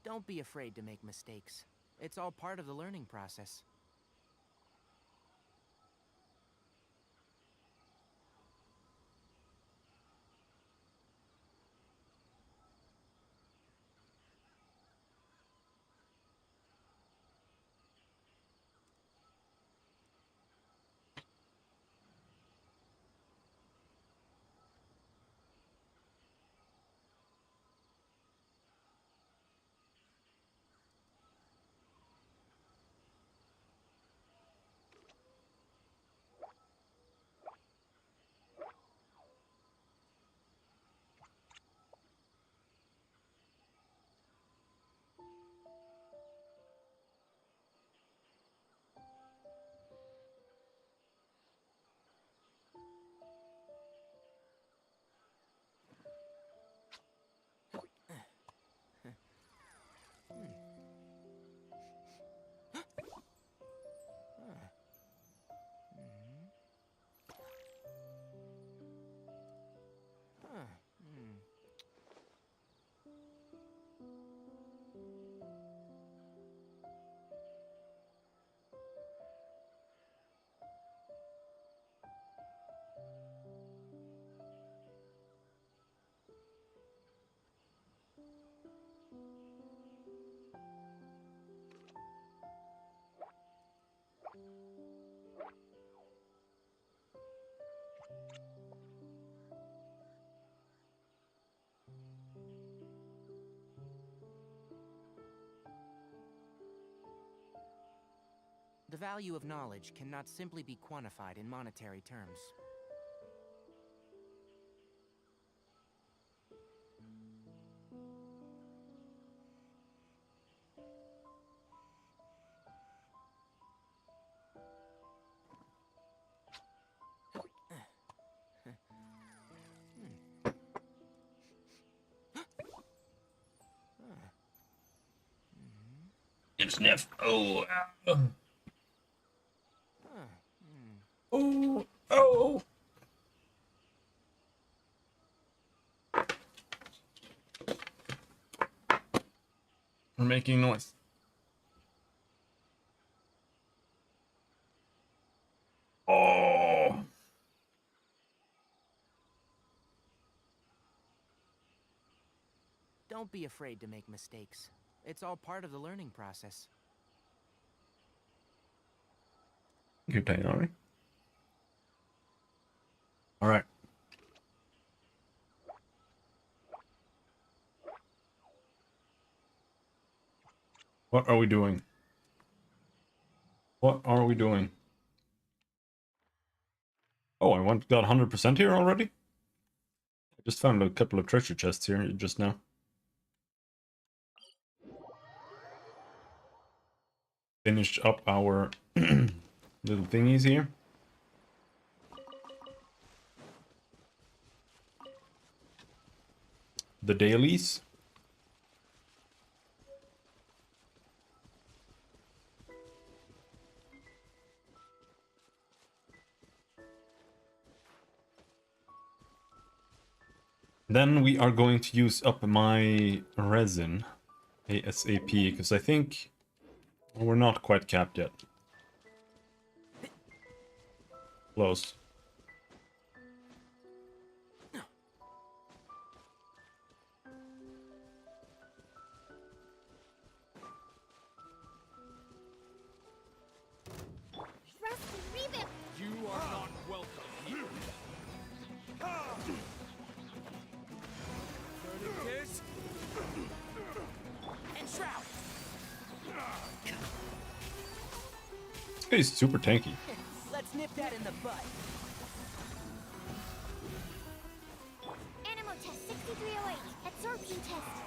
Don't be afraid to make mistakes. It's all part of the learning process. The value of knowledge cannot simply be quantified in monetary terms. Sniff. Oh. Oh. Oh. We're making noise. Oh. Don't be afraid to make mistakes. It's all part of the learning process. You're paying, all right? All right. What are we doing? What are we doing? Oh, I got 100% here already? I just found a couple of treasure chests here just now. Finished up our little thingies here. The dailies. Then we are going to use up my resin ASAP, because I think we're not quite capped yet. Close. You are not welcome here. Kiss and shroud. This guy is super tanky. Let's nip that in the butt. Animal test 6308. Absorption test.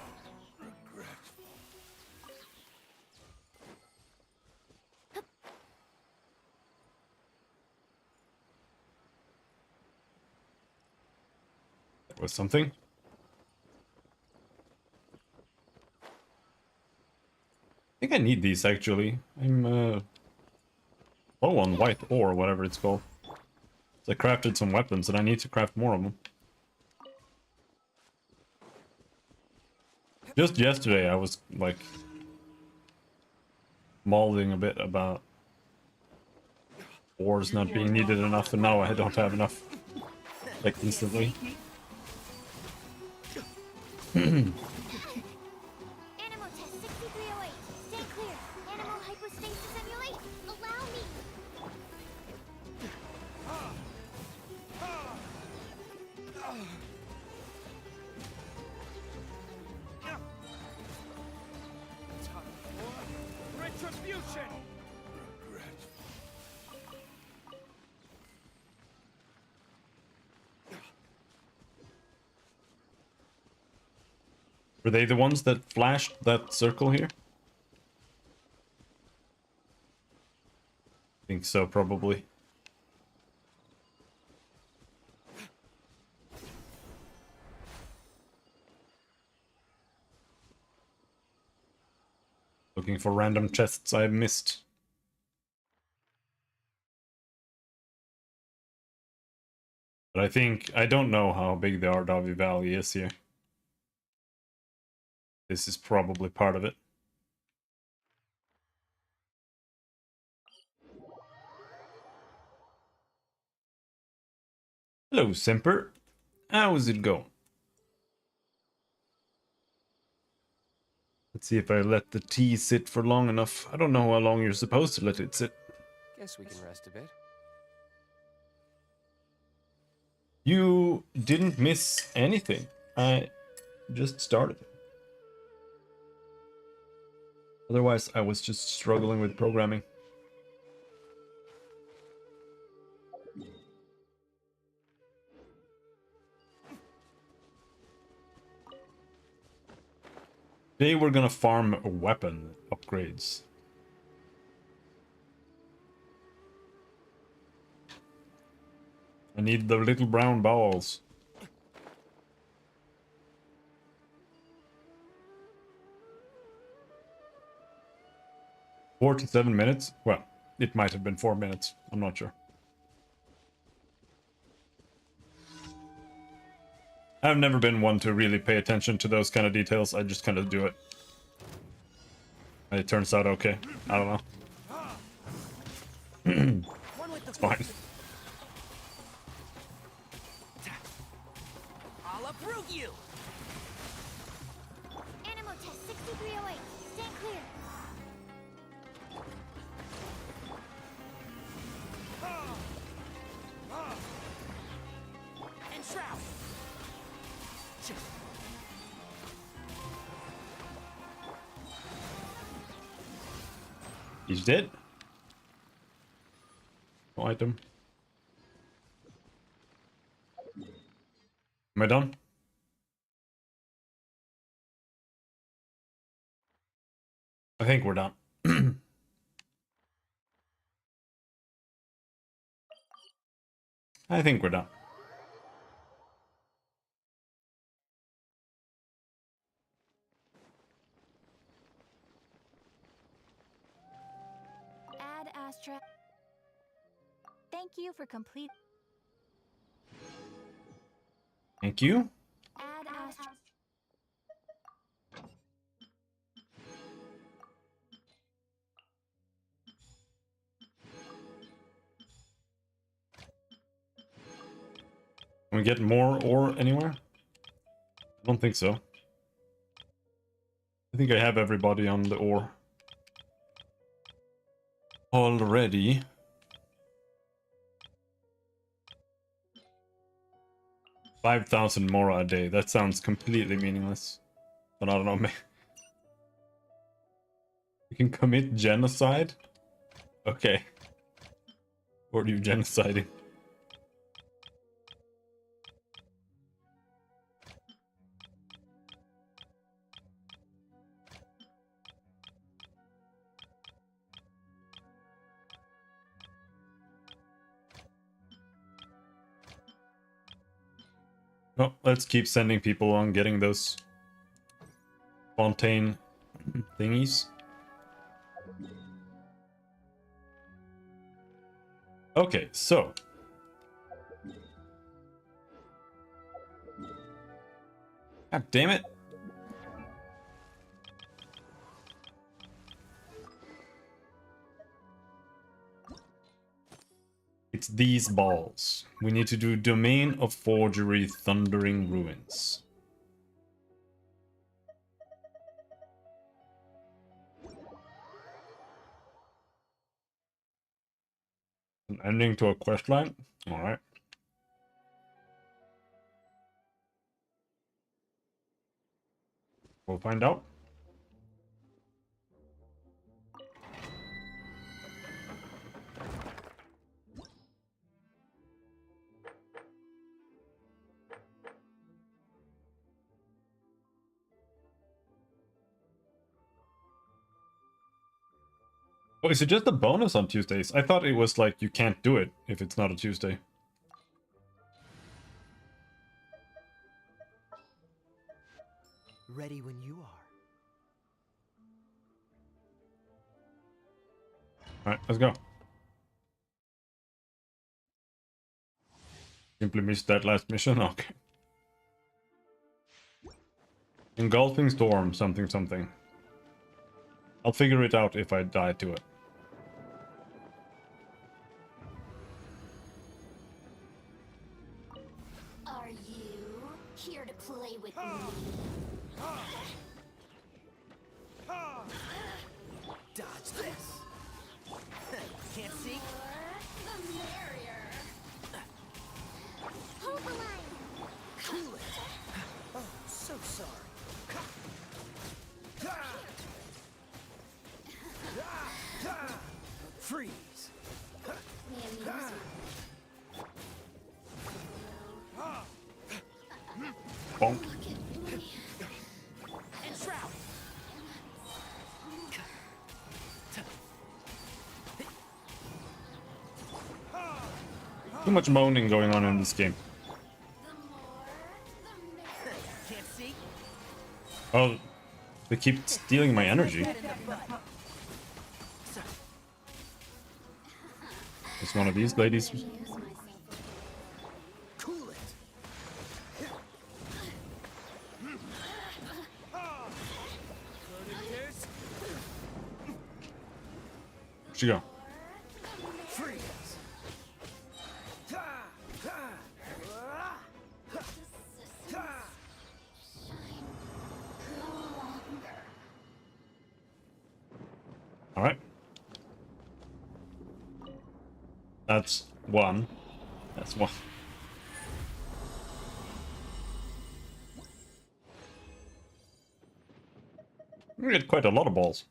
That was something. I think I need these actually. I'm low on white ore, whatever it's called. So I crafted some weapons and I need to craft more of them. Just yesterday I was like mulling a bit about ores not being needed enough, and now I don't have enough. Like instantly. Animal test 6308. Stay clear. Animal hypostasis emulate. Allow me. Time for retribution. Were they the ones that flashed that circle here? Think so, probably. Looking for random chests I missed. But I don't know how big the Ardavi Valley is here. This is probably part of it. Hello, Semper. How's it going? Let's see if I let the tea sit for long enough. I don't know how long you're supposed to let it sit. Guess we can rest a bit. You didn't miss anything. I just started. Otherwise, I was just struggling with programming. Today we're gonna farm weapon upgrades. I need the little brown balls. Four to 7 minutes? Well, it might have been 4 minutes. I'm not sure. I've never been one to really pay attention to those kind of details. I just kind of do it. And it turns out okay. I don't know. It's fine. I'll uproot you! Animal test 6308. Stand clear. And shroud! He's dead. No item. Am I done? I think we're done. I think we're done. Add Astra. Thank you for complete. Thank you. Add Astra. Can we get more ore anywhere? I don't think so. I think I have everybody on the ore already. $5,000 more a day. That sounds completely meaningless. But I don't know, man. You can commit genocide? Okay. What are you genociding? Oh, let's keep sending people on getting those Fontaine thingies. Okay, so. God damn it. It's these balls. We need to do Domain of Forgery Thundering Ruins. An ending to a questline? Alright. We'll find out. Oh, is it just a bonus on Tuesdays? I thought it was like you can't do it if it's not a Tuesday. Ready when you are. Alright, let's go. Simply missed that last mission? Okay. Engulfing storm, something something. I'll figure it out if I die to it. Are you here to play with me? Dodge this. Can't see? The merrier. Hold the line. Cool it. Oh, so sorry. Freeze. Me amuse Bonk. And shroud. Too much moaning going on in this game. Can't see? Oh, they keep stealing my energy. It's one of these ladies. Cool it. Where'd she go? Freeze. Alright. That's one. That's one. We get quite a lot of balls.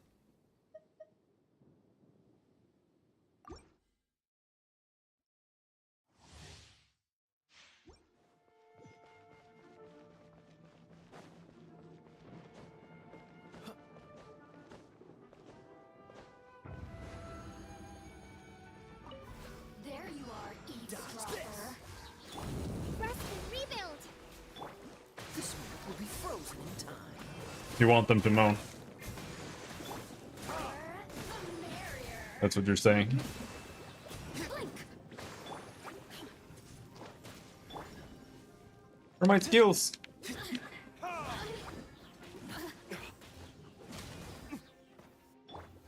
There you are, Dodge eavesdropper. Rest and rebuild. This one will be frozen in time. You want them to moan. The merrier. That's what you're saying. Blink. Where are my skills?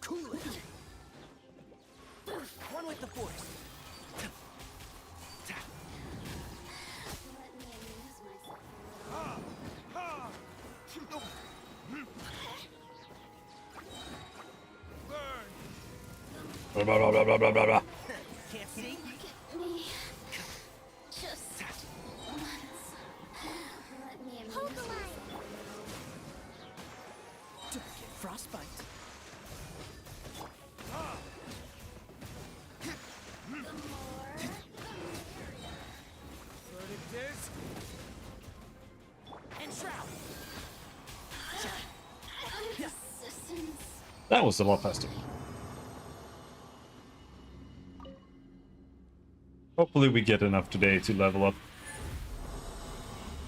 Cool it. One with the force. Let me amuse myself. Blah, blah, blah, blah, blah, blah, blah. Can't see? Look at me. Just once. Let me amuse myself. Don't get frostbite. And shroud. Resistance. That was a lot faster. Hopefully we get enough today to level up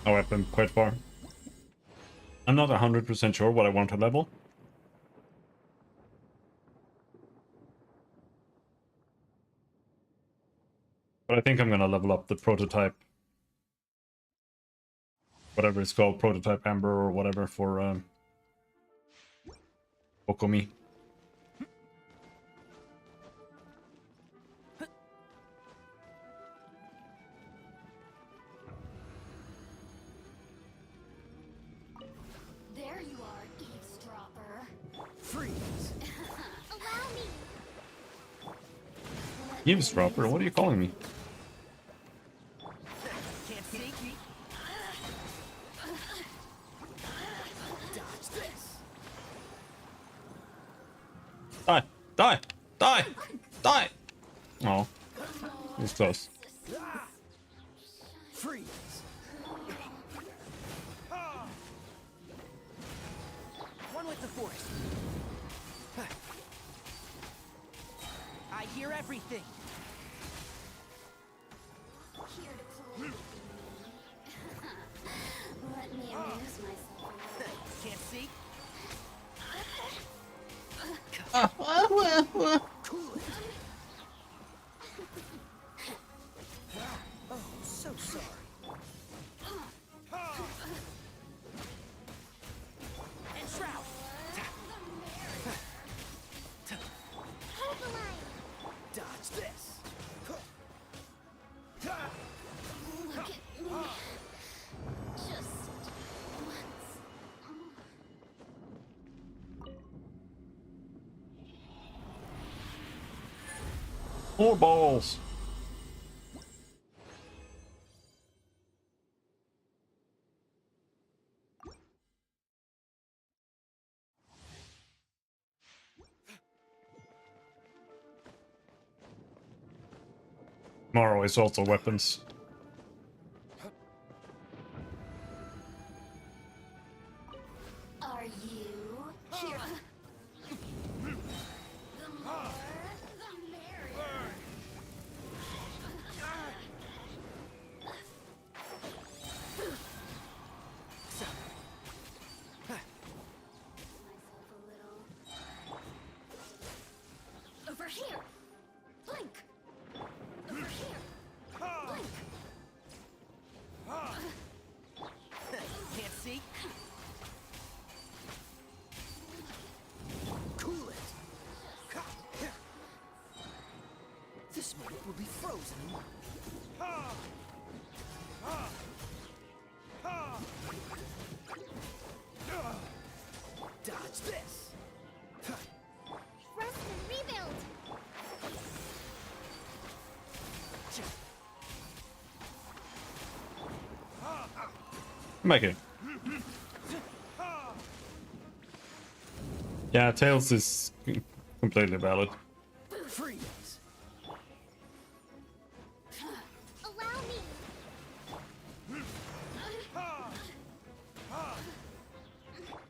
our weapon quite far. I'm not 100% sure what I want to level. But I think I'm gonna level up the prototype. Whatever it's called, prototype Amber or whatever for Okomi. Eavesdropper, what are you calling me? Can't see. Dodge this. Die! Die! Die! Die! Oh. It was close. Freeze. One with the force. I hear everything. Here to play. Let me amuse myself. Can't see. Cool it. Oh, so sorry. And shroud. Hold the line. Dodge this. Look at me. Just once. More balls! Tomorrow is also weapons. Are you here? The more, the merrier. Myself a little. Over here. Blink. Over here. Blink. Can't see. Cool it. This moment will be frozen in Dodge this. Rest and rebuild. Make it. Yeah, Tails is completely valid. Freeze. Allow me.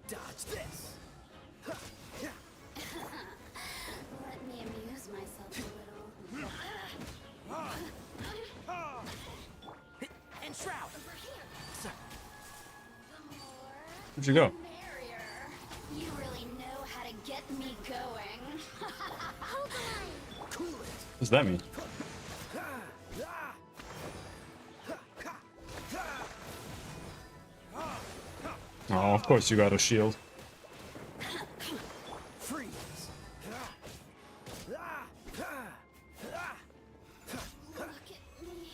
Dodge this. Let me amuse myself a little. And shroud. Over here. Sorry. The more, Where'd you go? the merrier. You really know how to get me going. Hold the line. Cool it. What does that mean? Oh, of course you got a shield. Freeze. Look at me.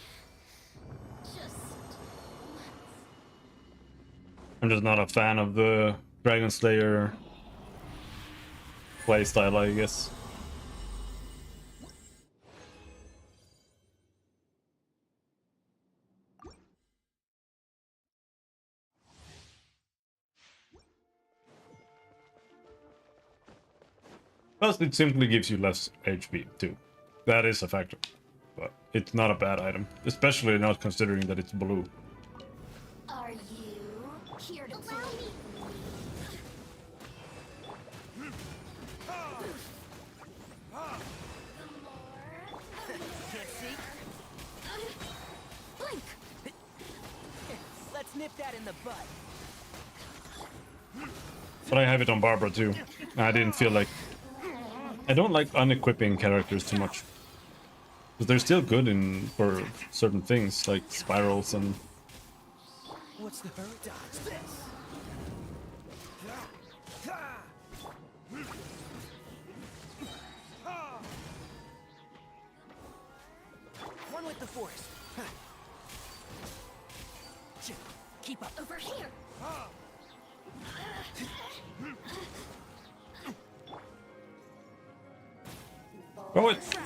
Just once. I'm just not a fan of the Dragon Slayer playstyle, I guess. Plus, it simply gives you less HP too. That is a factor, but it's not a bad item, especially not considering that it's blue. Are you here to play? Can't see. Blink. Let's nip that in the bud. But I have it on Barbara too. I didn't feel like... I don't like unequipping characters too much. But they're still good in for certain things, like spirals and... What's the hurry? Dodge this. One with the force. Keep up. Over here. Oh, it... So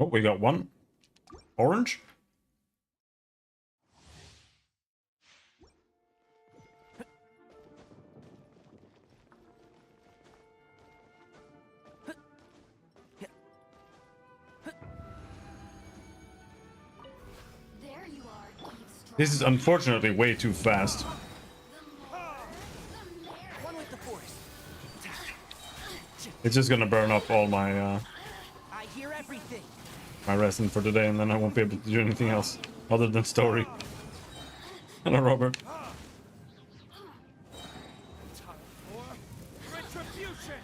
Oh, we got one. Orange? There you are, eavesdropper. This is unfortunately way too fast. One with the force. It's just gonna burn up all my I hear everything. my resin for today, and then I won't be able to do anything else other than story. Hello, Robert. Retribution.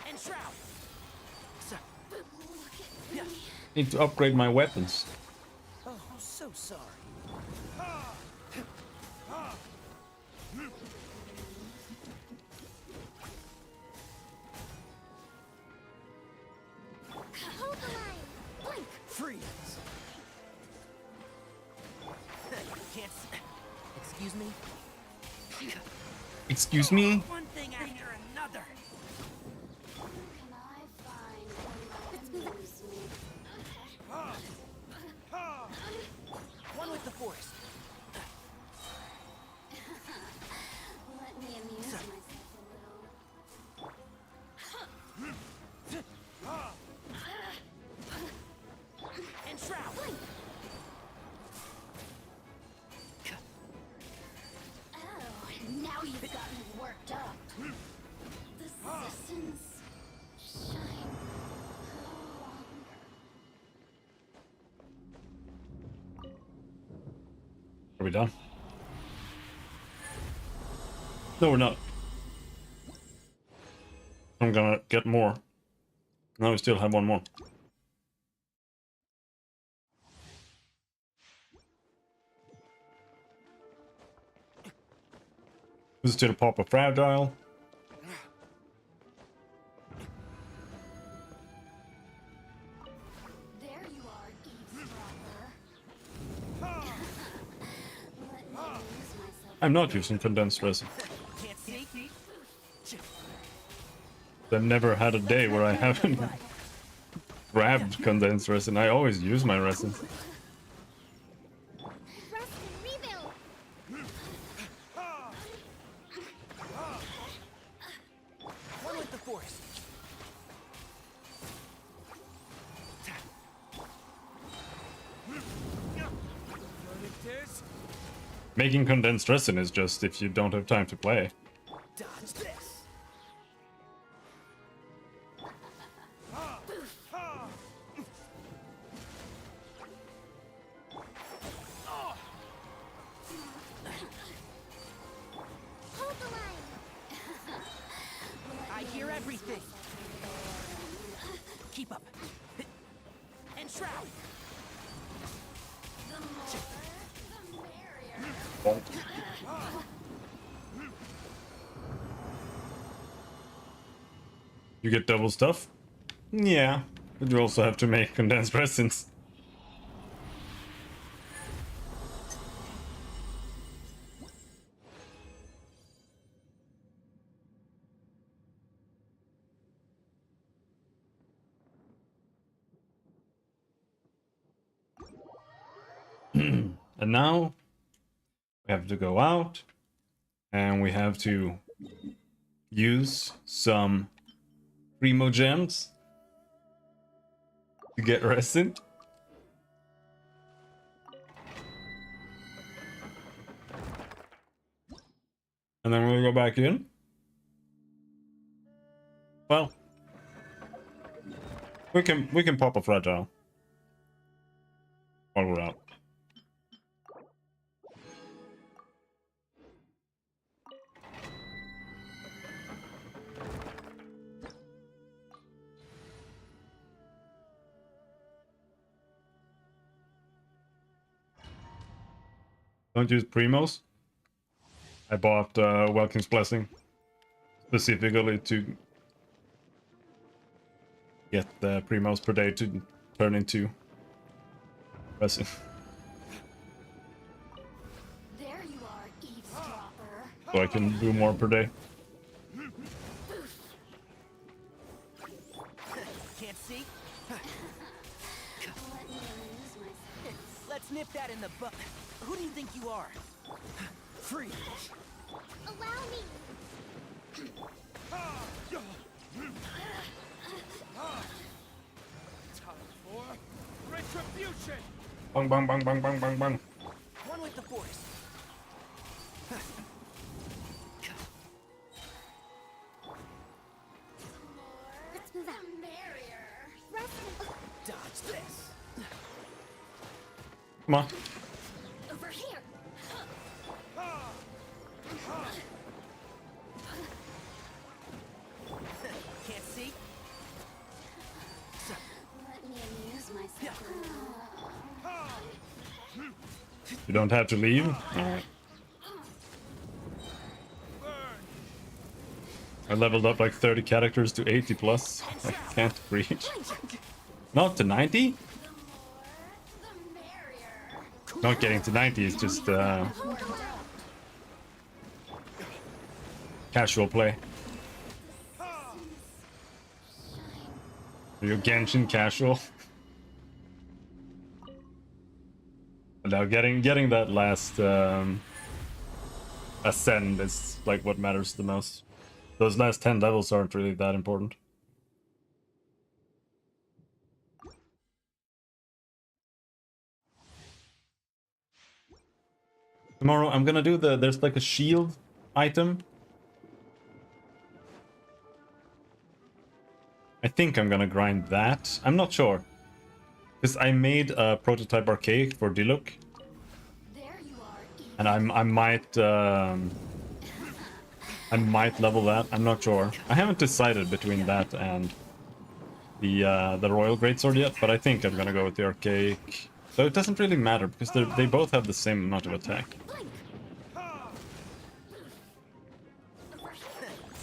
And shroud. So, Need to upgrade my weapons. Oh, so sorry. Hold the line. Blink. freeze. Can't. Excuse me. Excuse me? One thing after another. Can I find one that moves me? One with the force. Let me amuse myself a little. And shroud. Oh, now you've got me worked up. The citizens shine no longer. Are we done? No, we're not. I'm gonna get more. Now we still have one more. This is still pop a fragile. There you are, eavesdropper. Let me amuse myself. I'm not using condensed resin. Can't see. I've never had a day where I haven't grabbed condensed resin. I always use my resin. Rest and rebuild. One with the force. Making condensed resin is just if you don't have time to play. Dodge this. Hold the line. I hear everything. Keep up. And shroud. The more, the merrier. Bonk. You get double stuff? Yeah, but you also have to make condensed resins. And now we have to go out and we have to use some primo gems to get resin. And then we'll go back in. Well, we can pop a fragile while we're out. Don't use primos. I bought Welkin's Blessing specifically to get the primos per day to turn into resin. There you are, eavesdropper. So I can do more per day. Can't see. Who do you think you are? Free. Allow me. Time for retribution. Bang, bang, bang, bang, bang, bang, bang. One with the force. Let's move out. Barrier. Dodge this. Come on. Over here. Can't see? Let me amuse myself. You don't have to leave. Alright. I leveled up like 30 characters to 80 plus. I can't reach. Not to 90? The merrier. Not getting to 90 is just casual play. Are you Genshin casual? But now getting that last ascend is like what matters the most. Those last 10 levels aren't really that important. Tomorrow I'm gonna do there's like a shield item. I think I'm gonna grind that. I'm not sure. Because I made a prototype archaic for Diluc. There you are. And I might level that. I'm not sure. I haven't decided between that and the Royal Greatsword yet, but I think I'm gonna go with the archaic. So it doesn't really matter because they both have the same amount of attack.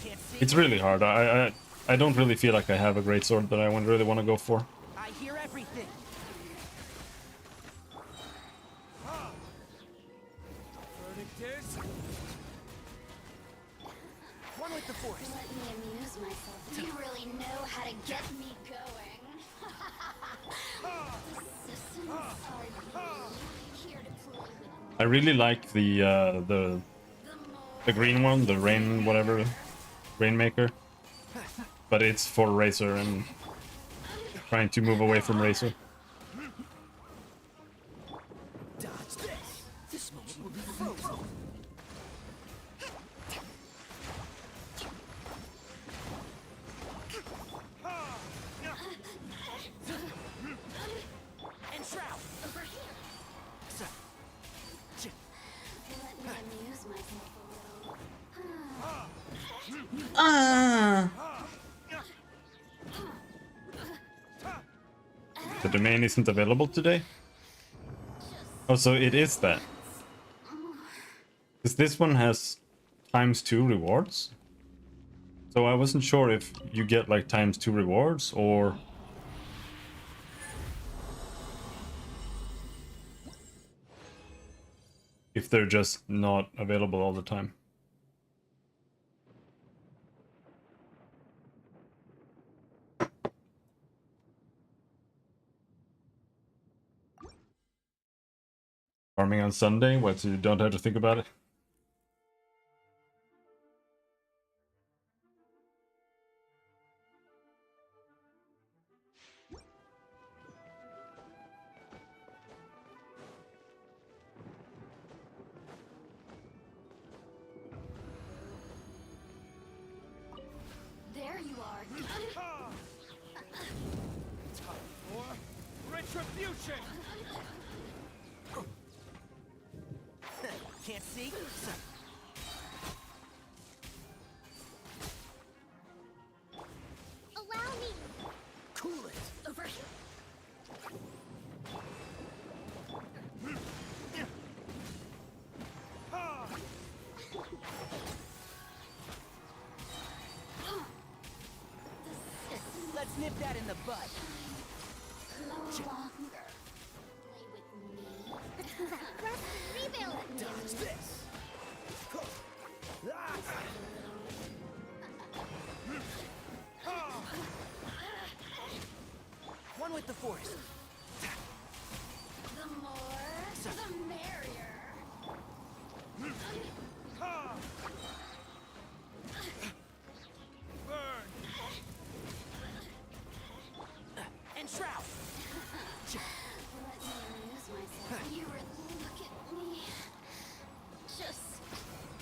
Can't see? It's really hard. I don't really feel like I have a greatsword that I really want to go for. I hear everything. Verdict is... One with the force. Let me amuse myself. You really know how to get me going. The systems are here to play with. I really like the green one, the rain whatever, Rainmaker. But it's for Razor and trying to move away from Razor. Dodge this. This moment will be frozen. And shroud. Over here. So, Let me amuse myself a little. The domain isn't available today? Oh, so it is that. Because this one has ×2 rewards. So I wasn't sure if you get like ×2 rewards or... if they're just not available all the time. Farming on Sunday? What, so you don't have to think about it? There you are. time for retribution. Can't see? So, Allow me. cool it. Over here. Let's nip that in the bud. No longer play with me. Let's move out. Rest, rebuild. Dodge this. Ah! One with the force. The more, the merrier.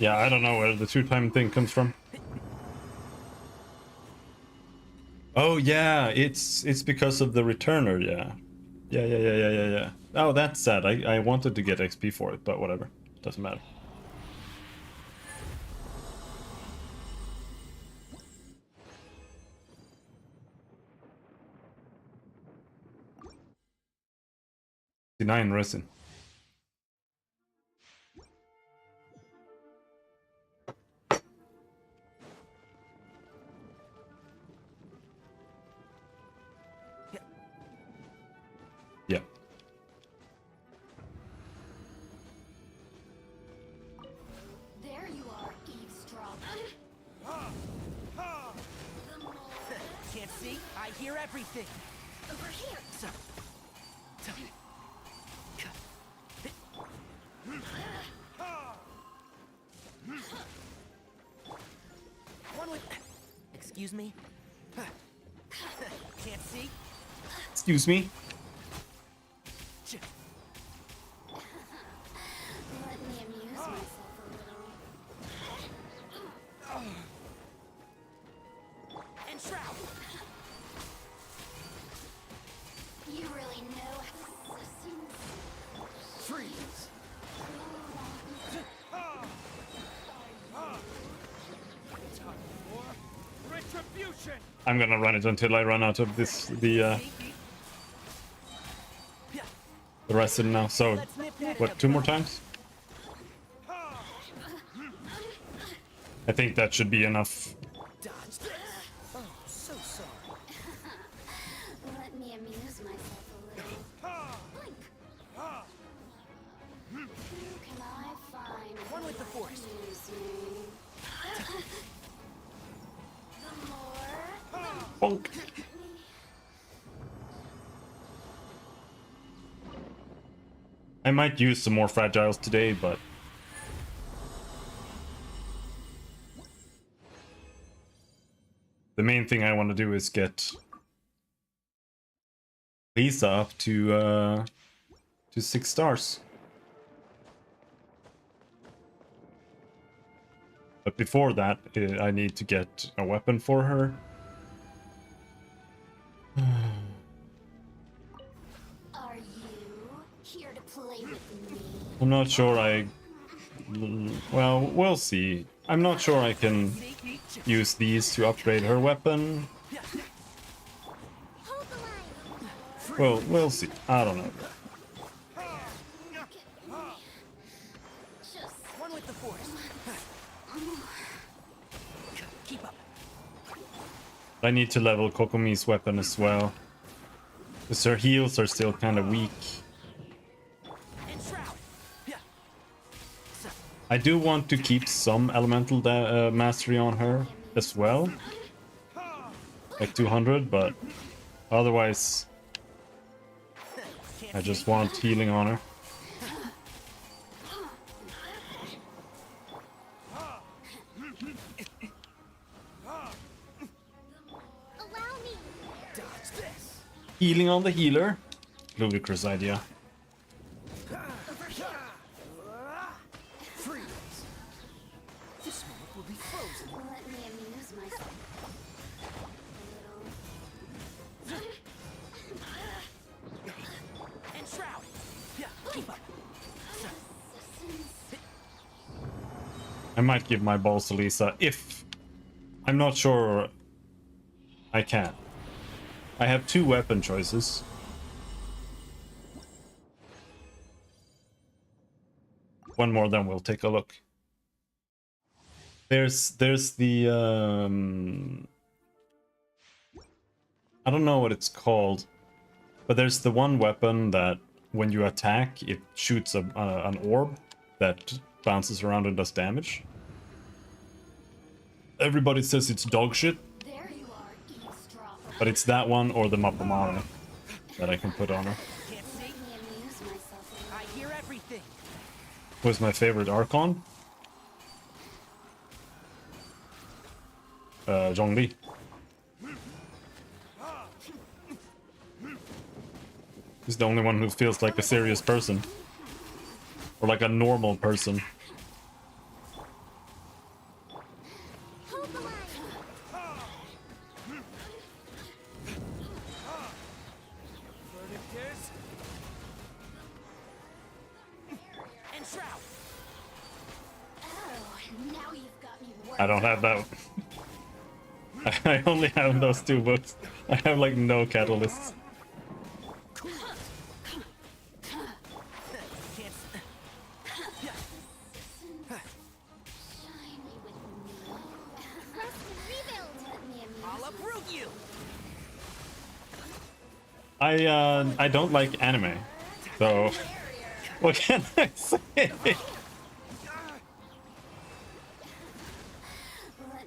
Yeah, I don't know where the two-time thing comes from. Oh yeah, it's because of the returner, yeah. Yeah. Oh, that's sad. I wanted to get XP for it, but whatever. Doesn't matter. Nine resin. Yeah. There you are, eavesdropper. The more Can't see? I hear everything. over here. One with... Excuse me? Can't see? Excuse me. Let me amuse myself a little. And shroud! You really know how Freeze! Retribution! I'm gonna run it until I run out of this the resin now. So Let's nip that in what, the 2 more bud. times? I think that should be enough. Dodge this! Oh, so sorry. Let me amuse myself a little. Blink. Who can I find? One with the force. Amusing? The more. Bonk. I might use some more fragiles today, but the main thing I want to do is get Lisa up to 6 stars. But before that, I need to get a weapon for her. Are you here to play with me? I'm not sure well, we'll see. I'm not sure I can use these to upgrade her weapon. Hold the line. Well, we'll see. I don't know. Just One with the force. Keep up. I need to level Kokomi's weapon as well. Because her heals are still kind of weak. And shroud! I do want to keep some elemental mastery on her as well. Like 200, but otherwise I just want healing on her. allow me. Dodge this! Healing on the healer. Ludicrous idea. Freeze! This moment will be frozen. Let me amuse myself a little. And shroud! Keep up. I might give my balls to Lisa if... I'm not sure I can. I have 2 weapon choices. One more, then we'll take a look. There's the I don't know what it's called, but there's the one weapon that when you attack, it shoots an orb that bounces around and does damage. Everybody says it's dog shit, There you are, eavesdropper. but it's that one or the Mapamare that I can put on her. Can't see? Let me amuse myself a I hear everything. Who's my favorite Archon? Zhongli. He's the only one who feels like a serious person. Or like a normal person. Now you've got me I don't have that. I only have those two books. I have like no catalysts. Can't. Shine me with me. Rebuild. Let me amuse I'll uproot you. I don't like anime, so what can I say? Let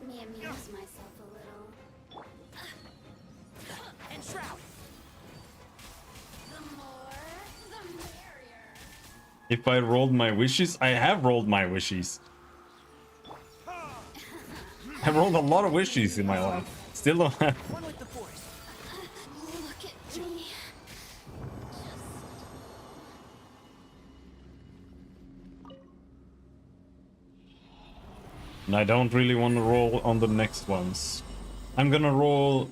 me amuse myself a little. And shroud. The more, the merrier. If I rolled my wishes, I have rolled my wishes. I've rolled a lot of wishes in my life. Still don't have. One with the force. Look at me. And I don't really want to roll on the next ones. I'm gonna roll.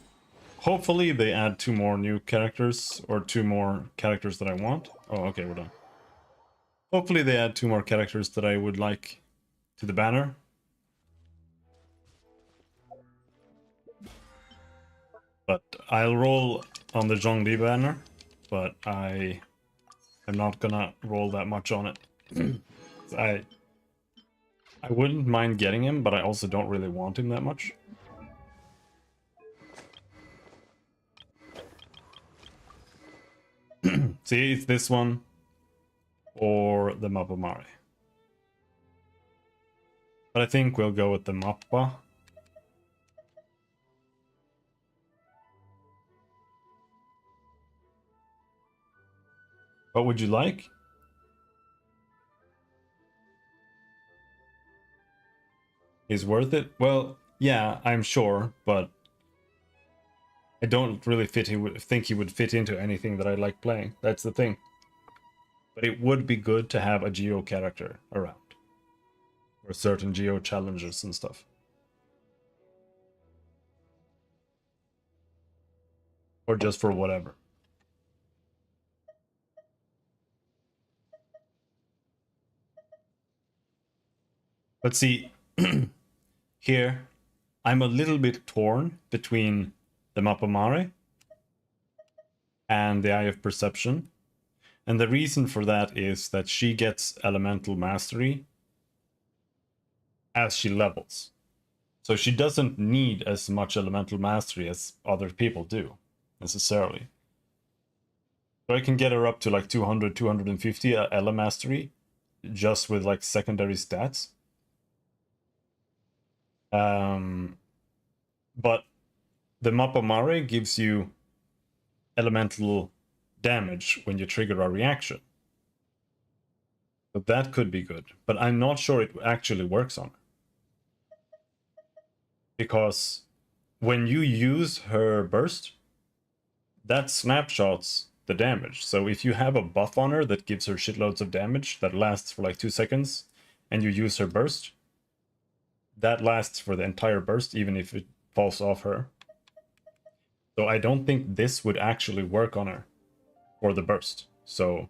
Hopefully they add 2 more new characters, or 2 more characters that I want. Oh, okay, we're done. Hopefully they add 2 more characters that I would like to the banner. But I'll roll on the Zhongli banner, but I am not gonna roll that much on it. I wouldn't mind getting him, but I also don't really want him that much. See, it's this one or the Mappa. But I think we'll go with the Mappa. What would you like? Is worth it? Well, yeah, I'm sure, but I don't really think he would fit into anything that I like playing. That's the thing. But it would be good to have a Geo character around. Or certain Geo challenges and stuff. Or just for whatever. But see, here, I'm a little bit torn between the Mappa and the Eye of Perception. And the reason for that is that she gets Elemental Mastery as she levels. So she doesn't need as much Elemental Mastery as other people do, necessarily. So I can get her up to like 200, 250 Ele Mastery, just with like secondary stats. But the Mappa gives you elemental damage when you trigger a reaction. So that could be good, but I'm not sure it actually works on her. Because when you use her burst, that snapshots the damage. So if you have a buff on her that gives her shitloads of damage that lasts for like 2 seconds, and you use her burst, that lasts for the entire burst, even if it falls off her. So I don't think this would actually work on her for the burst. So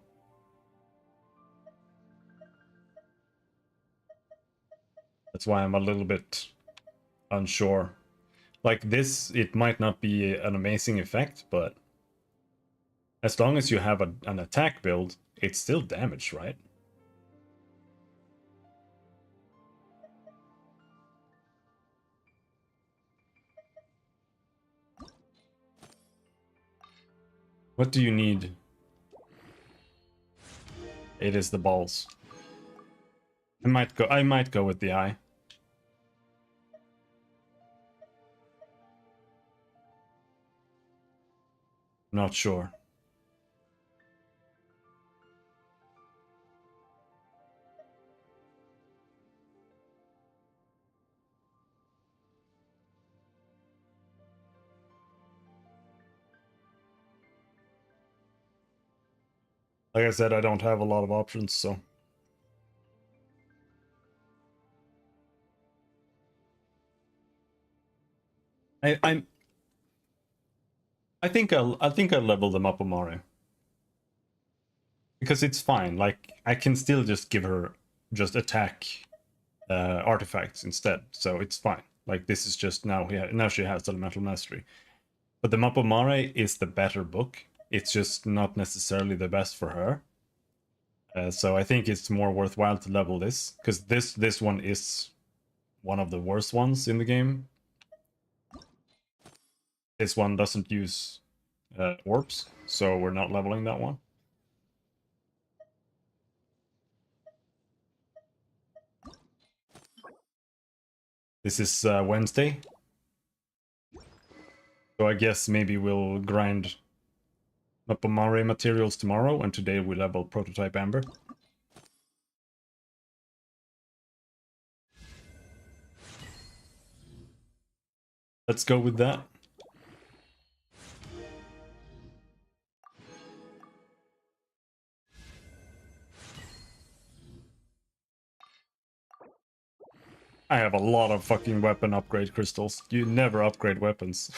that's why I'm a little bit unsure. Like this, it might not be an amazing effect, but as long as you have an attack build, it's still damage, right? What do you need? It is the balls. I might go with the eye. Not sure. Like I said, I don't have a lot of options, so. I think I'll level them up, Amari. Because it's fine. Like I can still just give her just attack artifacts instead, so it's fine. Like this is just now she has elemental mastery. But the Mappa Mare is the better book. It's just not necessarily the best for her. So I think it's more worthwhile to level this, because this one is one of the worst ones in the game. This one doesn't use orbs, so we're not leveling that one. This is Wednesday. So I guess maybe we'll grind Mappa Mare materials tomorrow, and today we level Prototype Amber. Let's go with that. I have a lot of fucking weapon upgrade crystals. You never upgrade weapons.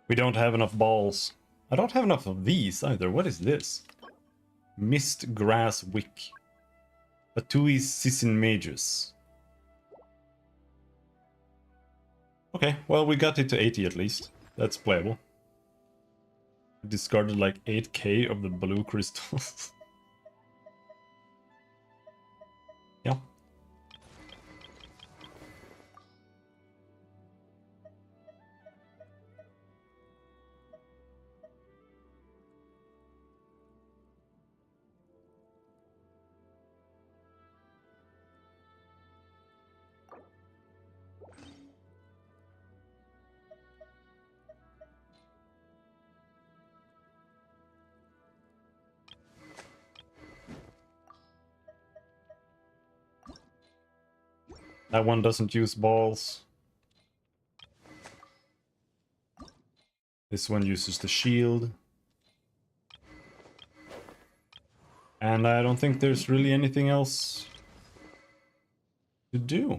We don't have enough balls. I don't have enough of these either. What is this? Mist Grass Wick. Atui Sissin Magus. Okay, well, we got it to 80 at least. That's playable. Discarded like 8k of the blue crystals. Yeah. That one doesn't use balls. This one uses the shield. And I don't think there's really anything else to do.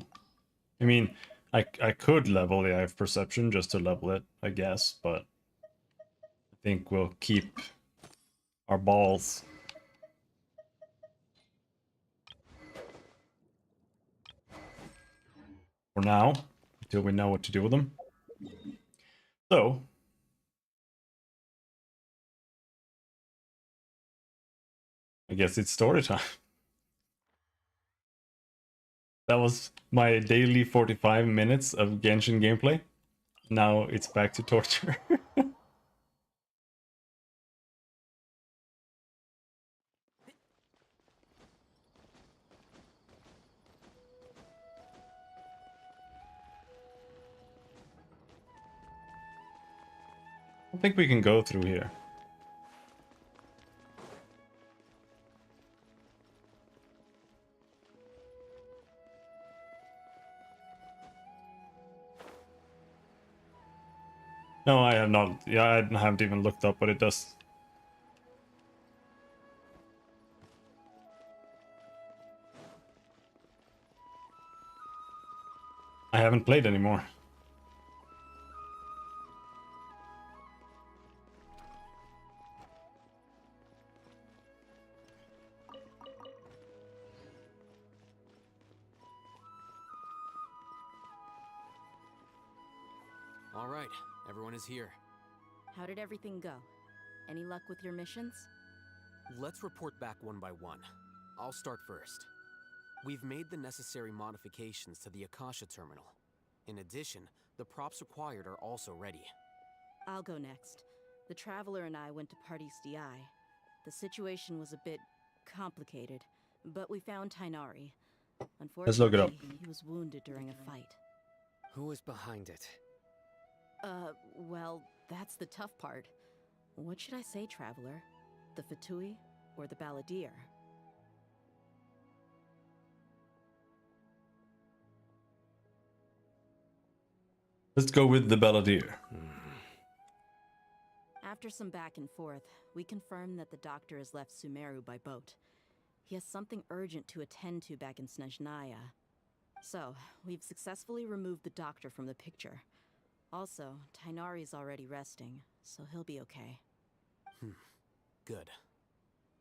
I mean, I could level the Eye of Perception just to level it, I guess, but I think we'll keep our balls. For now, until we know what to do with them. So, I guess it's story time. That was my daily 45 minutes of Genshin gameplay. Now it's back to torture. I think we can go through here. No, I have not. Yeah, I haven't even looked up what it does. I haven't played anymore. All right, everyone is here. How did everything go? Any luck with your missions? Let's report back one by one. I'll start first. We've made the necessary modifications to the Akasha terminal. In addition, the props required are also ready. I'll go next. The Traveler and I went to Party's DI. The situation was a bit complicated, but we found Tainari. Let's look it up. Unfortunately, he was wounded during a fight. Who is behind it? Well, that's the tough part. What should I say, Traveler? The Fatui or the Balladeer? Let's go with the Balladeer. After some back and forth, we confirmed that the doctor has left Sumeru by boat. He has something urgent to attend to back in Snezhnaya. So, we've successfully removed the doctor from the picture. Also, Tainari's already resting, so he'll be okay. Good.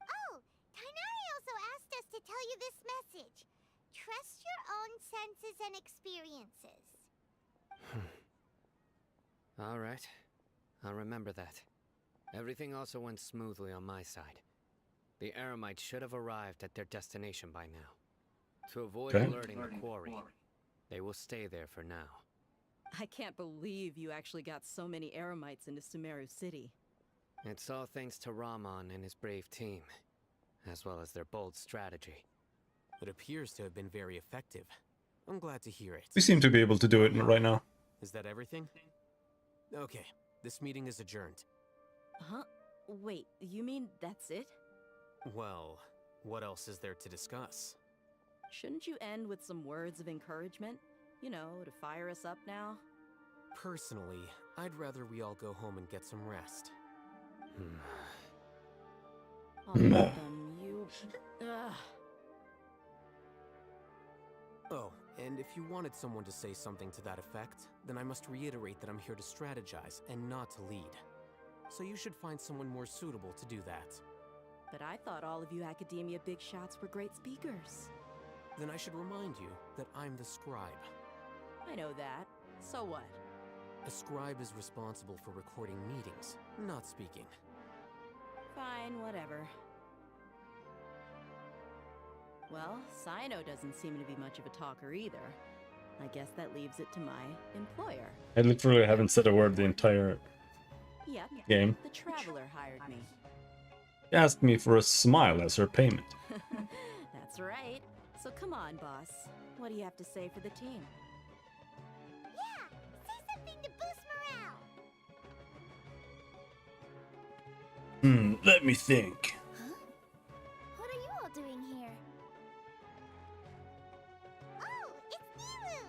Oh, Tainari also asked us to tell you this message. Trust your own senses and experiences. All right. I'll remember that. Everything also went smoothly on my side. The Eremites should have arrived at their destination by now. To avoid Okay. alerting the quarry, they will stay there for now. I can't believe you actually got so many Eremites into Sumeru City. It's all thanks to Rahman and his brave team, as well as their bold strategy. It appears to have been very effective. I'm glad to hear it. We seem to be able to do it right now. Is that everything? Okay, this meeting is adjourned. Huh? Wait, you mean that's it? Well, what else is there to discuss? Shouldn't you end with some words of encouragement? You know, to fire us up now? Personally, I'd rather we all go home and get some rest. All of them, you... Ugh. Oh, and if you wanted someone to say something to that effect, then I must reiterate that I'm here to strategize and not to lead. So you should find someone more suitable to do that. But I thought all of you academia big shots were great speakers. Then I should remind you that I'm the scribe. I know that. So what? A scribe is responsible for recording meetings, not speaking. Fine, whatever. Well, Sino doesn't seem to be much of a talker either. I guess that leaves it to my employer. I literally haven't said a word the entire Yep, game. the Traveler hired me. She asked me for a smile as her payment. That's right. So come on, boss. What do you have to say for the team? Yeah, say something to boost morale. Let me think. Huh? What are you all doing here? Oh, it's Nilu!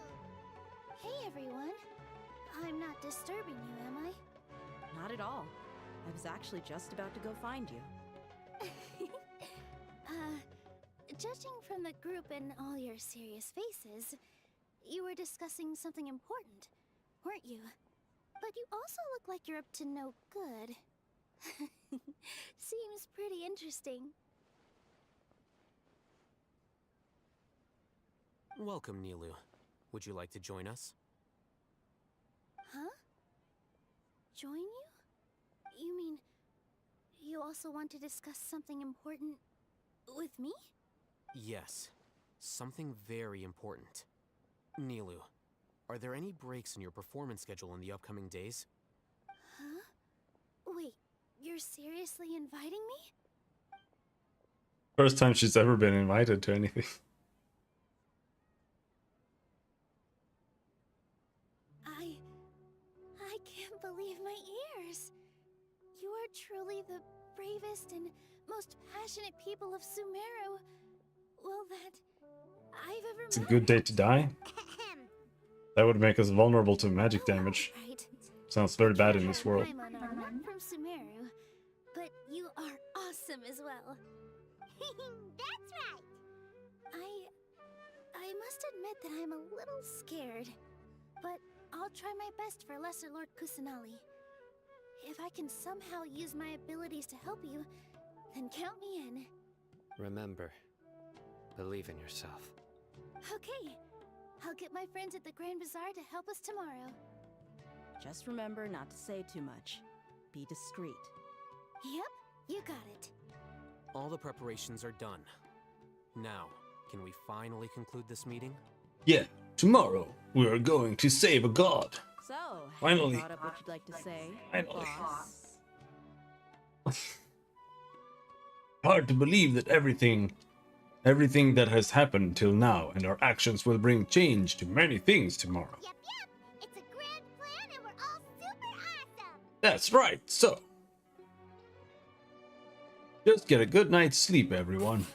Hey, everyone. I'm not disturbing you, am I? Not at all. I was actually just about to go find you. Judging from the group and all your serious faces, you were discussing something important, weren't you? But you also look like you're up to no good. Seems pretty interesting. Welcome, Nilu. Would you like to join us? Huh? Join you? You mean, you also want to discuss something important with me? Yes. Something very important. Nilu, are there any breaks in your performance schedule in the upcoming days? Huh? Wait, you're seriously inviting me? First time she's ever been invited to anything. I can't believe my ears. You are truly the bravest and most passionate people of Sumeru. Well, that I've ever met. It's a good day to die. That would make us vulnerable to magic damage. Right. Sounds very bad in this world. I'm not from Sumeru, but you are awesome as well. That's right. I must admit that I'm a little scared, but I'll try my best for Lesser Lord Kusanali. If I can somehow use my abilities to help you, then count me in. Remember, believe in yourself. Okay, I'll get my friends at the Grand Bazaar to help us tomorrow. Just remember not to say too much. Be discreet. Yep, you got it. All the preparations are done. Now, can we finally conclude this meeting? Yeah, tomorrow we are going to save a god. So, have Finally. you brought up what you'd like to say, Finally. boss? Hard to believe that everything that has happened till now and our actions will bring change to many things tomorrow. Yep. It's a grand plan and we're all super awesome. That's right, so. Just get a good night's sleep, everyone.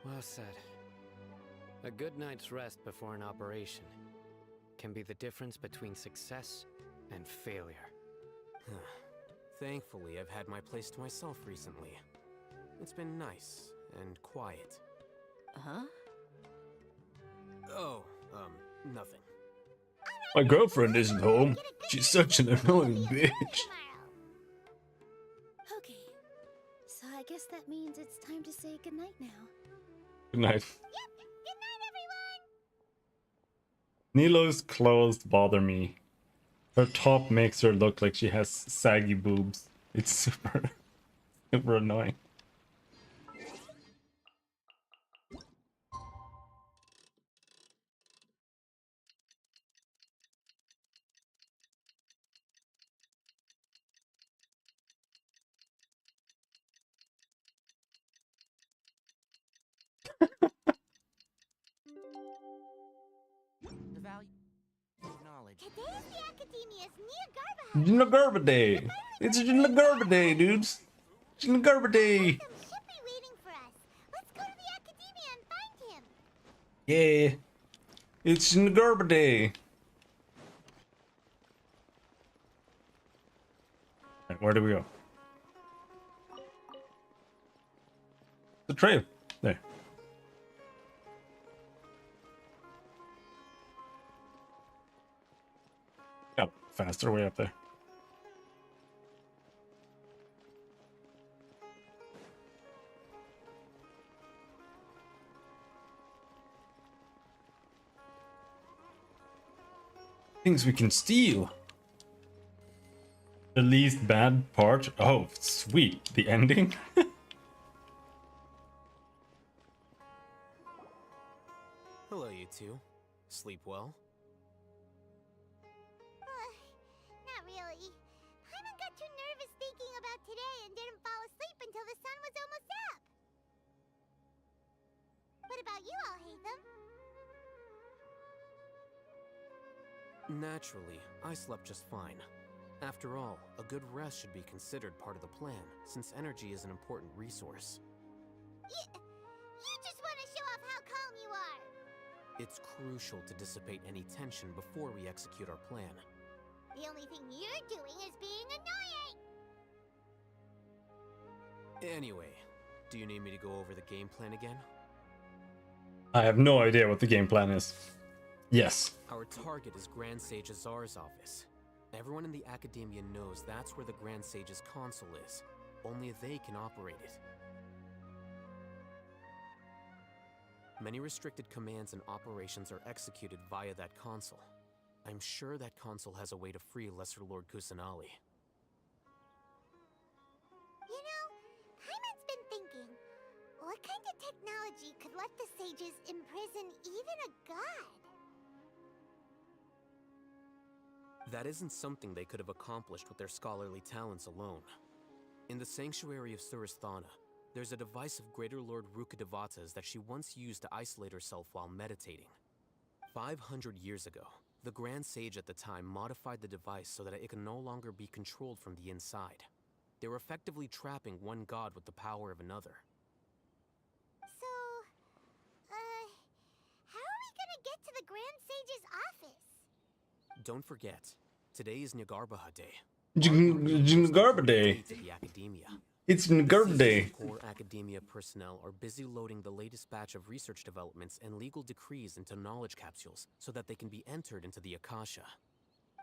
Well said. A good night's rest before an operation can be the difference between success and failure. Thankfully, I've had my place to myself recently. It's been nice and quiet. Huh? Oh, nothing. My girlfriend isn't home. She's such an annoying bitch. Okay, so I guess that means it's time to say goodnight now. Good night. Yep, good night, everyone! Nilo's clothes bother me. Her top makes her look like she has saggy boobs. It's super, super annoying. The value of knowledge. Today is the Academia's near Jinagarba Day! It's Jinagarba Day, dudes! Jinagarba Day! should be waiting for us. Let's go to the Academia and find him. Yeah! It's Jinagarba Day! Right, where do we go? The trail. There. Got faster way up there. Things we can steal. The least bad part. Oh, sweet. The ending. Hello, you two. Sleep well? Not really. Paimon got too nervous thinking about today and didn't fall asleep until the sun was almost up. What about you all, Hatham? Naturally, I slept just fine. After all, a good rest should be considered part of the plan, since energy is an important resource. You just want to show off how calm you are. It's crucial to dissipate any tension before we execute our plan. The only thing you're doing is being annoying. Anyway, do you need me to go over the game plan again? I have no idea what the game plan is. Yes. Our target is Grand Sage Azar's office. Everyone in the Academia knows that's where the Grand Sage's console is. Only they can operate it. Many restricted commands and operations are executed via that console. I'm sure that console has a way to free Lesser Lord Kusanali. You know, Paimon's been thinking, what kind of technology could let the sages imprison even a god? That isn't something they could have accomplished with their scholarly talents alone. In the Sanctuary of Suristhana, there's a device of Greater Lord Rukkhadevata's that she once used to isolate herself while meditating. 500 years ago, the Grand Sage at the time modified the device so that it could no longer be controlled from the inside. They were effectively trapping one god with the power of another. So, how are we gonna get to the Grand Sage's office? Don't forget, today is Nyargarbaha Day. Jinagarba Day. To the Academia. It's Jinagarba Day. Core Academia personnel are busy loading the latest batch of research developments and legal decrees into knowledge capsules so that they can be entered into the Akasha.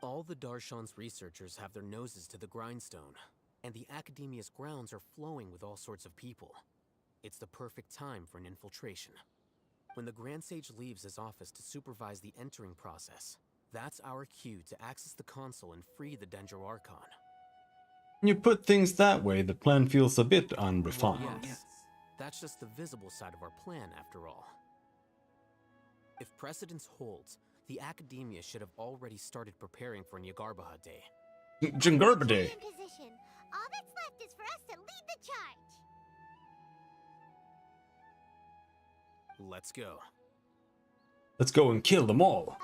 All the Darshan's researchers have their noses to the grindstone, and the Academia's grounds are flowing with all sorts of people. It's the perfect time for an infiltration. When the Grand Sage leaves his office to supervise the entering process, that's our cue to access the console and free the Dendro Archon. When you put things that way, the plan feels a bit unrefined. Yes, that's just the visible side of our plan, after all. If precedence holds, the Academia should have already started preparing for Nyargarbaha Day. Jinagarba Day. In position. All that's left is for us to lead the charge. Let's go. Let's go and kill them all.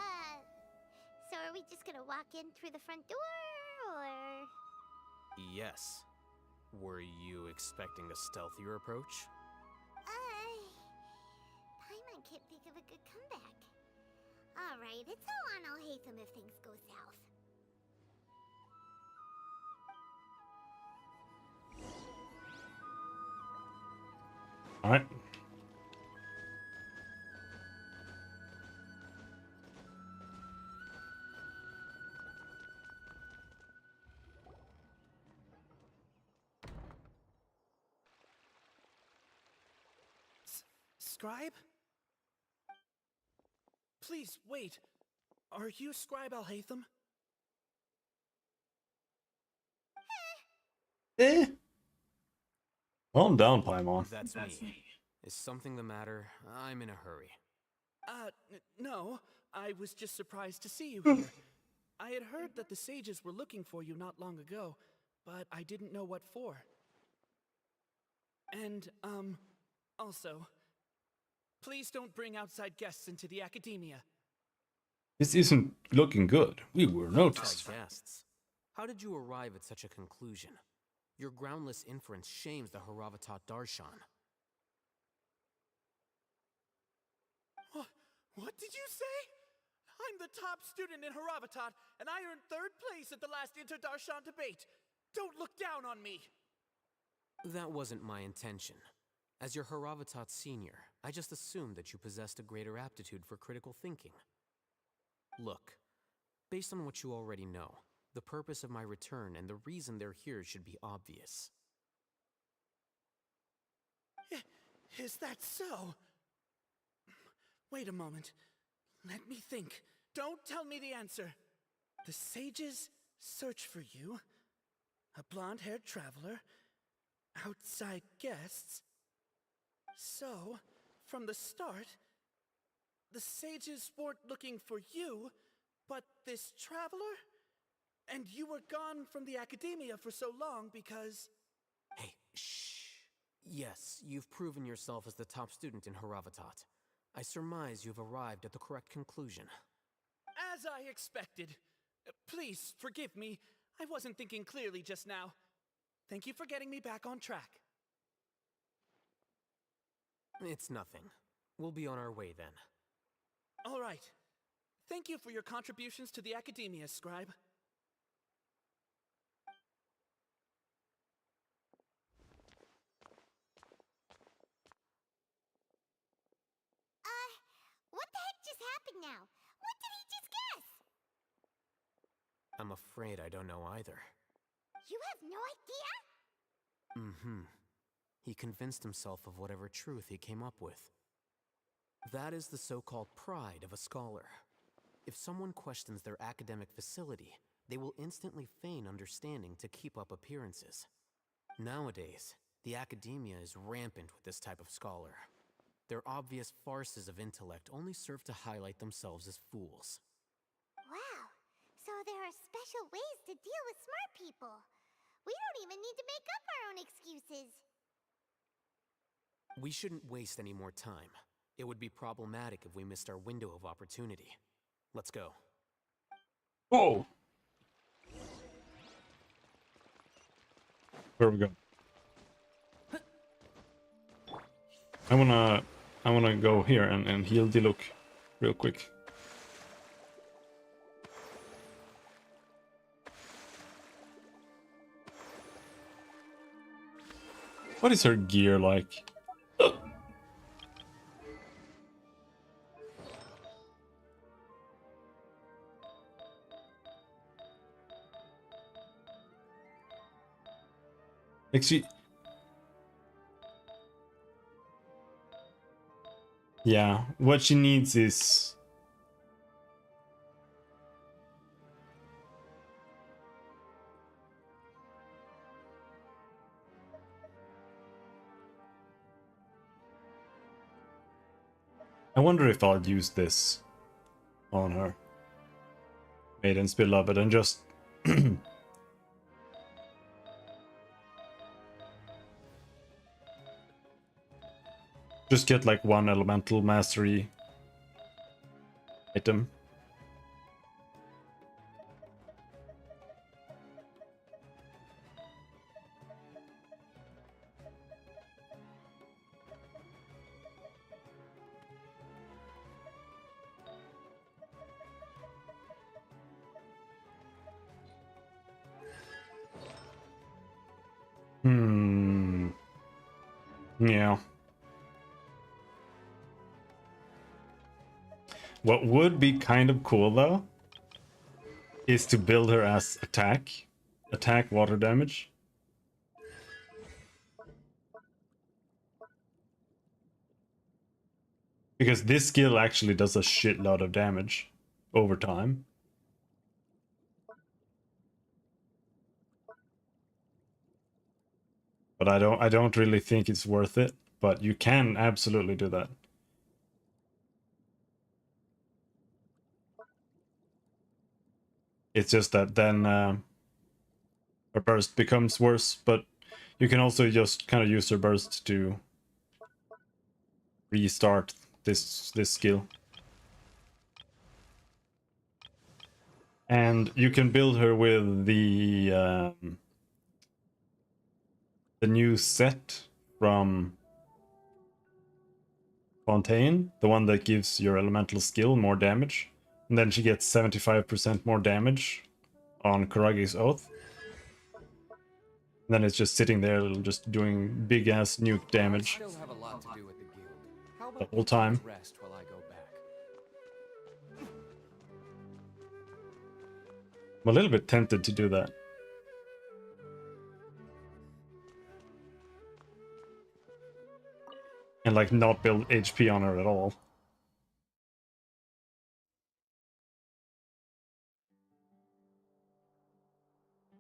So are we just gonna walk in through the front door, or...? Yes. Were you expecting a stealthier approach? Paimon can't think of a good comeback. Alright, it's all on Al Hatham if things go south. All right. Scribe? Please, wait. Are you Scribe Alhaitham? Eh. Calm down, Paimon. That's me. Is something the matter? I'm in a hurry. No. I was just surprised to see you here. I had heard that the sages were looking for you not long ago, but I didn't know what for. And, also, please don't bring outside guests into the academia. This isn't looking good. We were noticed. Outside guests. How did you arrive at such a conclusion? Your groundless inference shames the Haravatat Darshan. What did you say? I'm the top student in Haravatat, and I earned 3rd place at the last Inter-Darshan debate. Don't look down on me! That wasn't my intention. As your Haravatat senior, I just assumed that you possessed a greater aptitude for critical thinking. Look, based on what you already know, the purpose of my return and the reason they're here should be obvious. Is that so? Wait a moment. Let me think. Don't tell me the answer. The sages search for you. A blonde-haired traveler. Outside guests. So, from the start, the sages weren't looking for you, but this traveler? And you were gone from the academia for so long because... Hey, shh. Yes, you've proven yourself as the top student in Haravatat. I surmise you've arrived at the correct conclusion. As I expected. Please, forgive me. I wasn't thinking clearly just now. Thank you for getting me back on track. It's nothing. We'll be on our way then. All right. Thank you for your contributions to the academia, Scribe. What the heck just happened now? What did he just guess? I'm afraid I don't know either. You have no idea? Mm-hmm. He convinced himself of whatever truth he came up with. That is the so-called pride of a scholar. If someone questions their academic facility, they will instantly feign understanding to keep up appearances. Nowadays, the academia is rampant with this type of scholar. Their obvious farces of intellect only serve to highlight themselves as fools. Wow. So there are special ways to deal with smart people. We don't even need to make up our own excuses. We shouldn't waste any more time. It would be problematic if we missed our window of opportunity. Let's go. Whoa! Where we go? I wanna go here and heal Diluc real quick. What is her gear like? Like she... Yeah, what she needs is... I wonder if I'll use this on her. Maiden's Beloved and just... just get like one elemental mastery item. Yeah. What would be kind of cool though is to build her as attack water damage. Because this skill actually does a shitload of damage over time. But I don't really think it's worth it, but you can absolutely do that. It's just that then her burst becomes worse, but you can also just kind of use her burst to restart this skill. And you can build her with the new set from Fontaine, the one that gives your elemental skill more damage. And then she gets 75% more damage on Karagi's Oath. And then it's just sitting there, just doing big ass nuke damage I still have a lot to do with the guild. How the about whole time. rest while I go back? I'm a little bit tempted to do that. And like not build HP on her at all.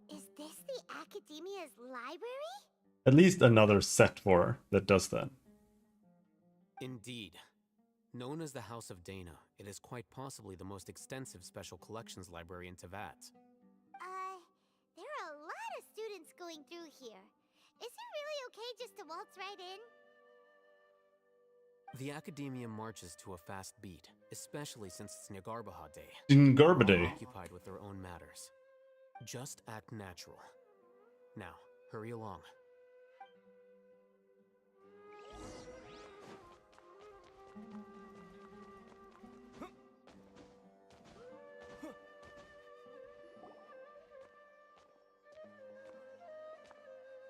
Is this the Academia's library? At least another set for her that does that. Indeed. Known as the House of Dana, it is quite possibly the most extensive special collections library in Teyvat. There are a lot of students going through here. Is it really okay just to waltz right in? The Academia marches to a fast beat, especially since it's Ngarbaha Day. In Garba All Day. occupied with their own matters. Just act natural. Now, hurry along.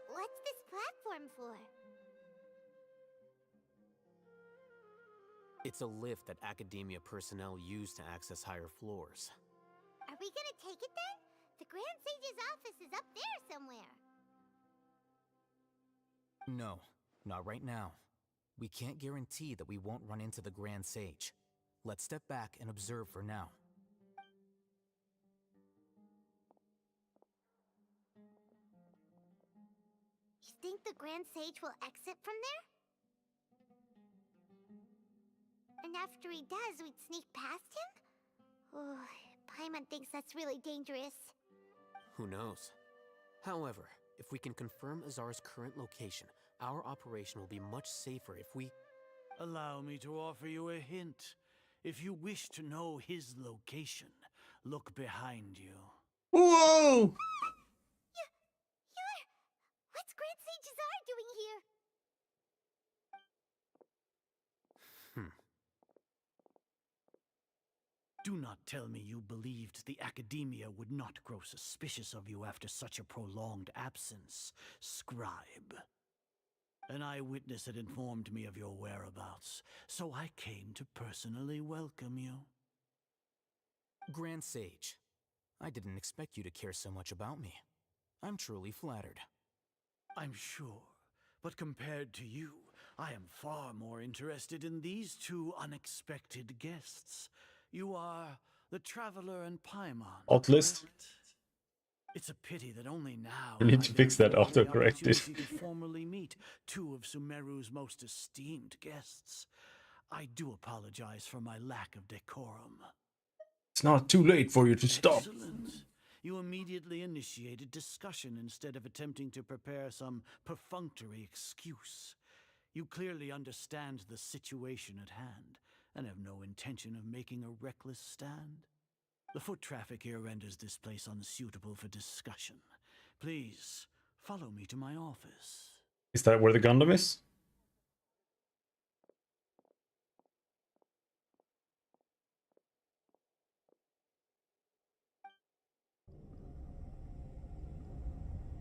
What's this platform for? It's a lift that Academia personnel use to access higher floors. Are we gonna take it then? The Grand Sage's office is up there somewhere. No, not right now. We can't guarantee that we won't run into the Grand Sage. Let's step back and observe for now. You think the Grand Sage will exit from there? And after he does, we'd sneak past him? Oh, Paimon thinks that's really dangerous. Who knows? However, if we can confirm Azar's current location, our operation will be much safer if we... Allow me to offer you a hint. If you wish to know his location, look behind you. Whoa! What's Grand Sage Azar doing here? Do not tell me you believed the Academia would not grow suspicious of you after such a prolonged absence, scribe. An eyewitness had informed me of your whereabouts, so I came to personally welcome you. Grand Sage, I didn't expect you to care so much about me. I'm truly flattered. I'm sure, but compared to you, I am far more interested in these two unexpected guests. You are the Traveler and Paimon. Alt list. Correct? It's a pity that only now You need to fix that therefore have the autocorrected. opportunity to formally meet two of Sumeru's most esteemed guests. I do apologize for my lack of decorum. It's not too late for you to stop. Excellent. You immediately initiated discussion instead of attempting to prepare some perfunctory excuse. You clearly understand the situation at hand and have no intention of making a reckless stand. The foot traffic here renders this place unsuitable for discussion. Please, follow me to my office. Is that where the Gundam is?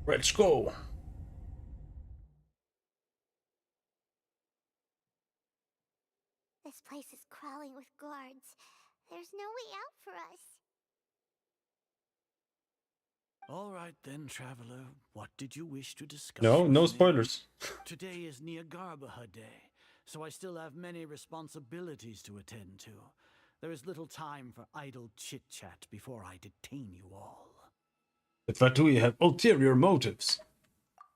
Let's go. This place is crawling with guards. way out for us. All right then, traveler. What did you wish to discuss? No, with no me? spoilers. Today is Niagarbaha Day, so I still have many responsibilities to attend to. There is little time for idle chit-chat before I detain you all. The Fatui have ulterior motives.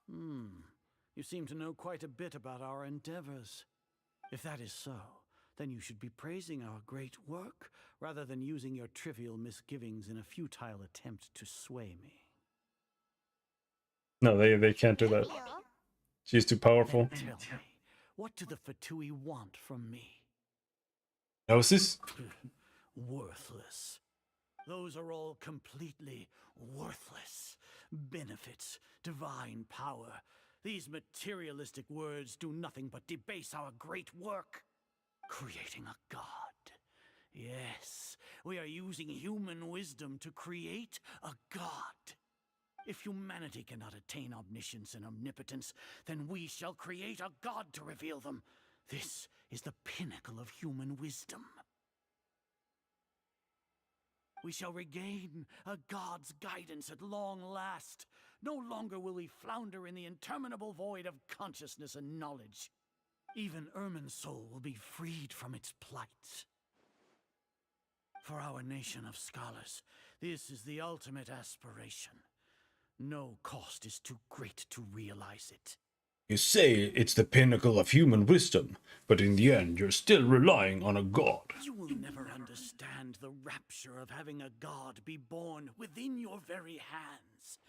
You seem to know quite a bit about our endeavors. If that is so, then you should be praising our great work, rather than using your trivial misgivings in a futile attempt to sway me. No, they can't do that. She's too powerful. Then tell me, what do the Fatui want from me? Gnosis? Worthless. Those are all completely worthless. Benefits, divine power. These materialistic words do nothing but debase our great work. Creating a god. Yes, we are using human wisdom to create a god. If humanity cannot attain omniscience and omnipotence, then we shall create a god to reveal them. This is the pinnacle of human wisdom. We shall regain a god's guidance at long last. No longer will we flounder in the interminable void of consciousness and knowledge. Even Ermin's soul will be freed from its plight. For our nation of scholars, this is the ultimate aspiration. No cost is too great to realize it. You say it's the pinnacle of human wisdom, but in the end you're still relying on a god. You will never understand the rapture of having a god be born within your very hands.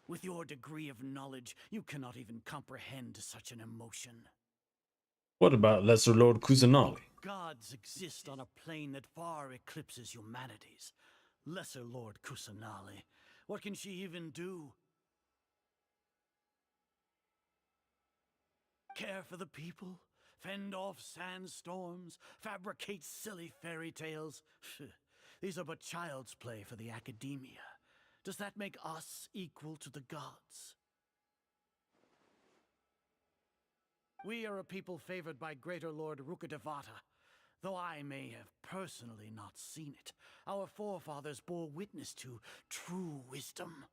With your degree of knowledge, you cannot even comprehend such an emotion. What about Lesser Lord Kusanali? Gods exist on a plane that far eclipses humanity's. Lesser Lord Kusanali, what can she even do? Care for the people? Fend off sandstorms? Fabricate silly fairy tales? These are but child's play for the academia. Does that make us equal to the gods? We are a people favored by Greater Lord Rukkhadevata. Though I may have personally not seen it, our forefathers bore witness to true wisdom.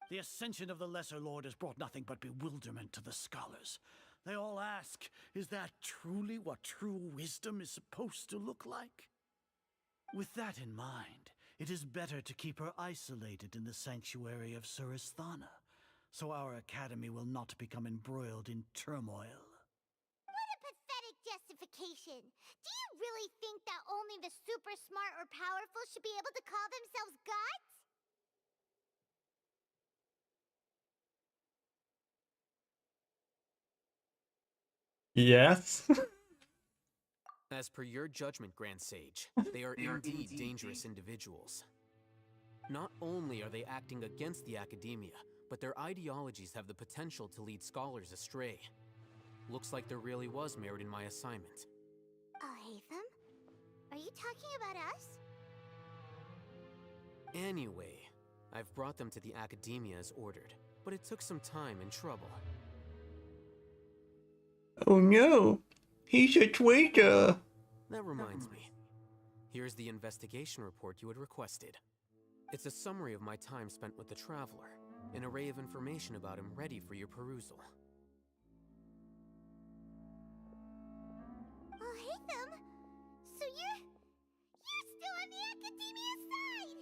The ascension of the Lesser Lord has brought nothing but bewilderment to the scholars. They all ask, is that truly what true wisdom is supposed to look like? With that in mind, it is better to keep her isolated in the sanctuary of Suristhana, so our academy will not become embroiled in turmoil. What a pathetic justification! Do you really think that only the super smart or powerful should be able to call themselves gods? Yes? As per your judgment, Grand Sage, they are indeed dangerous individuals. Not only are they acting against the academia, but their ideologies have the potential to lead scholars astray. Looks like there really was merit in my assignment. Hatham? Are you talking about us? Anyway, I've brought them to the academia as ordered, but it took some time and trouble. Oh no, he's a traitor. That reminds me. Here's the investigation report you had requested. It's a summary of my time spent with the Traveler, an array of information about him ready for your perusal. Oh, Hatham! So you're still on the academia side!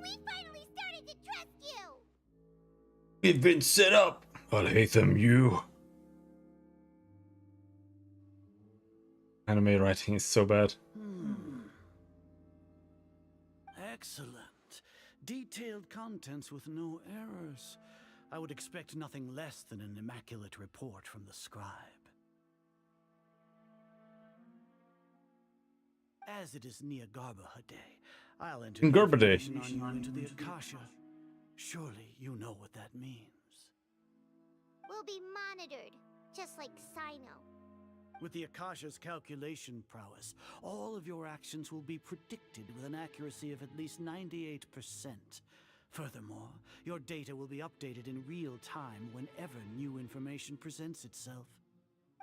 We finally started to trust you! We've been set up. I'll hate them, you. Anime writing is so bad. Excellent. Detailed contents with no errors. I would expect nothing less than an immaculate report from the scribe. As it is Niagarbaha Day, I'll enter Niagarbaha Day. information on you into the Akasha. Surely you know what that means. We'll be monitored, just like Sino. With the Akasha's calculation prowess, all of your actions will be predicted with an accuracy of at least 98%. Furthermore, your data will be updated in real time whenever new information presents itself.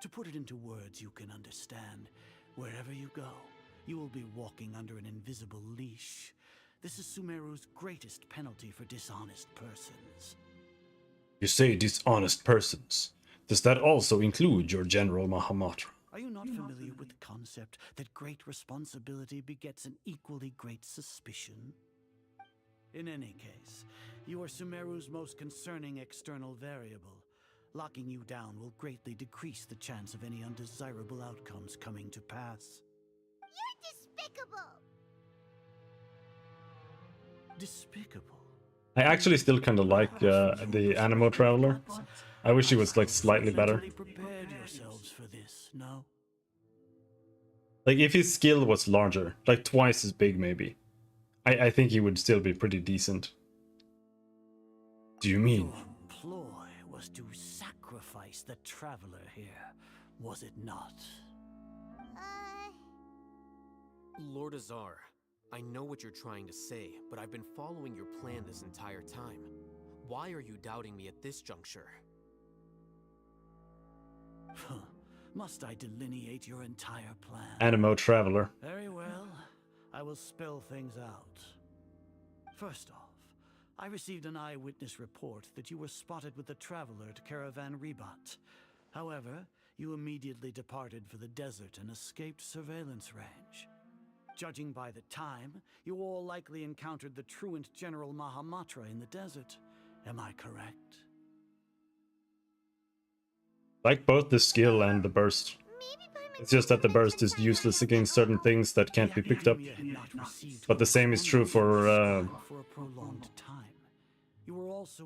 To put it into words you can understand, wherever you go, You will be walking under an invisible leash. This is Sumeru's greatest penalty for dishonest persons. You say dishonest persons. Does that also include your General Mahamatra? Are you not familiar with the concept that great responsibility begets an equally great suspicion? In any case, you are Sumeru's most concerning external variable. Locking you down will greatly decrease the chance of any undesirable outcomes coming to pass. You're despicable! Despicable? I actually still kind of like the Animo Traveler. I wish he was like slightly better. Mentally prepared yourselves for this, no? Like if his skill was larger, like twice as big maybe, I think he would still be pretty decent. Do you mean? Your ploy was to sacrifice the traveler here, was it not? Lord Azar, I know what you're trying to say, but I've been following your plan this entire time. Why are you doubting me at this juncture? Must I delineate your entire plan? Animo Traveler. Very well. I will spell things out. First off, I received an eyewitness report that you were spotted with the traveler to Caravan Rebat. However, you immediately departed for the desert and escaped surveillance range. Judging by the time, you all likely encountered the truant General Mahamatra in the desert. Am I correct? Like both the skill and the burst. It's just that the burst is useless against certain things that can't be picked up. But the same is true for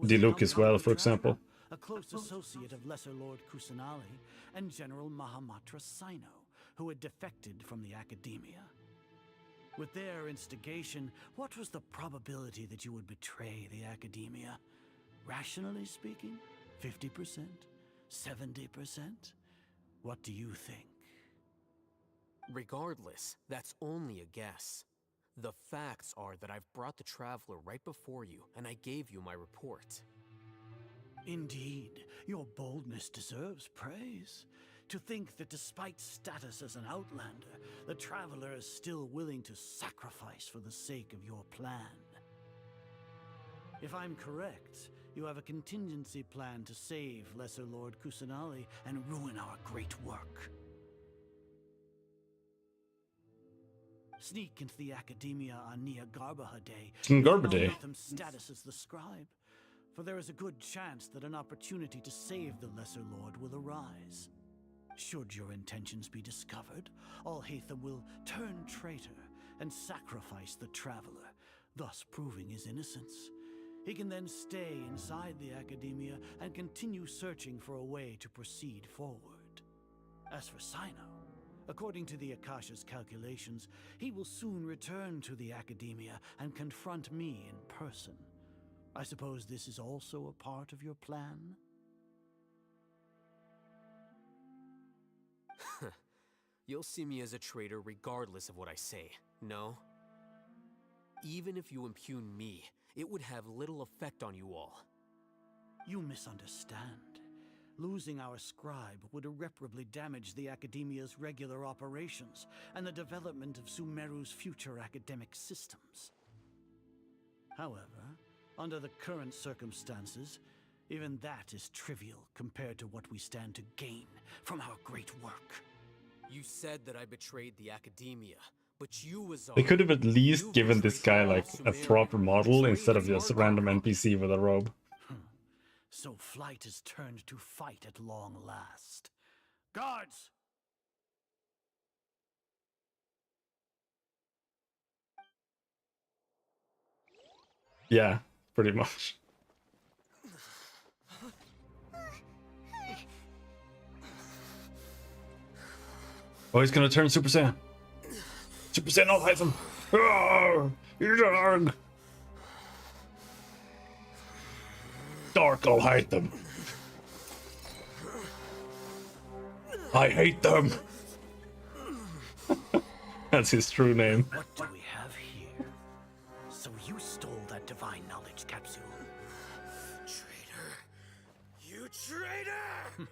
Diluc as well, for example. A close associate of Lesser Lord Kusanali and General Mahamatra Sino, who had defected from the Academia. With their instigation, what was the probability that you would betray the Academia? Rationally speaking, 50%? 70%? What do you think? Regardless, that's only a guess. The facts are that I've brought the Traveler right before you, and I gave you my report. Indeed, your boldness deserves praise. To think that despite status as an outlander, the Traveler is still willing to sacrifice for the sake of your plan. If I'm correct, you have a contingency plan to save Lesser Lord Kusanali and ruin our great work. Sneak into the Academia on Nia Garbaha Day. Garba Day. With status as the scribe, for there is a good chance that an opportunity to save the Lesser Lord will arise. Should your intentions be discovered, Alhaitham will turn traitor and sacrifice the Traveler, thus proving his innocence. He can then stay inside the Academia and continue searching for a way to proceed forward. As for Sino, according to the Akasha's calculations, he will soon return to the Academia and confront me in person. I suppose this is also a part of your plan? You'll see me as a traitor regardless of what I say, no? Even if you impugn me, it would have little effect on you all. You misunderstand. Losing our scribe would irreparably damage the Academia's regular operations and the development of Sumeru's future academic systems. However, under the current circumstances, even that is trivial compared to what we stand to gain from our great work. You said that I betrayed the Academia, but you was They could have at least given this guy like a proper model instead of just a random NPC with a robe. So flight is turned to fight at long last. Guards! Yeah, pretty much. Oh, he's gonna turn Super Saiyan. Super Saiyan Alhaitham. Dark Alhaitham. I hate them. That's his true name. What do we have here? So you stole that divine knowledge capsule. Traitor! You traitor!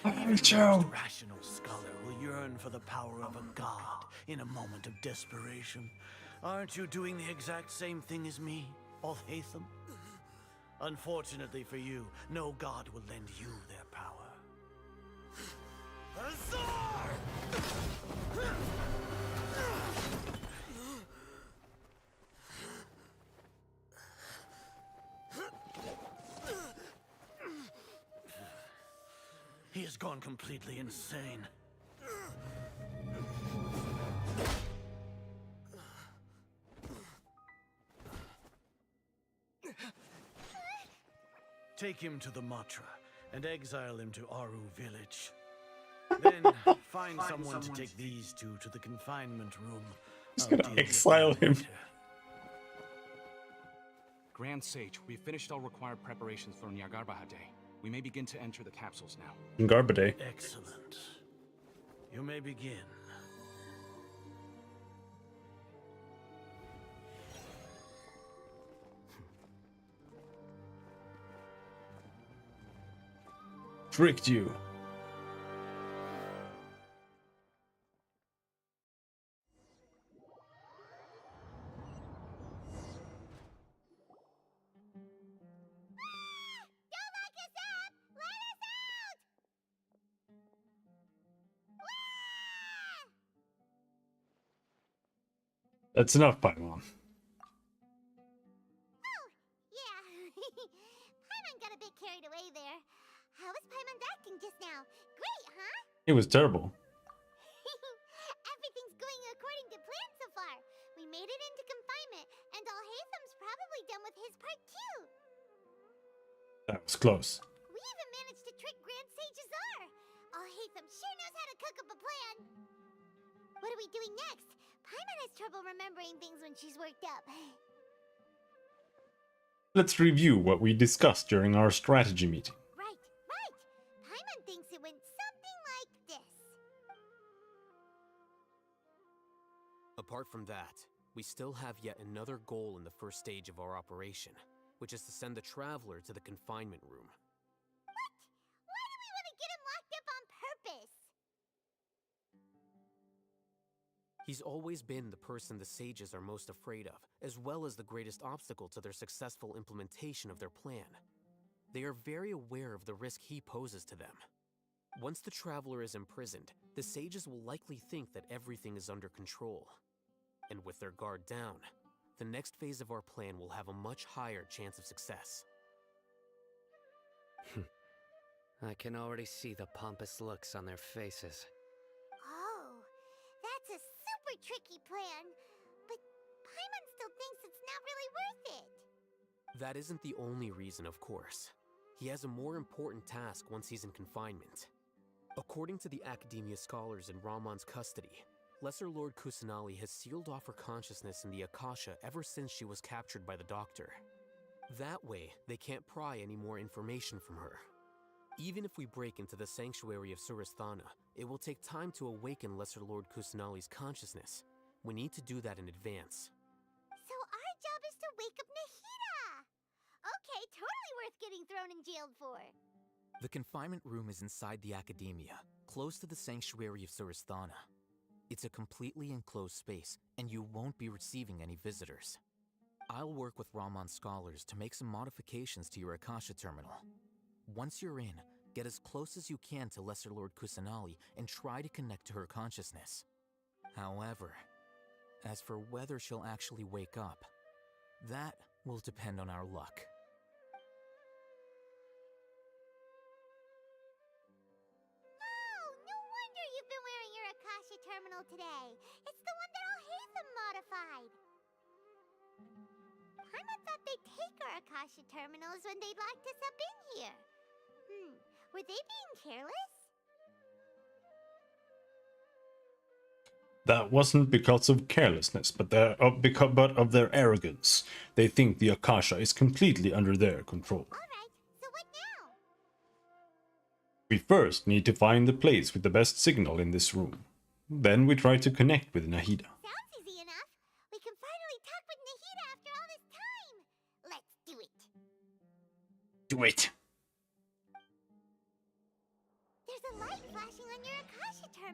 I hate The you. most rational scholar will yearn for the power of a god in a moment of desperation? Aren't you doing the exact same thing as me, Alhaitham? Unfortunately for you, no god will lend you their power. Azar! He has gone completely insane. Take him to the Matra and exile him to Aru village. Then find someone to take these two to the confinement room. He's I'll gonna deal with exile them him. later. Grand Sage, we've finished all required preparations for Nyargarbha Day. We may begin to enter the capsules now. Garbade. Excellent. You may begin. Tricked you. Don't lock us up! Let us out! That's enough, Paimon. Oh, yeah. Paimon got a bit carried away there. How was Paimon acting just now? Great, huh? It was terrible. Everything's going according to plan so far. We made it into confinement, and Alhaitham's probably done with his part too. That was close. We even managed to trick Grand Sage Azar. Alhaitham sure knows how to cook up a plan. What are we doing next? Paimon has trouble remembering things when she's worked up. Let's review what we discussed during our strategy meeting. Right. Paimon thinks it went something like this. Apart from that, we still have yet another goal in the first stage of our operation, which is to send the Traveler to the confinement room. What? Why do we want to get him locked up on purpose? He's always been the person the sages are most afraid of, as well as the greatest obstacle to their successful implementation of their plan. They are very aware of the risk he poses to them. Once the Traveler is imprisoned, the sages will likely think that everything is under control. And with their guard down, the next phase of our plan will have a much higher chance of success. I can already see the pompous looks on their faces. Oh, that's a super tricky plan. But Paimon still thinks it's not really worth it. That isn't the only reason, of course. He has a more important task once he's in confinement. According to the Academia scholars in Ramon's custody, Lesser Lord Kusanali has sealed off her consciousness in the Akasha ever since she was captured by the Doctor. That way, they can't pry any more information from her. Even if we break into the sanctuary of Surasthana, it will take time to awaken Lesser Lord Kusanali's consciousness. We need to do that in advance. So our job is to wake up Nahida! Okay, totally worth getting thrown in jail for. The confinement room is inside the Academia, close to the sanctuary of Surasthana. It's a completely enclosed space, and you won't be receiving any visitors. I'll work with Ramon's scholars to make some modifications to your Akasha terminal. Once you're in, get as close as you can to Lesser Lord Kusanali and try to connect to her consciousness. However, as for whether she'll actually wake up, that will depend on our luck. Oh, no wonder you've been wearing your Akasha terminal today. It's the one that Alhaitham modified. Paimon thought they'd take our Akasha terminals when they locked us up in here. Were they being careless? That wasn't because of carelessness, but of their arrogance. They think the Akasha is completely under their control. Alright, so what now? We first need to find the place with the best signal in this room. Then we try to connect with Nahida. Sounds easy enough. We can finally talk with Nahida after all this time. Let's do it. Do it! There's a light flashing on your Akasha terminal.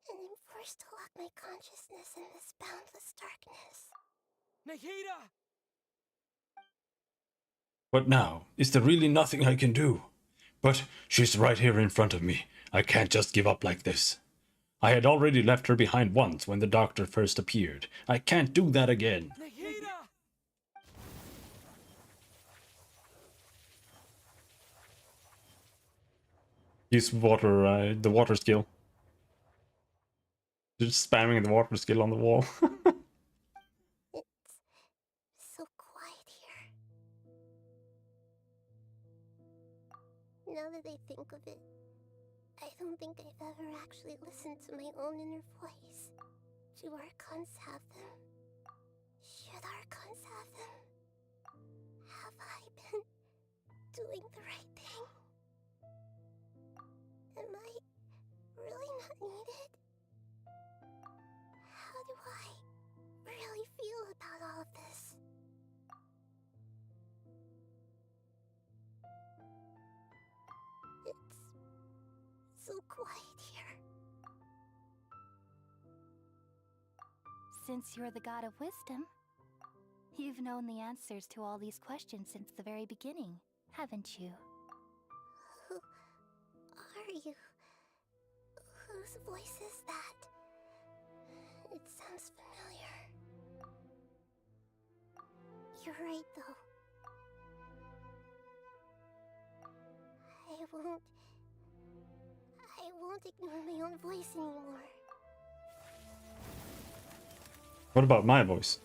and I'm forced to lock my consciousness in this boundless darkness. Nahida! What now? Is there really nothing I can do? But she's right here in front of me. I can't just give up like this. I had already left her behind once when the doctor first appeared. I can't do that again. Nahida! Use water, the water skill. Just spamming the water skill on the wall. It's so quiet here. Now that I think of it, I don't think I've ever actually listened to my own inner voice. Do Archons have them? Should Archons have them? Have I been doing the right thing? Am I really not needed? How do I really feel about all of this? It's so quiet here. Since you're the god of wisdom, you've known the answers to all these questions since the very beginning, haven't you? Who are you? Whose voice is that? It sounds familiar. You're right, though. I won't ignore my own voice anymore. What about my voice?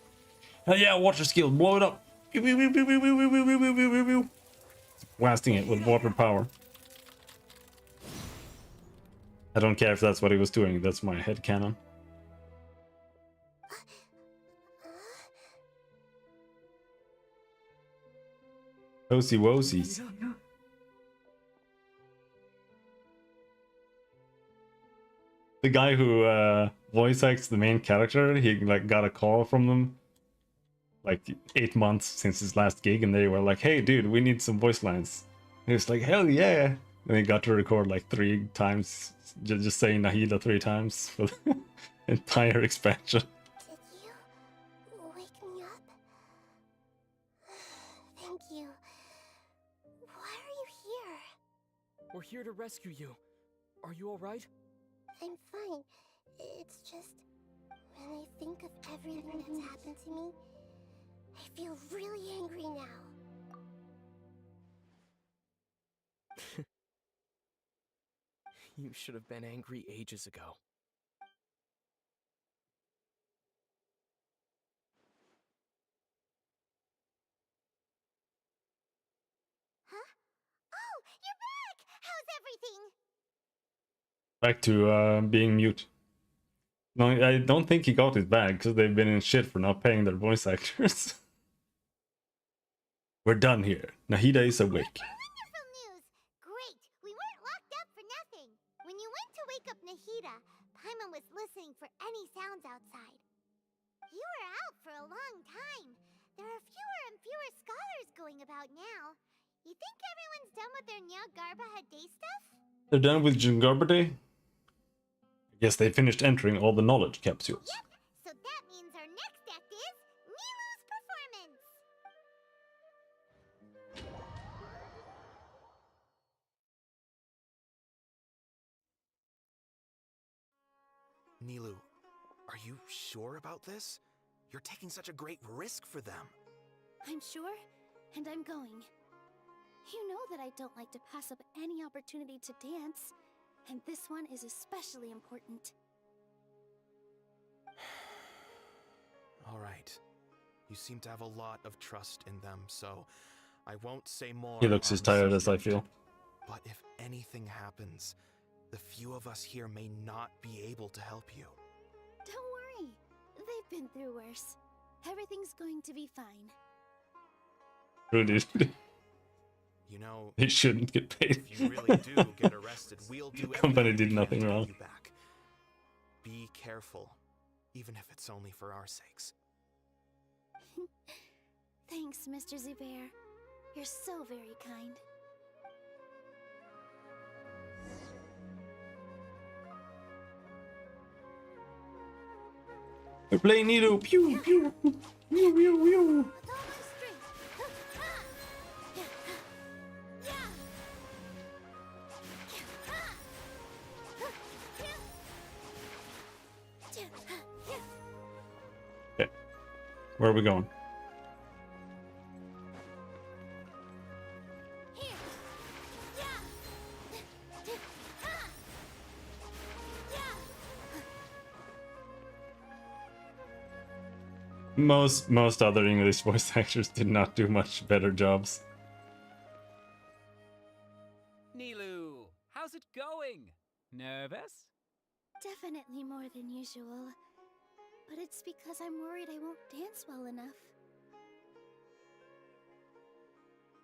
Yeah, water skill, blow it up. Blasting it with water power. I don't care if that's what he was doing, that's my headcanon. Osy wosies. The guy who voice acts the main character, he like got a call from them like 8 months since his last gig, and they were like, "Hey dude, we need some voice lines." He was like, "Hell yeah!" And he got to record like 3 times, just saying Nahida 3 times for the entire expansion. Did you wake me up? Thank you. Why are you here? We're here to rescue you. Are you alright? I'm fine. It's just, when I think of everything that's happened to me, I feel really angry now. You should have been angry ages ago. Huh? Oh, you're back! How's everything? Back to being mute. No, I don't think he got his bag because they've been in shit for not paying their voice actors. We're done here. Nahida is awake. Wonderful news! Great! We weren't locked up for nothing. When you went to wake up Nahida, Paimon was listening for any sounds outside. You were out for a long time. There are fewer and fewer scholars going about now. You think everyone's done with their Nyargarbaha Day stuff? They're done with Jungarba Day? I guess they finished entering all the knowledge capsules. Yep, so that means our next act is Nilu's performance. Nilu, are you sure about this? You're taking such a great risk for them. I'm sure, and I'm going. You know that I don't like to pass up any opportunity to dance, and this one is especially important. All right. You seem to have a lot of trust in them, so I won't say more. He looks on as the tired as I subject. feel. But if anything happens, the few of us here may not be able to help you. Don't worry. They've been through worse. Everything's going to be fine. Really, You know, they shouldn't get paid. if you really do get arrested, we'll do The company everything did we nothing can to wrong. get you back. Be careful, even if it's only for our sakes. Thanks, Mr. Zubair. You're so very kind. We're playing Nilo. Pew pew pew pew pew. With all my strength. Okay. Where are we going? Most other English voice actors did not do much better jobs. Nilu, how's it going? Nervous? Definitely more than usual. But it's because I'm worried I won't dance well enough.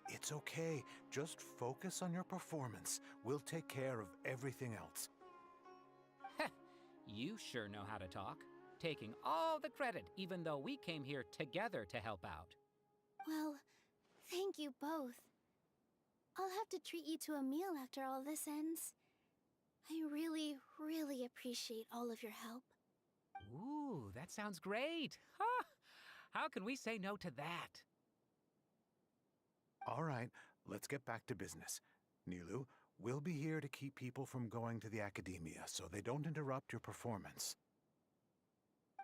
It's okay. Just focus on your performance. We'll take care of everything else. You sure know how to talk. Taking all the credit, even though we came here together to help out. Well, thank you both. I'll have to treat you to a meal after all this ends. I really, really appreciate all of your help. Ooh, that sounds great. Ha! How can we say no to that? All right, let's get back to business. Nilu, we'll be here to keep people from going to the academia so they don't interrupt your performance.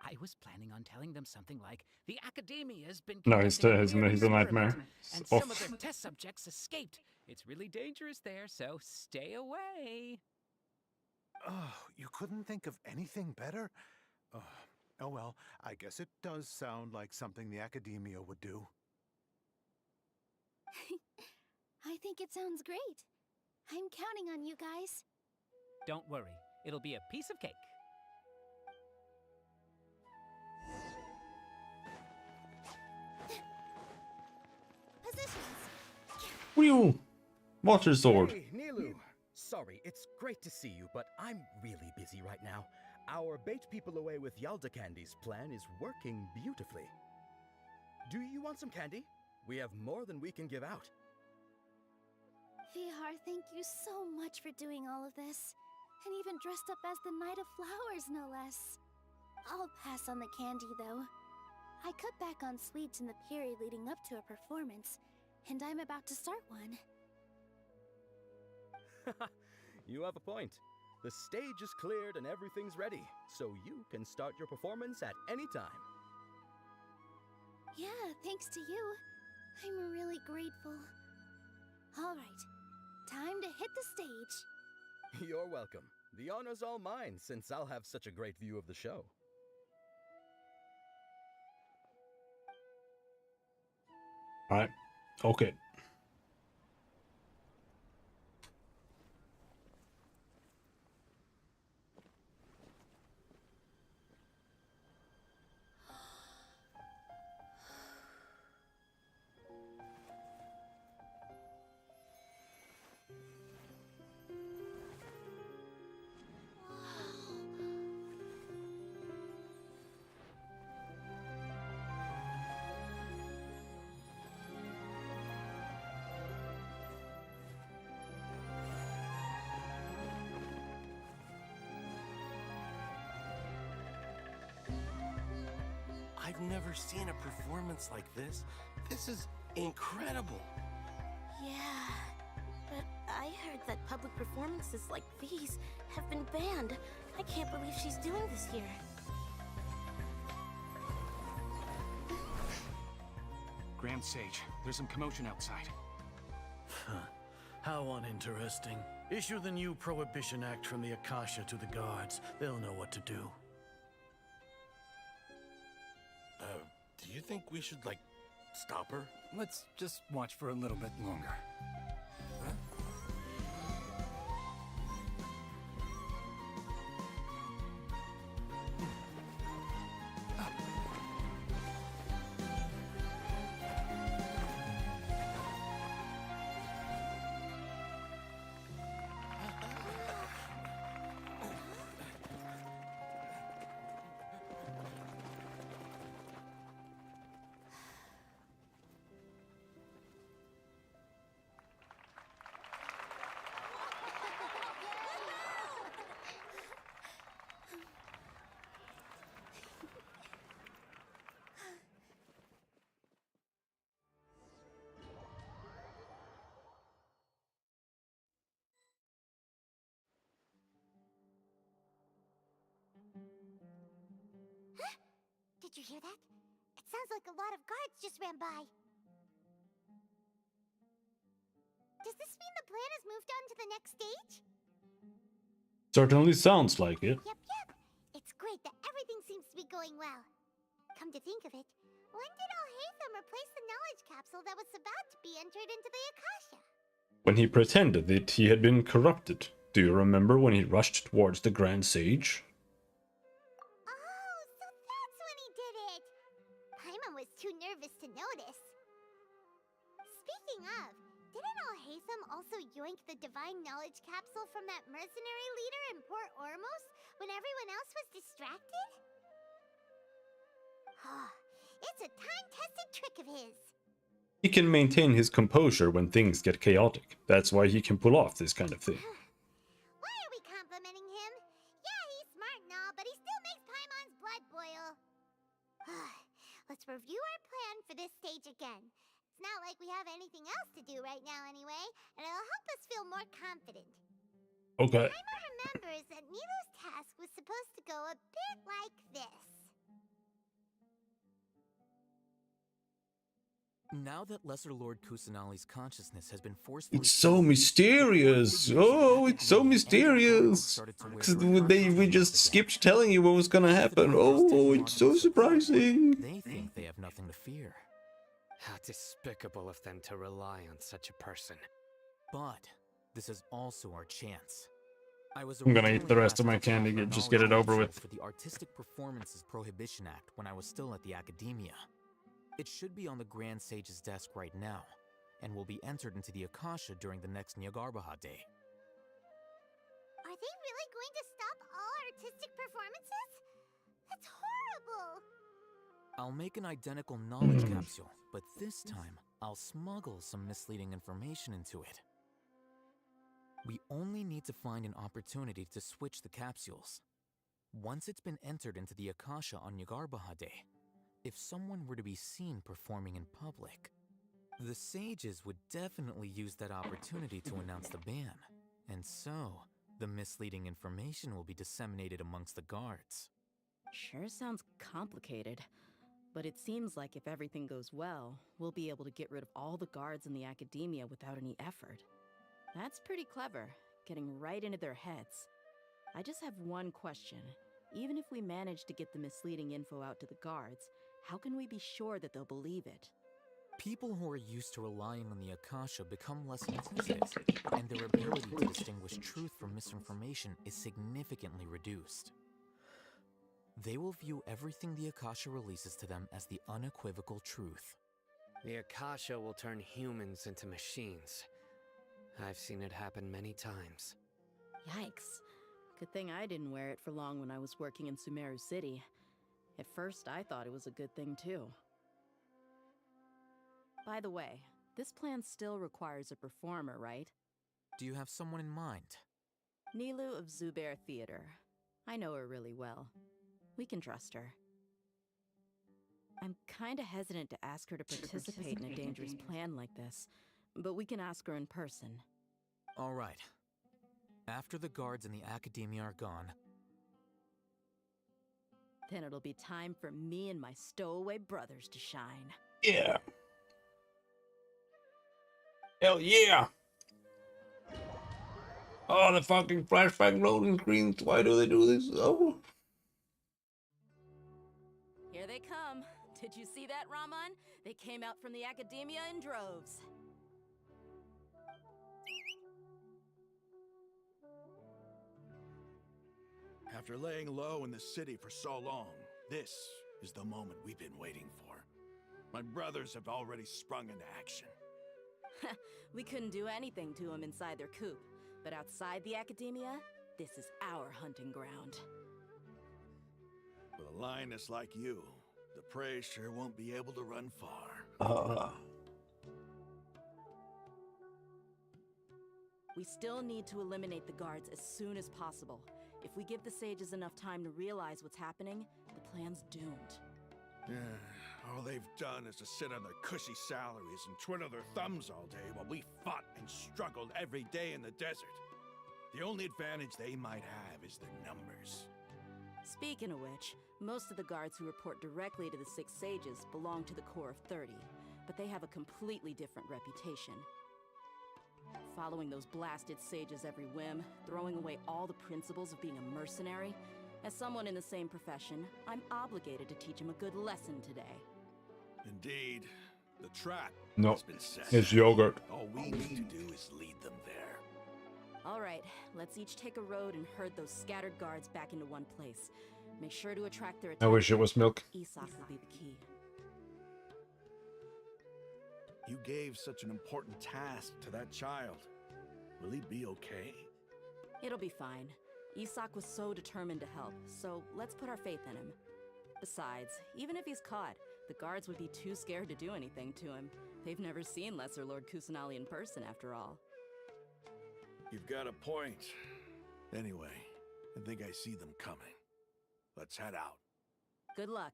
I was planning on telling them something like, the academia has been No, he's conducting a nightmare. and Oh. some of their test subjects escaped. It's really dangerous there, so stay away. Oh, you couldn't think of anything better? Oh well, I guess it does sound like something the academia would do. I think it sounds great. I'm counting on you guys. Don't worry, it'll be a piece of cake. Positions! Whew! Water sword. Hey, Nilu! Sorry, it's great to see you, but I'm really busy right now. Our bait people away with Yalda candies plan is working beautifully. Do you want some candy? We have more than we can give out. Vihar, thank you so much for doing all of this. And even dressed up as the Knight of Flowers, no less. I'll pass on the candy, though. I cut back on sweets in the period leading up to a performance, and I'm about to start one. You have a point. The stage is cleared and everything's ready, so you can start your performance at any time. Yeah, thanks to you. I'm really grateful. All right, time to hit the stage. You're welcome. The honor's all mine, since I'll have such a great view of the show. Alright. Okay. I've never seen a performance like this. This is incredible. Yeah, but I heard that public performances like these have been banned. I can't believe she's doing this here. Grand Sage, there's some commotion outside. How uninteresting. Issue the new Prohibition Act from the Akasha to the guards. They'll know what to do. Do you think we should, like, stop her? Let's just watch for a little bit longer. Did you hear that? It sounds like a lot of guards just ran by. Does this mean the plan has moved on to the next stage? Certainly sounds like it. Yep. It's great that everything seems to be going well. Come to think of it, when did Al-Haytham replace the knowledge capsule that was about to be entered into the Akasha? When he pretended that he had been corrupted. Do you remember when he rushed towards the Grand Sage? Oh, so that's when he did it! Paimon was too nervous to notice. Speaking of, didn't Al-Haytham also yoink the divine knowledge capsule from that mercenary leader in Port Ormos when everyone else was distracted? It's a time-tested trick of his. He can maintain his composure when things get chaotic. That's why he can pull off this kind of thing. Why are we complimenting him? Yeah, he's smart and all, but he still makes Paimon's blood boil. Let's review our plan for this stage again. It's not like we have anything else to do right now anyway, and it'll help us feel more confident. Okay. Paimon remembers that Nilou's task was supposed to go a bit like this. Now that Lesser Lord Kusanali's consciousness has been forcefully... It's so mysterious! Oh, it's so mysterious! We just skipped telling you what was gonna happen. Oh, it's so surprising! They think they have nothing to fear. How despicable of them to rely on such a person. But this is also our chance. I'm gonna eat the rest of my candy, just get it over with. For the Artistic Performances Prohibition Act when I was still at the Academia. It should be on the Grand Sage's desk right now, and will be entered into the Akasha during the next Nyargarbaha Day. Are they really going to stop all artistic performances? That's horrible! I'll make an identical knowledge capsule, but this time, I'll smuggle some misleading information into it. We only need to find an opportunity to switch the capsules. Once it's been entered into the Akasha on Nyargarbaha Day, if someone were to be seen performing in public, the sages would definitely use that opportunity to announce the ban. And so, the misleading information will be disseminated amongst the guards. Sure sounds complicated, but it seems like if everything goes well, we'll be able to get rid of all the guards in the Academia without any effort. That's pretty clever, getting right into their heads. I just have one question. Even if we manage to get the misleading info out to the guards, how can we be sure that they'll believe it? People who are used to relying on the Akasha become less inquisitive, and their ability to distinguish truth from misinformation is significantly reduced. They will view everything the Akasha releases to them as the unequivocal truth. The Akasha will turn humans into machines. I've seen it happen many times. Yikes. Good thing I didn't wear it for long when I was working in Sumeru City. At first, I thought it was a good thing, too. By the way, this plan still requires a performer, right? Do you have someone in mind? Nilou of Zubair Theater. I know her really well. We can trust her. I'm kinda hesitant to ask her to participate in a dangerous plan like this, but we can ask her in person. All right. After the guards in the Academia are gone, then it'll be time for me and my stowaway brothers to shine. Yeah. Hell yeah! Oh, the fucking flashback loading screens. Why do they do this? Oh. Here they come. Did you see that, Raman? They came out from the Academia in droves. After laying low in the city for so long, this is the moment we've been waiting for. My brothers have already sprung into action. We couldn't do anything to them inside their coop, but outside the Academia, this is our hunting ground. With a lioness like you, the prey sure won't be able to run far. We still need to eliminate the guards as soon as possible. If we give the sages enough time to realize what's happening, the plan's doomed. All they've done is to sit on their cushy salaries and twiddle their thumbs all day while we fought and struggled every day in the desert. The only advantage they might have is their numbers. Speaking of which, most of the guards who report directly to the Six Sages belong to the Corps of 30, but they have a completely different reputation. Following those blasted sages every whim, throwing away all the principles of being a mercenary. As someone in the same profession, I'm obligated to teach him a good lesson today. Indeed. The trap No, has been set. it's yogurt. All we need to do is lead them there. Alright, let's each take a road and herd those scattered guards back into one place. Make sure to attract their I attention. wish it was milk. Isak will be the key. You gave such an important task to that child. Will he be okay? It'll be fine. Isak was so determined to help, so let's put our faith in him. Besides, even if he's caught, the guards would be too scared to do anything to him. They've never seen Lesser Lord Kusanali in person, after all. You've got a point. Anyway, I think I see them coming. Let's head out. Good luck.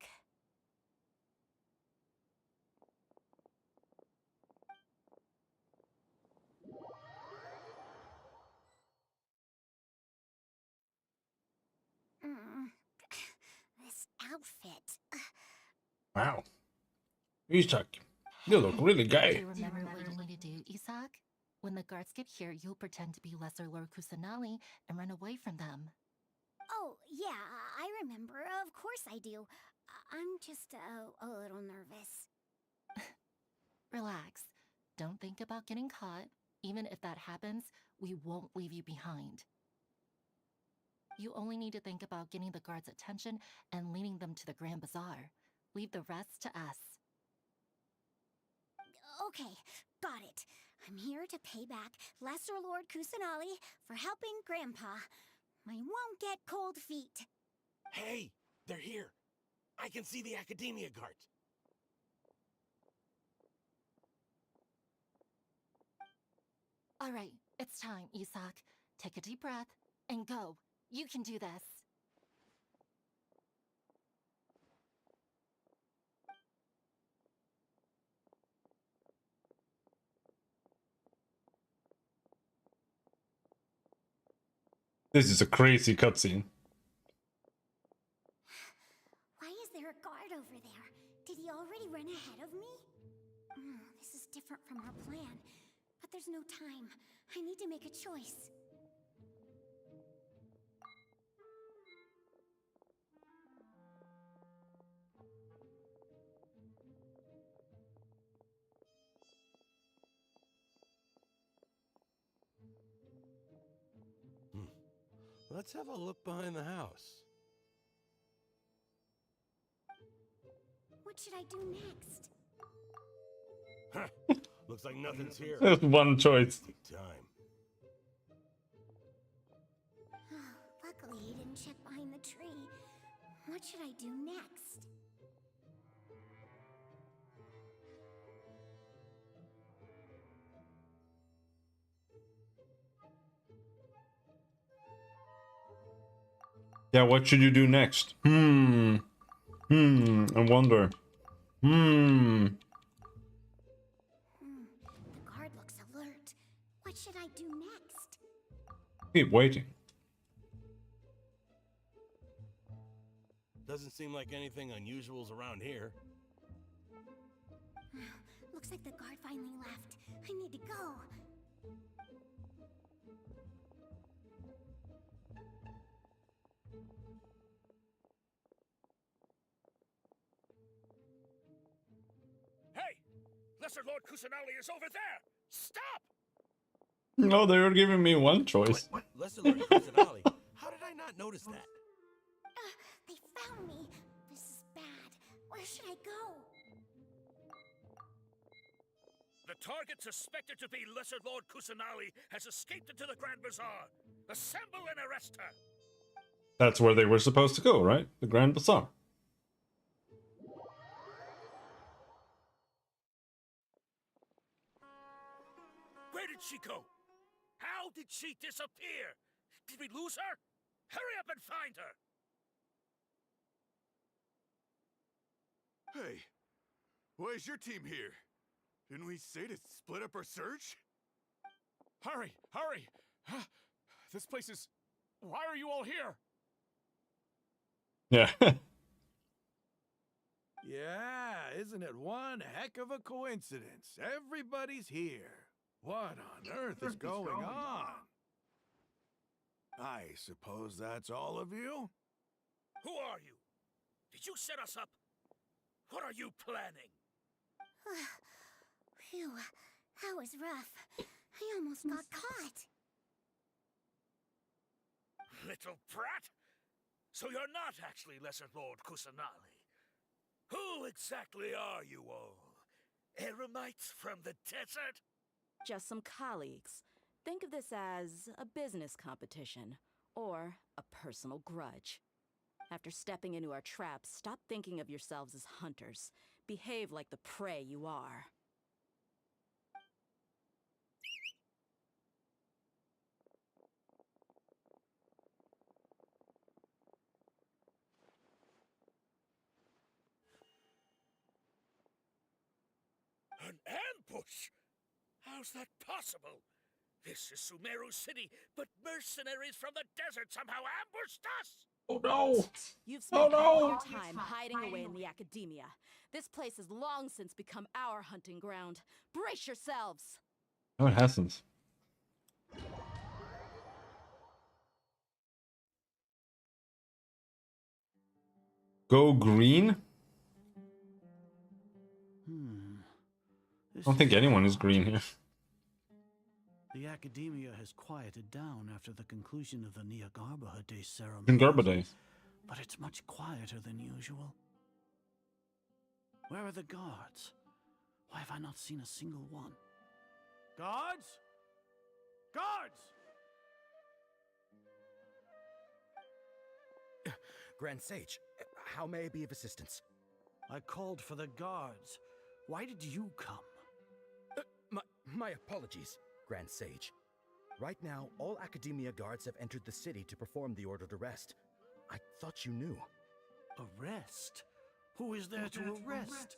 This outfit. Wow. Isak, you look really Do gay. you remember what you need to do, Isak? When the guards get here, you'll pretend to be Lesser Lord Kusanali and run away from them. Oh, yeah, I remember. Of course I do. I'm just a little nervous. Relax. Don't think about getting caught. Even if that happens, we won't leave you behind. You only need to think about getting the guards' attention and leading them to the Grand Bazaar. Leave the rest to us. Okay, got it. I'm here to pay back Lesser Lord Kusanali for helping Grandpa. I won't get cold feet. Hey, they're here. I can see the Academia guards. All right, it's time, Isak. Take a deep breath and go. You can do this. This is a crazy cutscene. Why is there a guard over there? Did he already run ahead of me? This is different from our plan. But there's no time. I need to make a choice. Let's have a look behind the house. What should I do next? Looks like nothing's here. There's one choice. Take time. Luckily, he didn't check behind the tree. What should I do next? Yeah, what should you do next? I wonder. The guard looks alert. What should I do next? Keep waiting. Doesn't seem like anything unusual's around here. Looks like the guard finally left. I need to go. Hey! Lesser Lord Kusanali is over there! Stop! No, they were giving me one choice. What? Lesser Lord Kusanali? How did I not notice that? They found me. This is bad. Where should I go? The target suspected to be Lesser Lord Kusanali has escaped into the Grand Bazaar. Assemble and arrest her! That's where they were supposed to go, right? The Grand Bazaar. Where did she go? How did she disappear? Did we lose her? Hurry up and find her! Hey, why is your team here? Didn't we say to split up our search? Hurry! Hurry! This place is... Why are you all here? Yeah. Yeah, isn't it one heck of a coincidence? Everybody's here. What on earth is going on? I suppose that's all of you? Who are you? Did you set us up? What are you planning? Phew, that was rough. I almost got caught. Little brat? So you're not actually Lesser Lord Kusanali. Who exactly are you all? Eremites from the desert? Just some colleagues. Think of this as a business competition, or a personal grudge. After stepping into our traps, stop thinking of yourselves as hunters. Behave like the prey you are. An ambush? How's that possible? This is Sumeru City, but mercenaries from the desert somehow ambushed us! Oh no! You've Oh spent all no! your time hiding away in the academia. This place has long since become our hunting ground. Brace yourselves! No, it hasn't. Go green? I don't think anyone is green here. The academia has quieted down after the conclusion of the Niagarbaha Day ceremony. Niagarbaha Day. But it's much quieter than usual. Where are the guards? Why have I not seen a single one? Guards? Guards! Grand Sage, how may I be of assistance? I called for the guards. Why did you come? My apologies, Grand Sage. Right now, all Academia guards have entered the city to perform the ordered arrest. I thought you knew. Arrest? Who is there to arrest?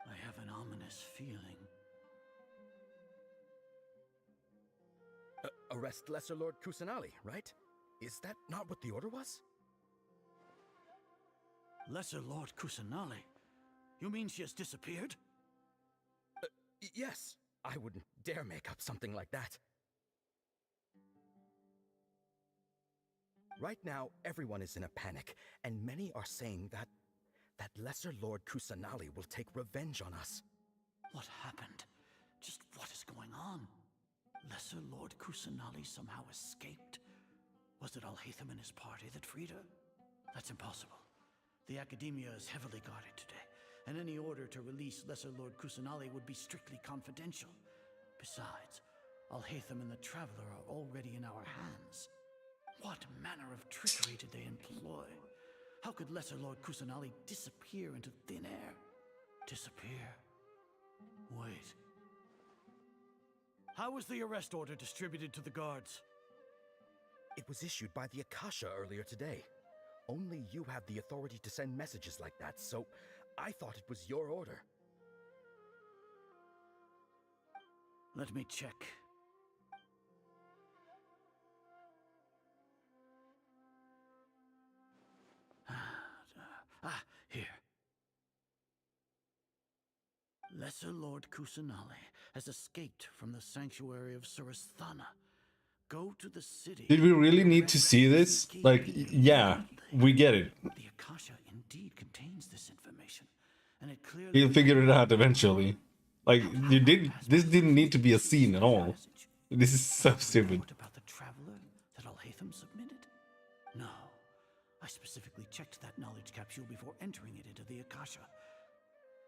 I have an ominous feeling. Arrest Lesser Lord Kusanali, right? Is that not what the order was? Lesser Lord Kusanali? You mean she has disappeared? Yes. I wouldn't dare make up something like that. Right now, everyone is in a panic, and many are saying that Lesser Lord Kusanali will take revenge on us. What happened? Just what is going on? Lesser Lord Kusanali somehow escaped? Was it Alhaitham and his party that freed her? That's impossible. The Academia is heavily guarded today, and any order to release Lesser Lord Kusanali would be strictly confidential. Besides, Alhaitham and the Traveler are already in our hands. What manner of trickery did they employ? How could Lesser Lord Kusanali disappear into thin air? Disappear? Wait. How was the arrest order distributed to the guards? It was issued by the Akasha earlier today. Only you have the authority to send messages like that, so I thought it was your order. Let me check. Here. Lesser Lord Kusanali has escaped from the sanctuary of Suristhana. Go to the city. Did we really need to see this? Like, yeah, we get it. The Akasha indeed contains this information, and it clearly... He'll figure it out eventually. Like, this didn't need to be a scene at all. This is so stupid. What about the Traveler that Alhaitham submitted? No. I specifically checked that knowledge capsule before entering it into the Akasha.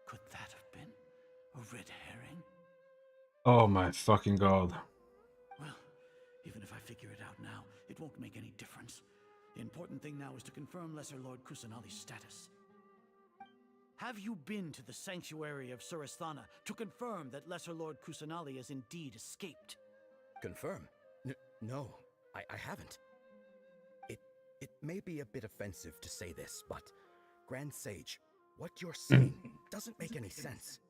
Could that have been a red herring? Oh my fucking god. Well, even if I figure it out now, it won't make any difference. The important thing now is to confirm Lesser Lord Kusanali's status. Have you been to the sanctuary of Suristhana to confirm that Lesser Lord Kusanali has indeed escaped? Confirm? No, I haven't. It may be a bit offensive to say this, but Grand Sage, what you're saying doesn't make any sense.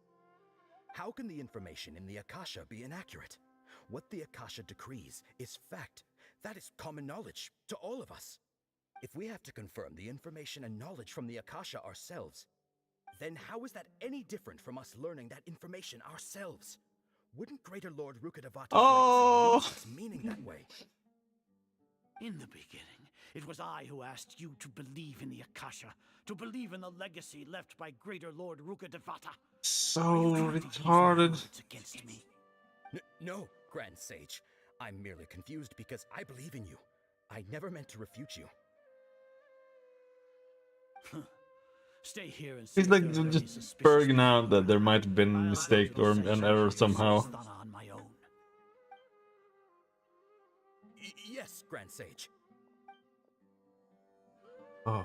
How can the information in the Akasha be inaccurate? What the Akasha decrees is fact. That is common knowledge to all of us. If we have to confirm the information and knowledge from the Akasha ourselves, then how is that any different from us learning that information ourselves? Wouldn't Greater Lord Rukkhadevata's legacy lose its meaning that way? In the beginning, it was I who asked you to believe in the Akasha, to believe in the legacy left by Greater Lord Rukkhadevata. So retarded. Against me? No, Grand Sage. I'm merely confused because I believe in you. I never meant to refute you. Stay here and He's like just berging out that there might have been a mistake or an error somehow. On my own. Yes, Grand Sage. Oh.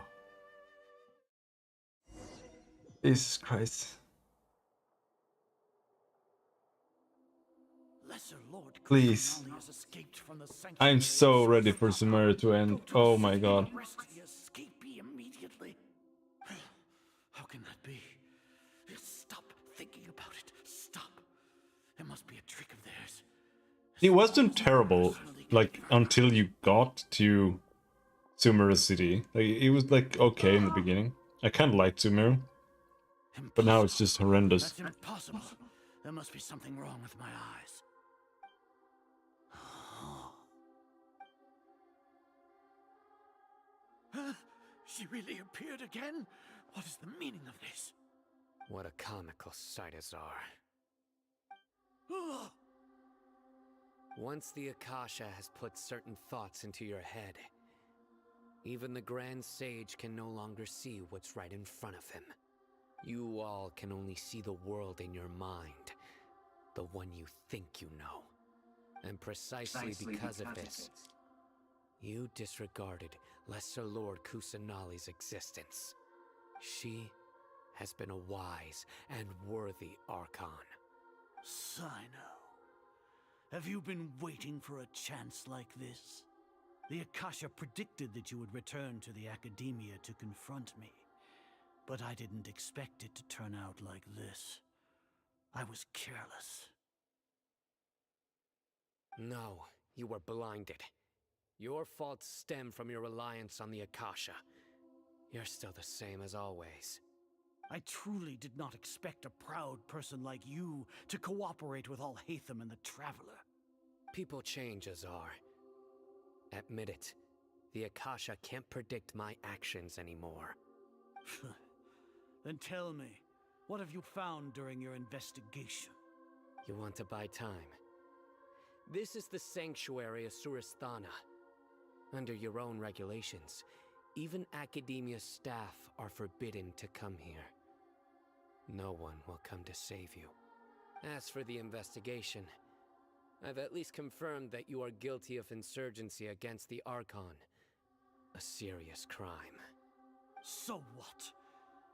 Jesus Christ. Please. I'm so ready for Sumeru to end. Oh my god. How can that be? Stop thinking about it. Stop. It must be a trick of theirs. It wasn't terrible, like, until you got to Sumeru City. Like, it was, like, okay in the beginning. I kind of liked Sumeru. But now it's just horrendous. That's impossible. There must be something wrong with my eyes. She really appeared again? What is the meaning of this? What a comical sight, Azar. Once the Akasha has put certain thoughts into your head, even the Grand Sage can no longer see what's right in front of him. You all can only see the world in your mind, the one you think you know. And precisely because of this, you disregarded Lesser Lord Kusanali's existence. She has been a wise and worthy Archon. Sino, have you been waiting for a chance like this? The Akasha predicted that you would return to the Academia to confront me, but I didn't expect it to turn out like this. I was careless. No, you were blinded. Your faults stem from your reliance on the Akasha. You're still the same as always. I truly did not expect a proud person like you to cooperate with Alhaitham and the Traveler. People change, Azar. Admit it. The Akasha can't predict my actions anymore. Then tell me, what have you found during your investigation? You want to buy time? This is the sanctuary of Surasthana. Under your own regulations, even Academia staff are forbidden to come here. No one will come to save you. As for the investigation, I've at least confirmed that you are guilty of insurgency against the Archon. A serious crime. So what?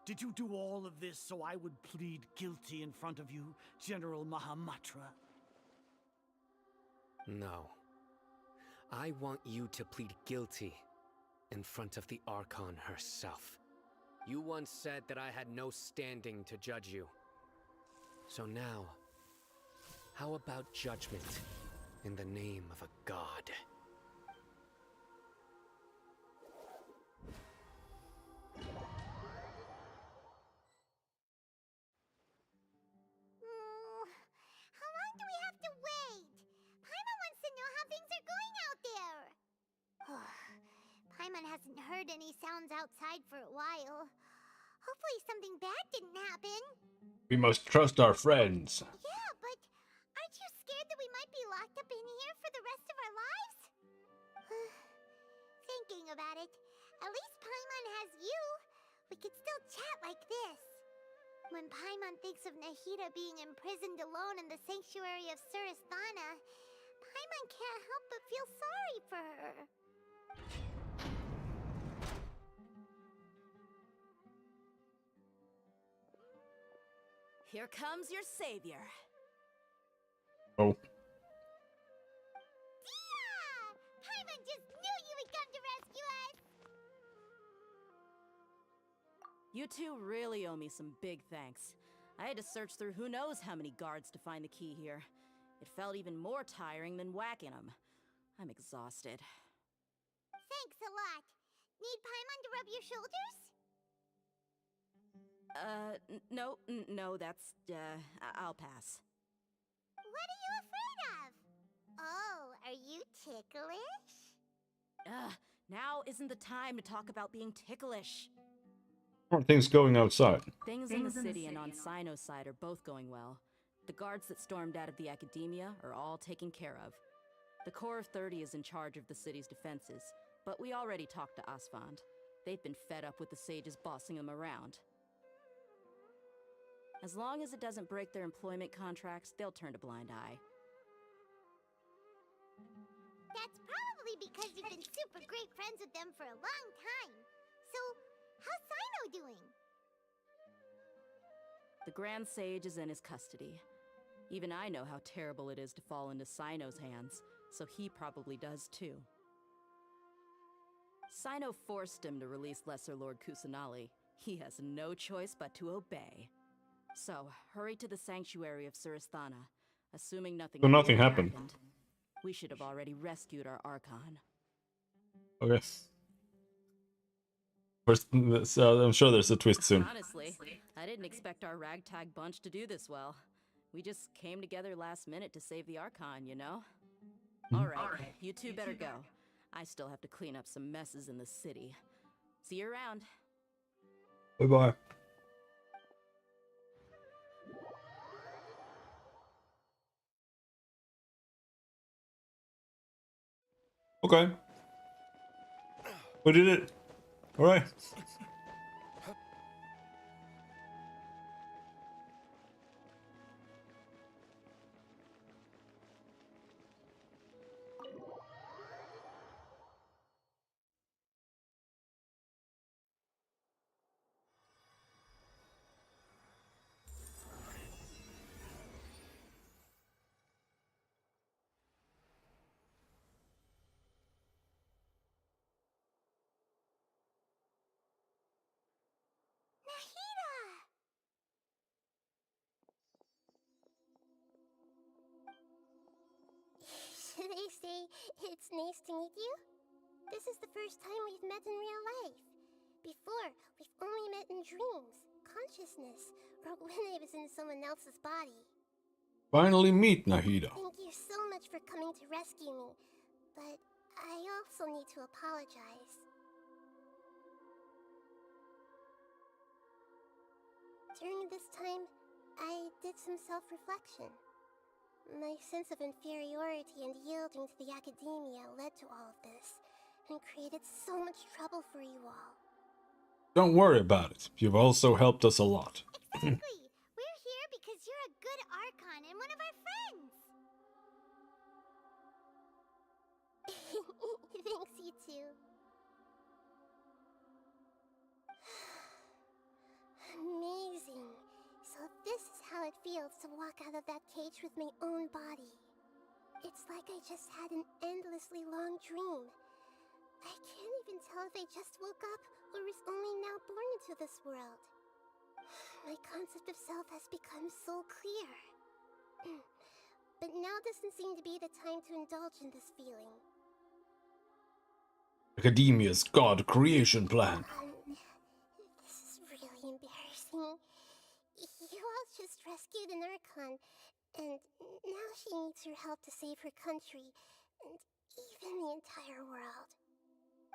Did you do all of this so I would plead guilty in front of you, General Mahamatra? No. I want you to plead guilty in front of the Archon herself. You once said that I had no standing to judge you. So now, how about judgment in the name of a god? How long do we have to wait? Paimon wants to know how things are going out there. Paimon hasn't heard any sounds outside for a while. Hopefully something bad didn't happen. We must trust our friends. Yeah, but aren't you scared that we might be locked up in here for the rest of our lives? Thinking about it, at least Paimon has you. We could still chat like this. When Paimon thinks of Nahida being imprisoned alone in the sanctuary of Surasthana, Paimon can't help but feel sorry for her. Here comes your savior. Oh. Yeah! Paimon just knew you would come to rescue us! You two really owe me some big thanks. I had to search through who knows how many guards to find the key here. It felt even more tiring than whacking them. I'm exhausted. Thanks a lot. Need Paimon to rub your shoulders? No, that's, I'll pass. What are you afraid of? Oh, are you ticklish? Now isn't the time to talk about being ticklish. How are things going outside? Things in the city and on Sino's side are both going well. The guards that stormed out of the academia are all taken care of. The Corps of 30 is in charge of the city's defenses, but we already talked to Asfand. They've been fed up with the sages bossing them around. As long as it doesn't break their employment contracts, they'll turn a blind eye. That's probably because you've been super great friends with them for a long time. So, how's Sino doing? The Grand Sage is in his custody. Even I know how terrible it is to fall into Sino's hands, so he probably does too. Sino forced him to release Lesser Lord Kusanali. He has no choice but to obey. So, hurry to the sanctuary of Surasthana, assuming nothing So nothing really happened. We should have already rescued our Archon. Okay. First, I'm sure there's a twist soon. Honestly, I didn't expect our ragtag bunch to do this well. We just came together last minute to save the Archon, you know? Alright, you two better go. I still have to clean up some messes in the city. See you around. Bye-bye. Okay. We did it. Alright. Should I say it's nice to meet you? This is the first time we've met in real life. Before, we've only met in dreams, consciousness, or when I was in someone else's body. Finally meet Nahida. Thank you so much for coming to rescue me, but I also need to apologize. During this time, I did some self-reflection. My sense of inferiority and yielding to the academia led to all of this, and created so much trouble for you all. Don't worry about it. You've also helped us a lot. Exactly! We're here because you're a good Archon and one of our friends! Thanks, you too. Amazing. So this is how it feels to walk out of that cage with my own body. It's like I just had an endlessly long dream. I can't even tell if I just woke up or was only now born into this world. My concept of self has become so clear. But now doesn't seem to be the time to indulge in this feeling. Academia's God creation plan. This is really embarrassing. You all just rescued an Archon, and now she needs your help to save her country, and even the entire world.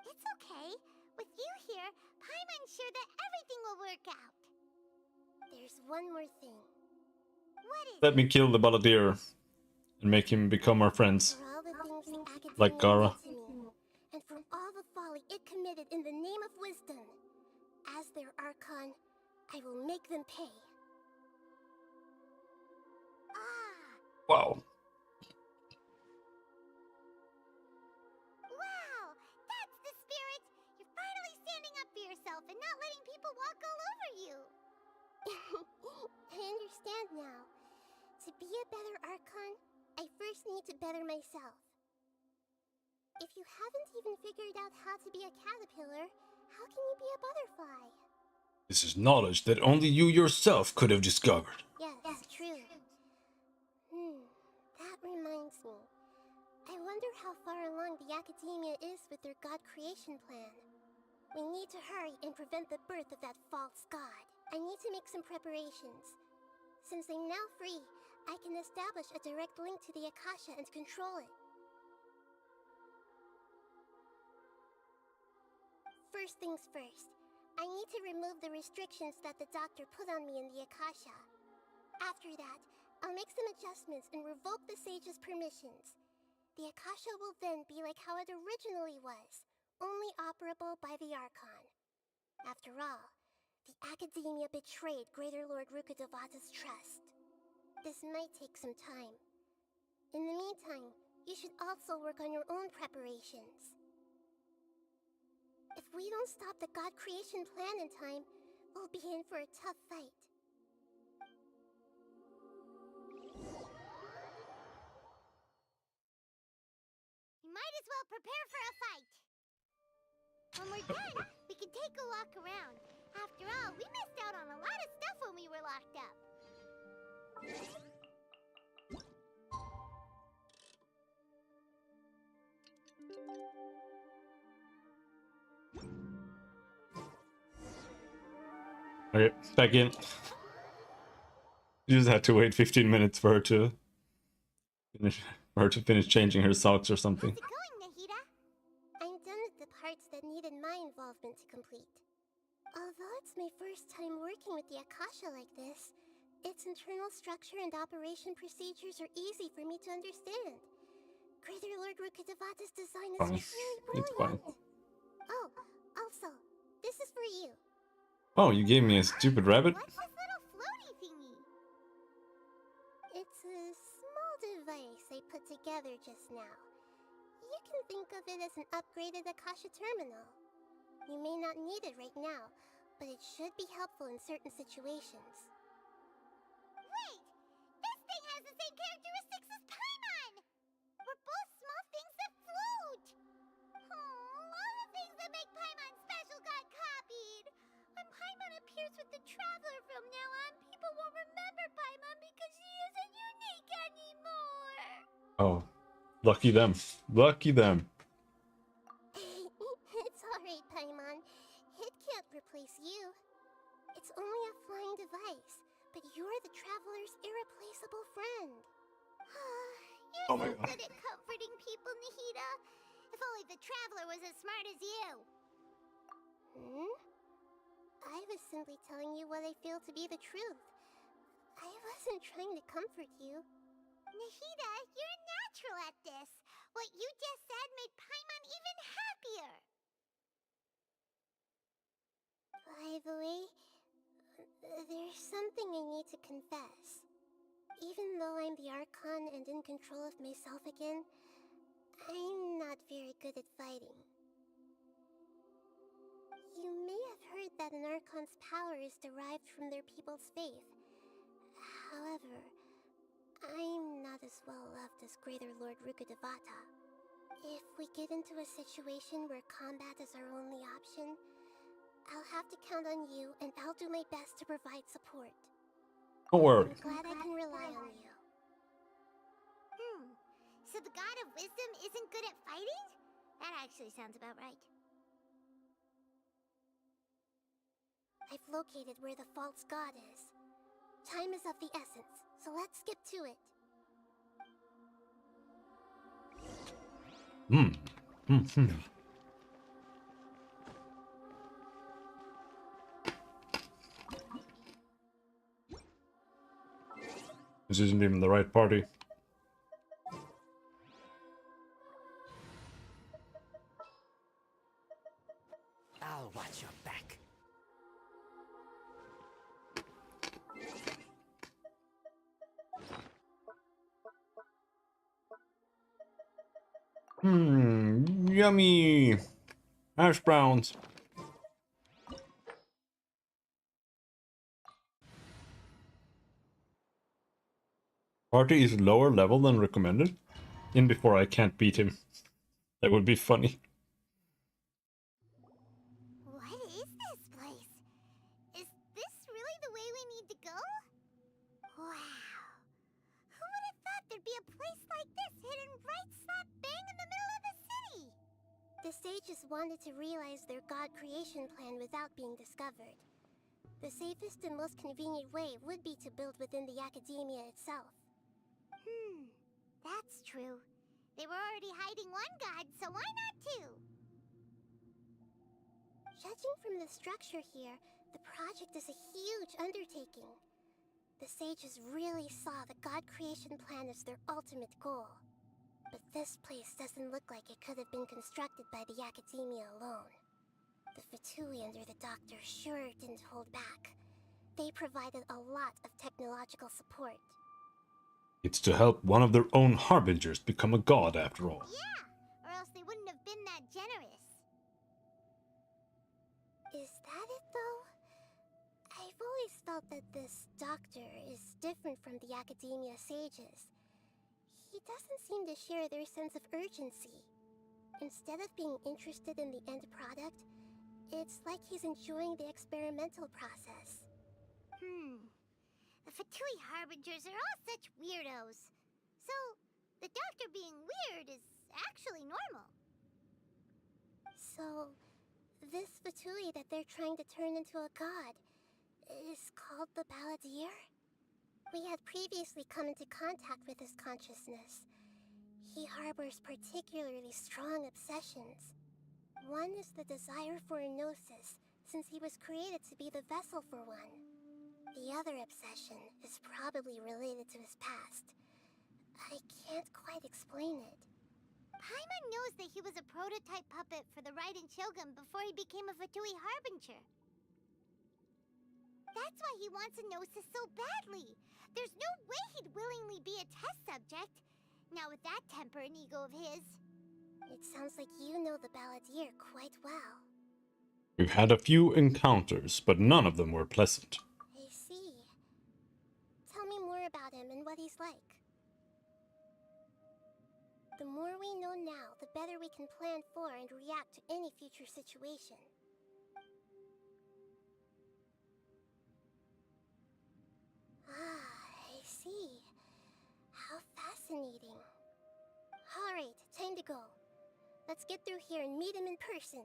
It's okay. With you here, Paimon's sure that everything will work out. There's one more thing. What is Let me kill the Balladeer and make him become our friends. For all the things the Academia Like Gara. did to me, and from all the folly it committed in the name of wisdom, as their Archon, I will make them pay. Wow. Wow! That's the spirit! You're finally standing up for yourself and not letting people walk all over you! I understand now. To be a better Archon, I first need to better myself. If you haven't even figured out how to be a caterpillar, how can you be a butterfly? This is knowledge that only you yourself could have discovered. Yes, true. That reminds me. I wonder how far along the Academia is with their God creation plan. We need to hurry and prevent the birth of that false god. I need to make some preparations. Since I'm now free, I can establish a direct link to the Akasha and control it. First things first, I need to remove the restrictions that the doctor put on me in the Akasha. After that, I'll make some adjustments and revoke the sage's permissions. The Akasha will then be like how it originally was, only operable by the Archon. After all, the Academia betrayed Greater Lord Rukkhadevata's trust. This might take some time. In the meantime, you should also work on your own preparations. If we don't stop the God creation plan in time, we'll be in for a tough fight. You might as well prepare for a fight. When we're done, we can take a walk around. After all, we missed out on a lot of stuff when we were locked up. Okay, back in. You just had to wait 15 minutes for her to finish changing her socks or something. How's it going, Nahida? I'm done with the parts that needed my involvement to complete. Although it's my first time working with the Akasha like this, its internal structure and operation procedures are easy for me to understand. Greater Lord Rukkhadevata's design is Fine. really It's brilliant. fine. Oh, also, this is for you. Oh, you gave me a stupid rabbit? What's this little floaty thingy? It's a small device I put together just now. You can think of it as an upgraded Akasha terminal. You may not need it right now, but it should be helpful in certain situations. Wait! This thing has the same characteristics as Paimon! We're both small things that float! Oh, all the things that make Paimon special got copied! When Paimon appears with the Traveler from now on, people won't remember Paimon because she isn't unique anymore! Oh, lucky them. Lucky them. It's alright, Paimon. It can't replace you. It's only a flying device, but you're the Traveler's irreplaceable friend. You're Oh my so God. good at comforting people, Nahida. If only the Traveler was as smart as you. I was simply telling you what I feel to be the truth. I wasn't trying to comfort you. Nahida, you're natural at this. What you just said made Paimon even happier. By the way, there's something I need to confess. Even though I'm the Archon and in control of myself again, I'm not very good at fighting. You may have heard that an Archon's power is derived from their people's faith. However, I'm not as well loved as Greater Lord Rukkhadevata. If we get into a situation where combat is our only option, I'll have to count on you, and I'll do my best to provide support. Don't worry. I'm glad I can rely on you. So the God of Wisdom isn't good at fighting? That actually sounds about right. I've located where the false god is. Time is of the essence, so let's skip to it. This isn't even the right party. I'll watch your back. Yummy! Hash browns. Party is lower level than recommended. In before I can't beat him. That would be funny. What is this place? Is this really the way we need to go? Wow. Who would have thought there'd be a place like this hidden right slap bang in the middle of the city? The sages wanted to realize their god creation plan without being discovered. The safest and most convenient way would be to build within the academia itself. That's true. They were already hiding one god, so why not two? Judging from the structure here, the project is a huge undertaking. The sages really saw the god creation plan as their ultimate goal. But this place doesn't look like it could have been constructed by the academia alone. The Fatui under the Doctor sure didn't hold back. They provided a lot of technological support. It's to help one of their own harbingers become a god, after all. Yeah, or else they wouldn't have been that generous. Is that it, though? I've always felt that this Doctor is different from the academia sages. He doesn't seem to share their sense of urgency. Instead of being interested in the end product, it's like he's enjoying the experimental process. The Fatui Harbingers are all such weirdos. So, the Doctor being weird is actually normal. So, this Fatui that they're trying to turn into a god is called the Balladeer? We had previously come into contact with his consciousness. He harbors particularly strong obsessions. One is the desire for a gnosis, since he was created to be the vessel for one. The other obsession is probably related to his past. I can't quite explain it. Paimon knows that he was a prototype puppet for the Raiden Shogun before he became a Fatui Harbinger. That's why he wants a gnosis so badly. There's no way he'd willingly be a test subject. Now with that temper and ego of his. It sounds like you know the Balladeer quite well. We've had a few encounters, but none of them were pleasant. I see. Tell me more about him and what he's like. The more we know now, the better we can plan for and react to any future situation. I see. How fascinating. Alright, time to go. Let's get through here and meet him in person.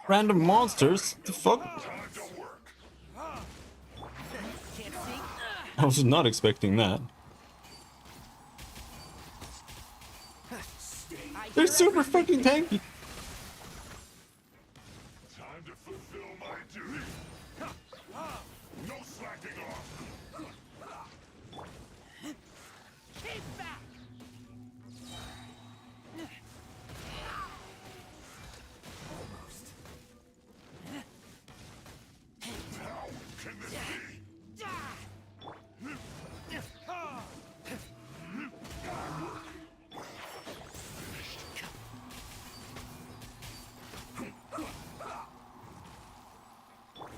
Random monsters? The fuck? I was not expecting that. They're super fucking tanky. Time to fulfill my duty. No slacking off. Keep back! How can this be?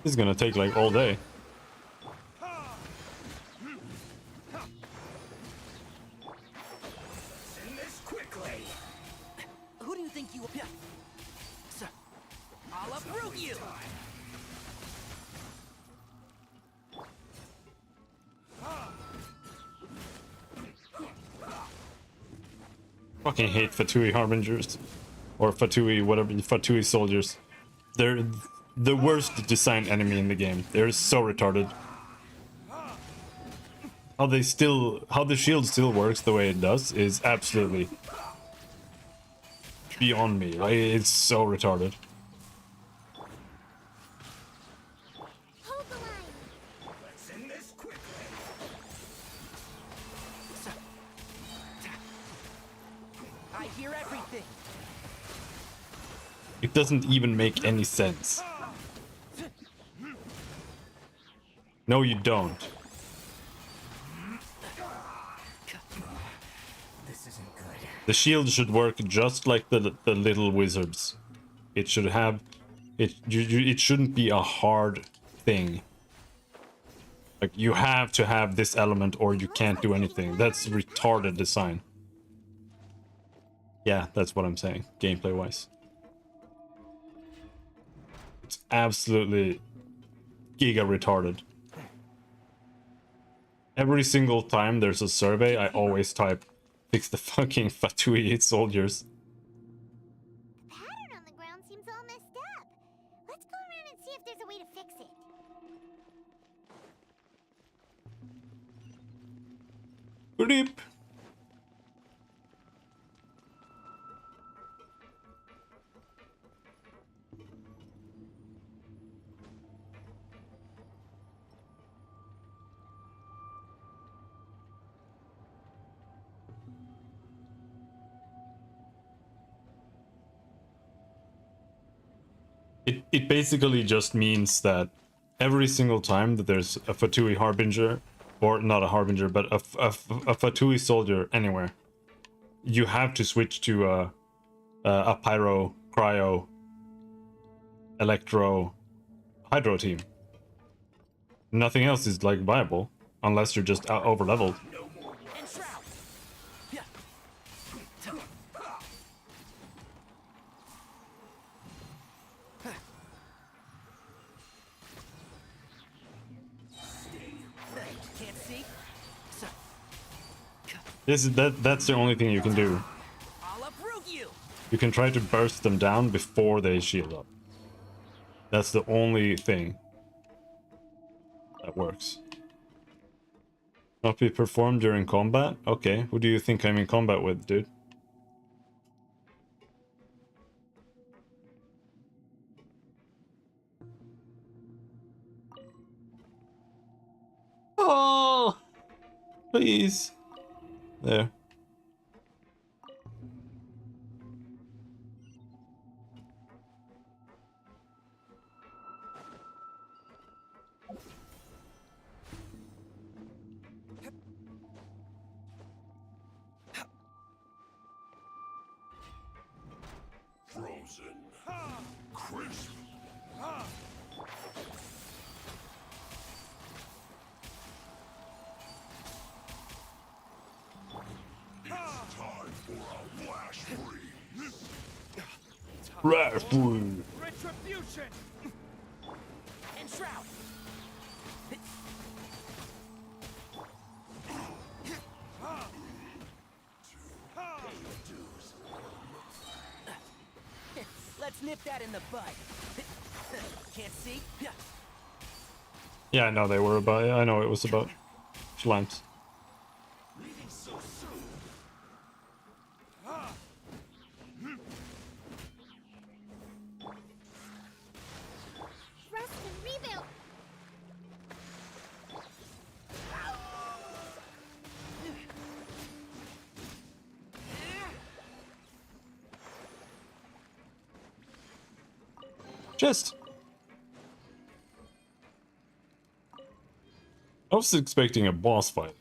This is gonna take like all day. Who do you think you are? Sir, I'll uproot you! Fucking hate Fatui Harbingers. Or Fatui, whatever, Fatui soldiers. They're the worst designed enemy in the game. They're so retarded. How the shield still works the way it does is absolutely beyond me. Like, it's so retarded. Hold the line! Let's end this quickly! I hear everything! It doesn't even make any sense. No, you don't. This isn't good. The shield should work just like the little wizards. It should have it shouldn't be a hard thing. Like, you have to have this element or you can't do anything. That's retarded design. Yeah, that's what I'm saying, gameplay wise. It's absolutely giga retarded. Every single time there's a survey, I always type, fix the fucking Fatui soldiers. The pattern on the ground seems all messed up. Let's go around and see if there's a way to fix it. Beep. It basically just means that every single time that there's a Fatui Harbinger, or not a Harbinger, but a Fatui soldier anywhere, you have to switch to a Pyro, Cryo, Electro, Hydro team. Nothing else is like viable, unless you're just over leveled. That's the only thing you can do. You can try to burst them down before they shield up. That's the only thing that works. Not be performed during combat? Okay, who do you think I'm in combat with, dude? Oh! Please. There. Frozen. Crisp. It's time for a flash freeze. Rifle. Retribution! Enshroud! Let's nip that in the bud. Can't see? Yeah, I know they were about. I know it was about slimes. Leaving so soon. Rest and rebuild. Just. I was expecting a boss fight.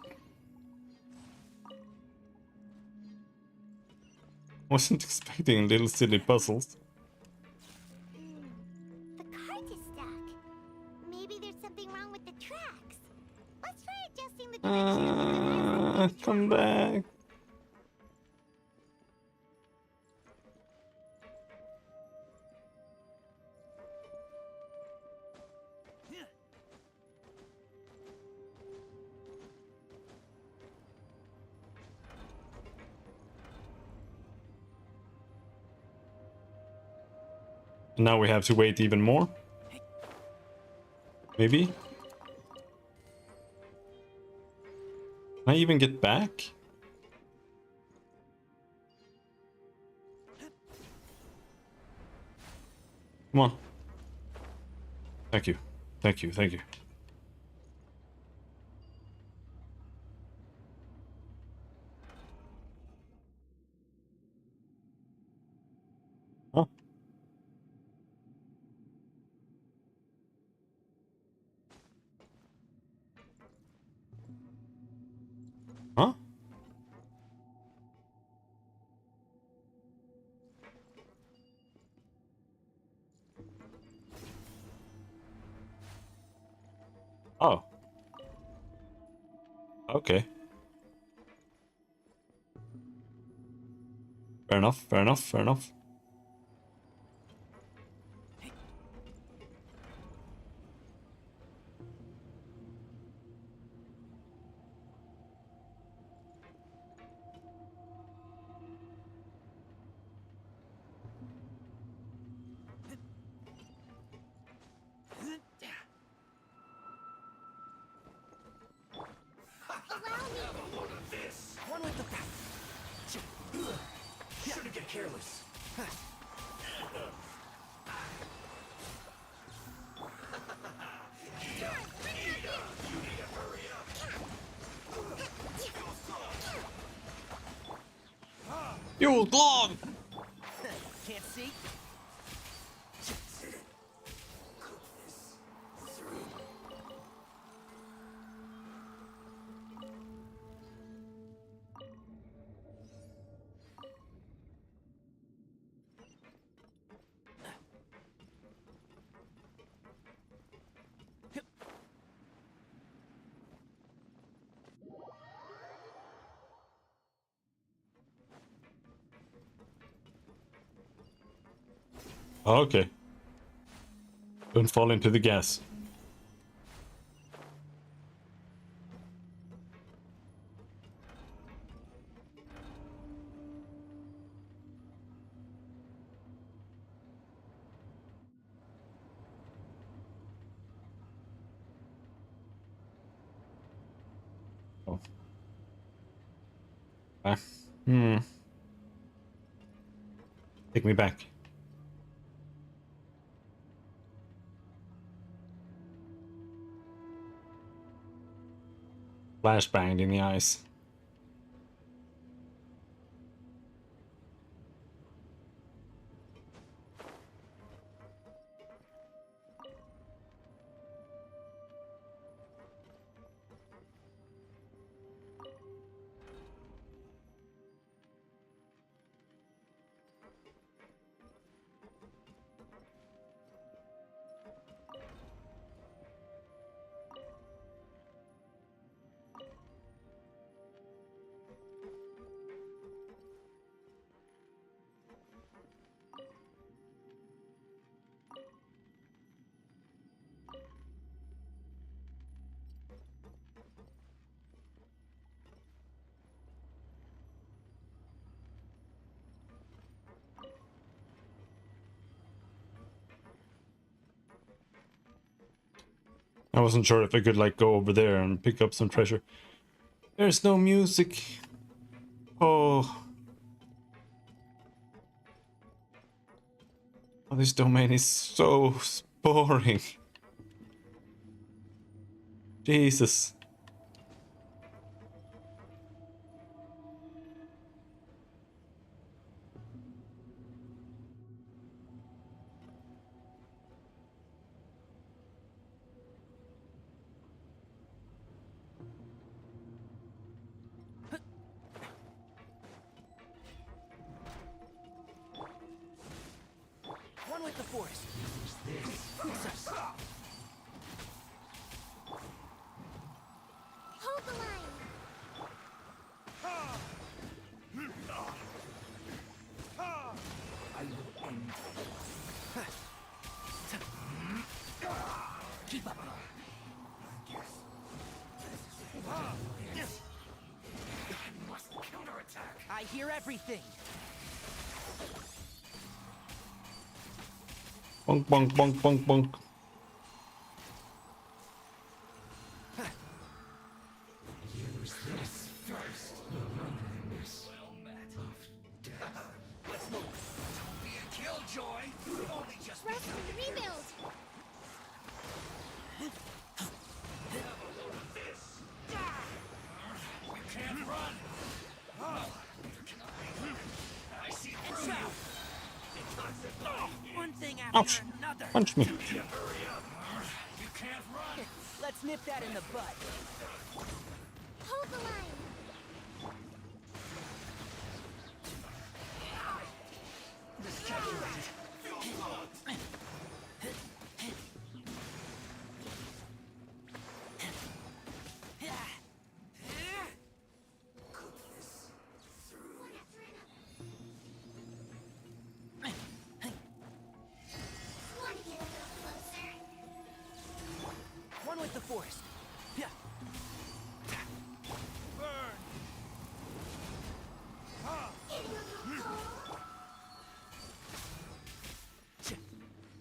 Wasn't expecting little silly puzzles. The cart is stuck. Maybe there's something wrong with the tracks. Let's try adjusting the direction. Come back. Now we have to wait even more. Maybe? Can I even get back? Come on. Thank you. Thank you. Thank you. Huh? Huh? Oh. Okay. Fair enough, fair enough, fair enough. One with the... Shouldn't get careless. You glove! Can't see? Okay. Don't fall into the gas. Oh. Take me back. Flashbanged in the eyes. I wasn't sure if I could like go over there and pick up some treasure. There's no music. Oh. Oh, this domain is so boring. Jesus. One with the forest. Hold the line. I will end Keep up. Must counterattack. I hear everything. Bonk, bonk, bonk, bonk, bonk. Use this first. Well met. Let's move. Don't be a killjoy. Only just Rest and rebuild. You can't run. I see through you. One thing after Ouch. another. Punch me. Hurry up. You can't run. Let's nip that in the bud. Hold the line. One with the forest. Yeah.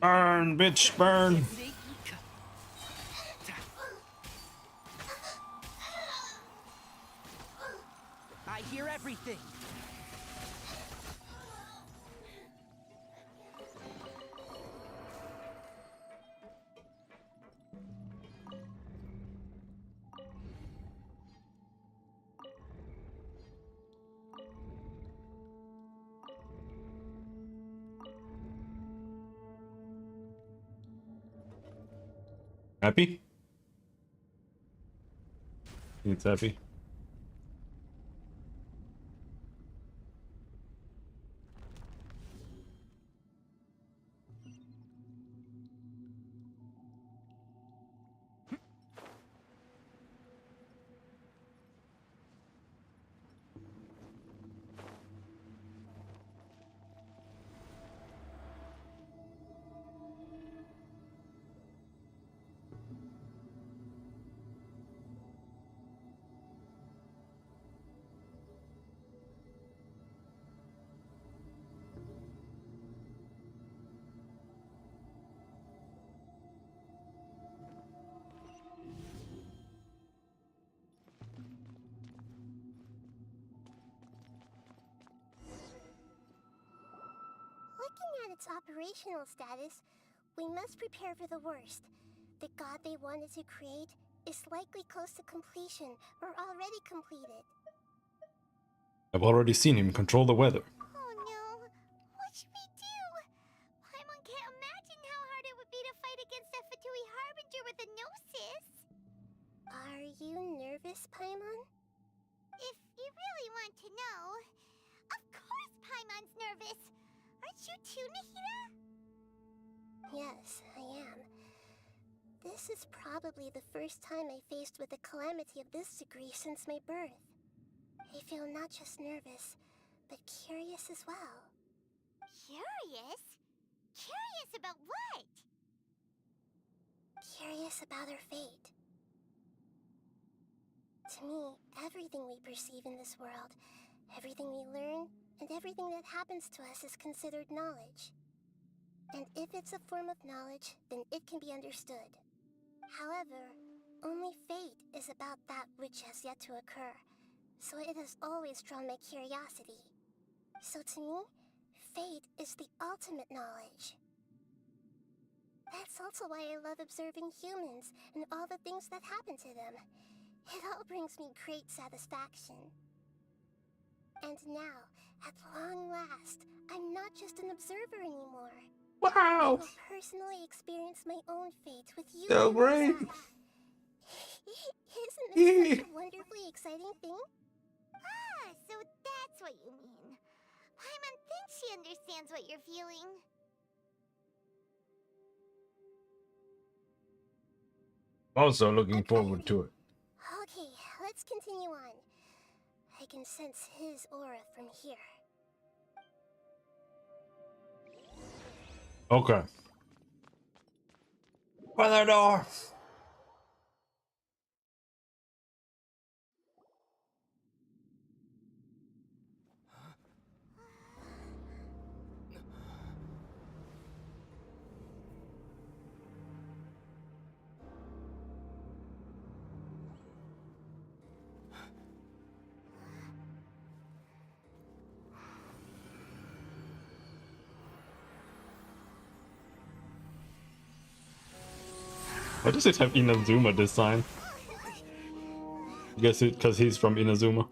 Burn, bitch, burn. I hear everything. Happy? It's happy. Looking at its operational status, we must prepare for the worst. The god they wanted to create is likely close to completion or already completed. I've already seen him control the weather. Oh no, what should we do? Paimon can't imagine how hard it would be to fight against a Fatui Harbinger with a Gnosis. Are you nervous, Paimon? If you really want to know, of course Paimon's nervous. Aren't you too, Nahida? Yes, I am. This is probably the first time I faced with a calamity of this degree since my birth. I feel not just nervous, but curious as well. Curious? Curious about what? Curious about our fate. To me, everything we perceive in this world, everything we learn, and everything that happens to us is considered knowledge. And if it's a form of knowledge, then it can be understood. However, only fate is about that which has yet to occur, so it has always drawn my curiosity. So to me, fate is the ultimate knowledge. That's also why I love observing humans and all the things that happen to them. It all brings me great satisfaction. And now, at long last, I'm not just an observer anymore. Wow! I will personally experience my own fate with you So by my great! side. Isn't this such a wonderfully exciting thing? Ah, so that's what you mean. Paimon thinks she understands what you're feeling. Also looking forward to it. Okay, let's continue on. I can sense his aura from here. Okay. Weather door! Why does it have Inazuma this time? I guess it because he's from Inazuma.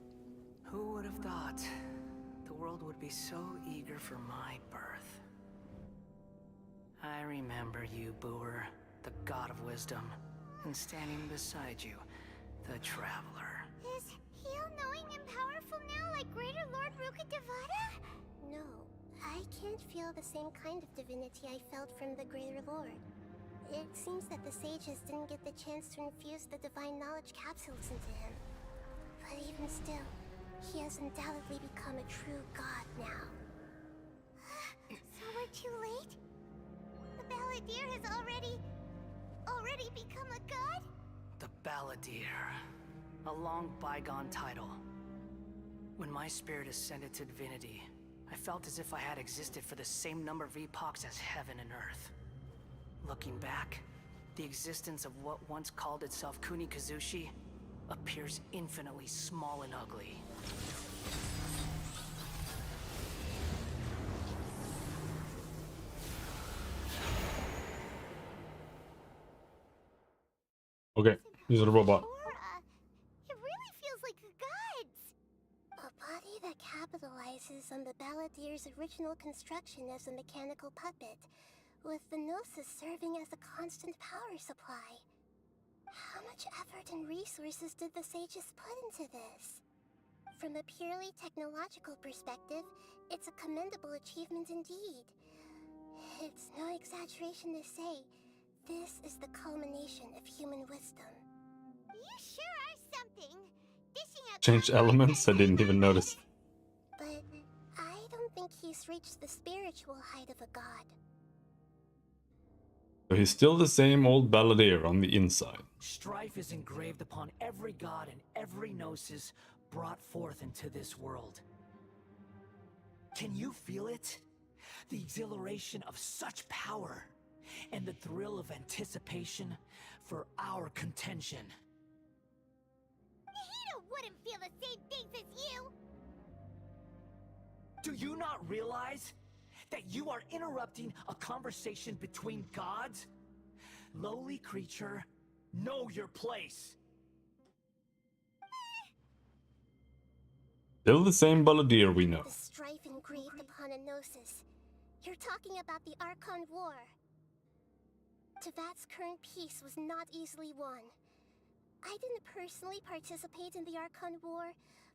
Who would have thought the world would be so eager for my birth? I remember you, Booer, the god of wisdom, and standing beside you, the traveler. Is he all-knowing and powerful now like Greater Lord Rukkhadevata? No, I can't feel the same kind of divinity I felt from the Greater Lord. It seems that the sages didn't get the chance to infuse the divine knowledge capsules into him. But even still, he has undoubtedly become a true god now. So we're too late? The Balladeer has already become a god? The Balladeer. A long bygone title. When my spirit ascended to divinity, I felt as if I had existed for the same number of epochs as heaven and earth. Looking back, the existence of what once called itself Kunikazushi appears infinitely small and ugly. He's a robot. It really feels like the gods! A body that capitalizes on the Balladeer's original construction as a mechanical puppet, with the Gnosis serving as a constant power supply. How much effort and resources did the sages put into this? From a purely technological perspective, it's a commendable achievement indeed. It's no exaggeration to say, this is the culmination of human wisdom. You sure are something. Dishing out Changed elements? I didn't even notice. But I don't think he's reached the spiritual height of a god. So he's still the same old balladeer on the inside. Strife is engraved upon every god and every gnosis brought forth into this world. Can you feel it? The exhilaration of such power, and the thrill of anticipation for our contention. Nahida wouldn't feel the same things as you! Do you not realize that you are interrupting a conversation between gods? Lowly creature, know your place. Still the same balladeer we know. The strife engraved upon a gnosis. You're talking about the Archon War. Tevat's current peace was not easily won. I didn't personally participate in the Archon War,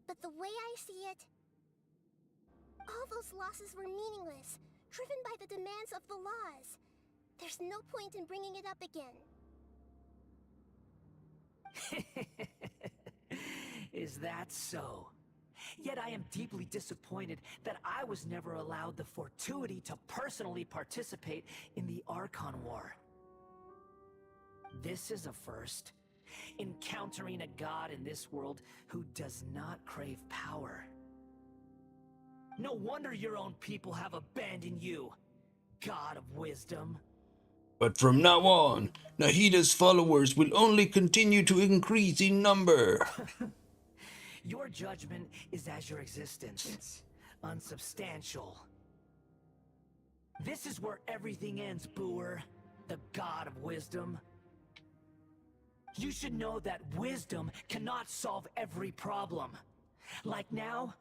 but the way I see it, all those losses were meaningless, driven by the demands of the laws. There's no point in bringing it up again. Is that so? Yet I am deeply disappointed that I was never allowed the fortuity to personally participate in the Archon War. This is a first. Encountering a god in this world who does not crave power. No wonder your own people have abandoned you, God of Wisdom. But from now on, Nahida's followers will only continue to increase in number. Your judgment is as your existence, unsubstantial. This is where everything ends, Booer, the God of Wisdom. You should know that wisdom cannot solve every problem. Like now,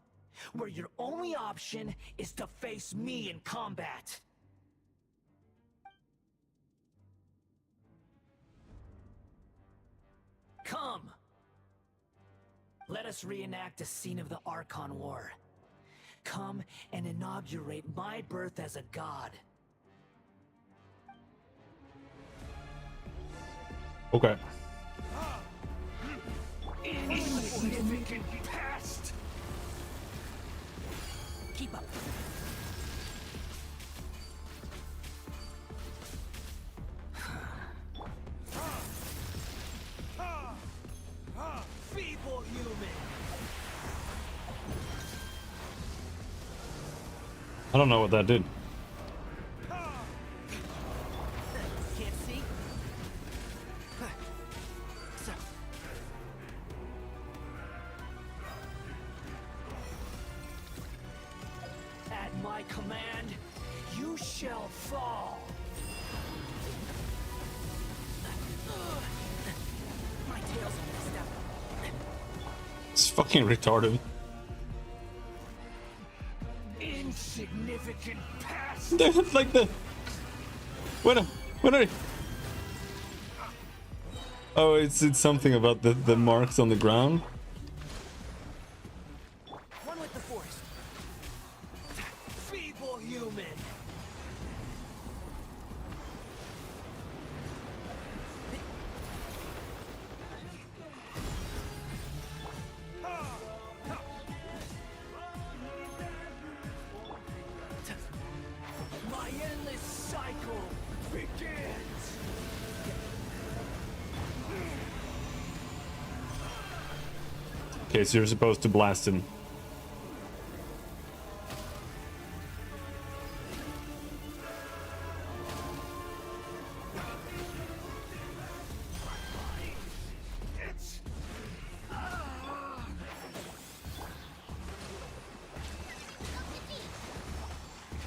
where your only option is to face me in combat. Come! Let us reenact a scene of the Archon War. Come and inaugurate my birth as a god. Okay. Insignificant past! Keep up. Feeble human! I don't know what that did. Can't see? So. At my command, you shall fall. My tail's messed up. It's fucking retarded. Insignificant past. Like the. When are you? Oh, it's something about the marks on the ground. One with the force. Feeble human. My endless cycle begins. Okay, so you're supposed to blast him.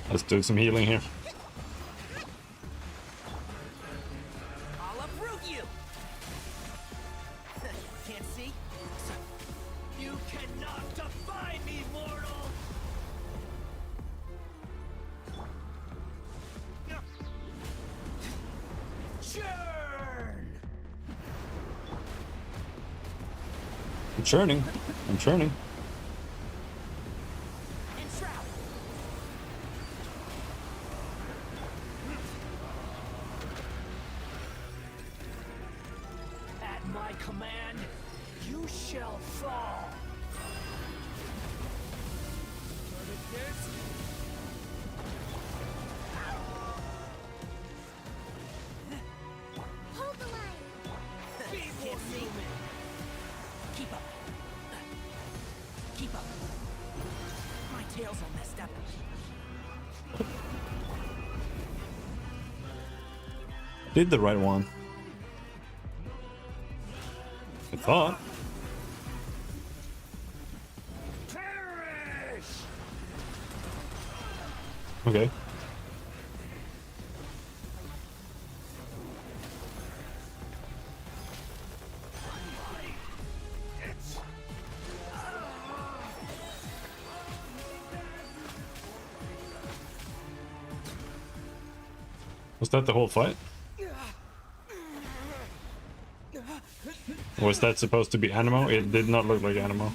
Let's do some healing here. I'll uproot you. cannot defy me, mortal! Churn! I'm churning. I'm churning. At my command, you shall fall. Hold the line! Be more human. Keep up. Keep up. My tail's all messed up. Did the right one. I thought. Perish! Okay. Was that the whole fight? Was that supposed to be Animo? It did not look like Animo.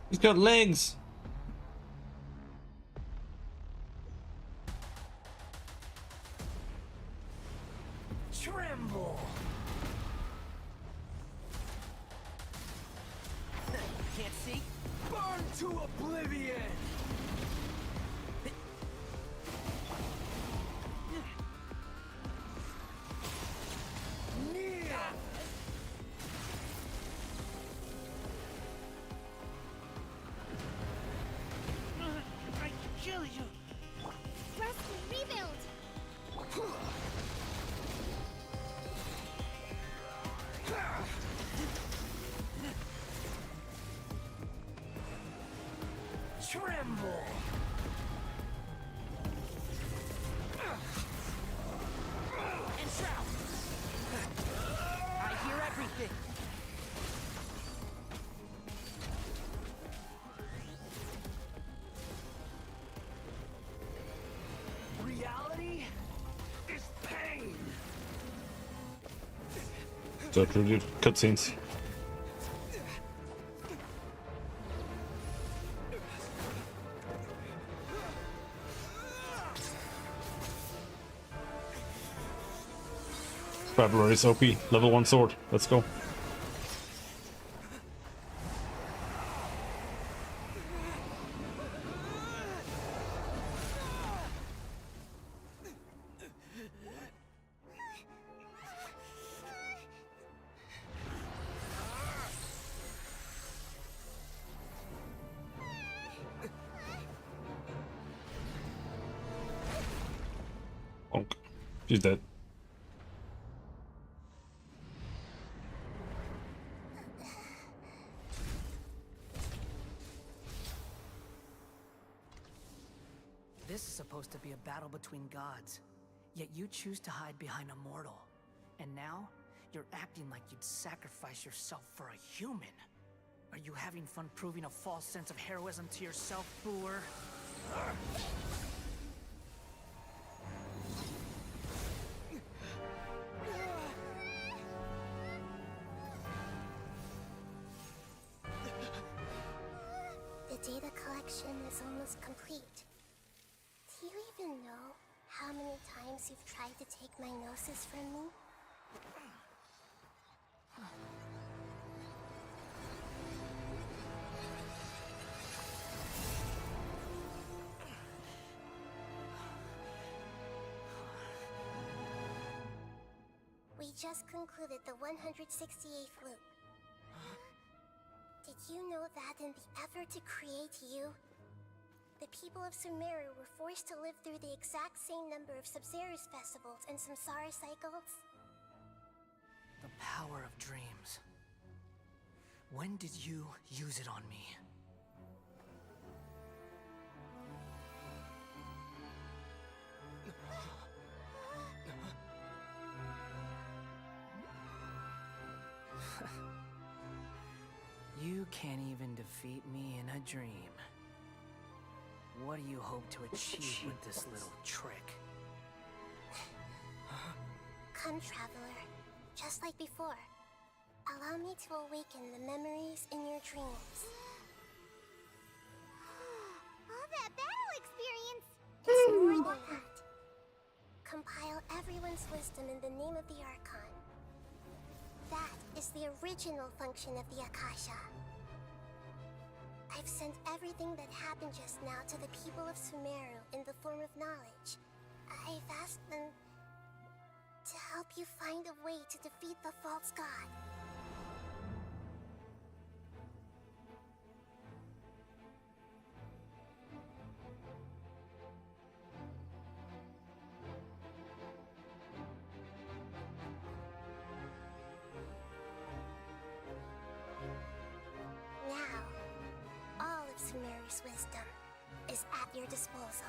He's got legs! Tremble! Can't see? Burn to oblivion! I kill you! Trust me, rebuild! Tremble! Enshroud! I hear everything. Reality is pain! So really cutscenes. Traveler is OP. Level 1 sword. Let's go. Bonk. She's dead. This is supposed to be a battle between gods, yet you choose to hide behind a mortal. And now, you're acting like you'd sacrifice yourself for a human. Are you having fun proving a false sense of heroism to yourself, Boor? The data collection is almost complete. Do you even know how many times you've tried to take my gnosis from me? We just concluded the 168th loop. Did you know that in the effort to create you, the people of Sumeru were forced to live through the exact same number of Sub-Zerus festivals and Samsara cycles? The power of dreams. When did you use it on me? You can't even defeat me in a dream. What do you hope to achieve with this little trick? Come, Traveler. Just like before. Allow me to awaken the memories in your dreams. All that battle experience! It's more than that. Compile everyone's wisdom in the name of the Archon. That is the original function of the Akasha. I've sent everything that happened just now to the people of Sumeru in the form of knowledge. I've asked them to help you find a way to defeat the false god. Now, all of Sumeru's wisdom is at your disposal.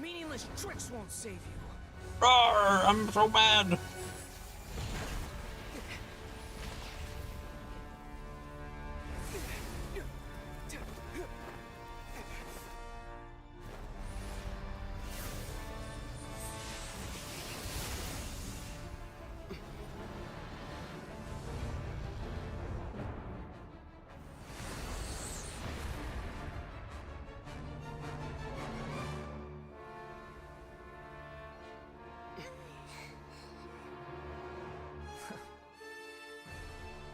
Meaningless tricks won't save you. Roar! I'm so mad!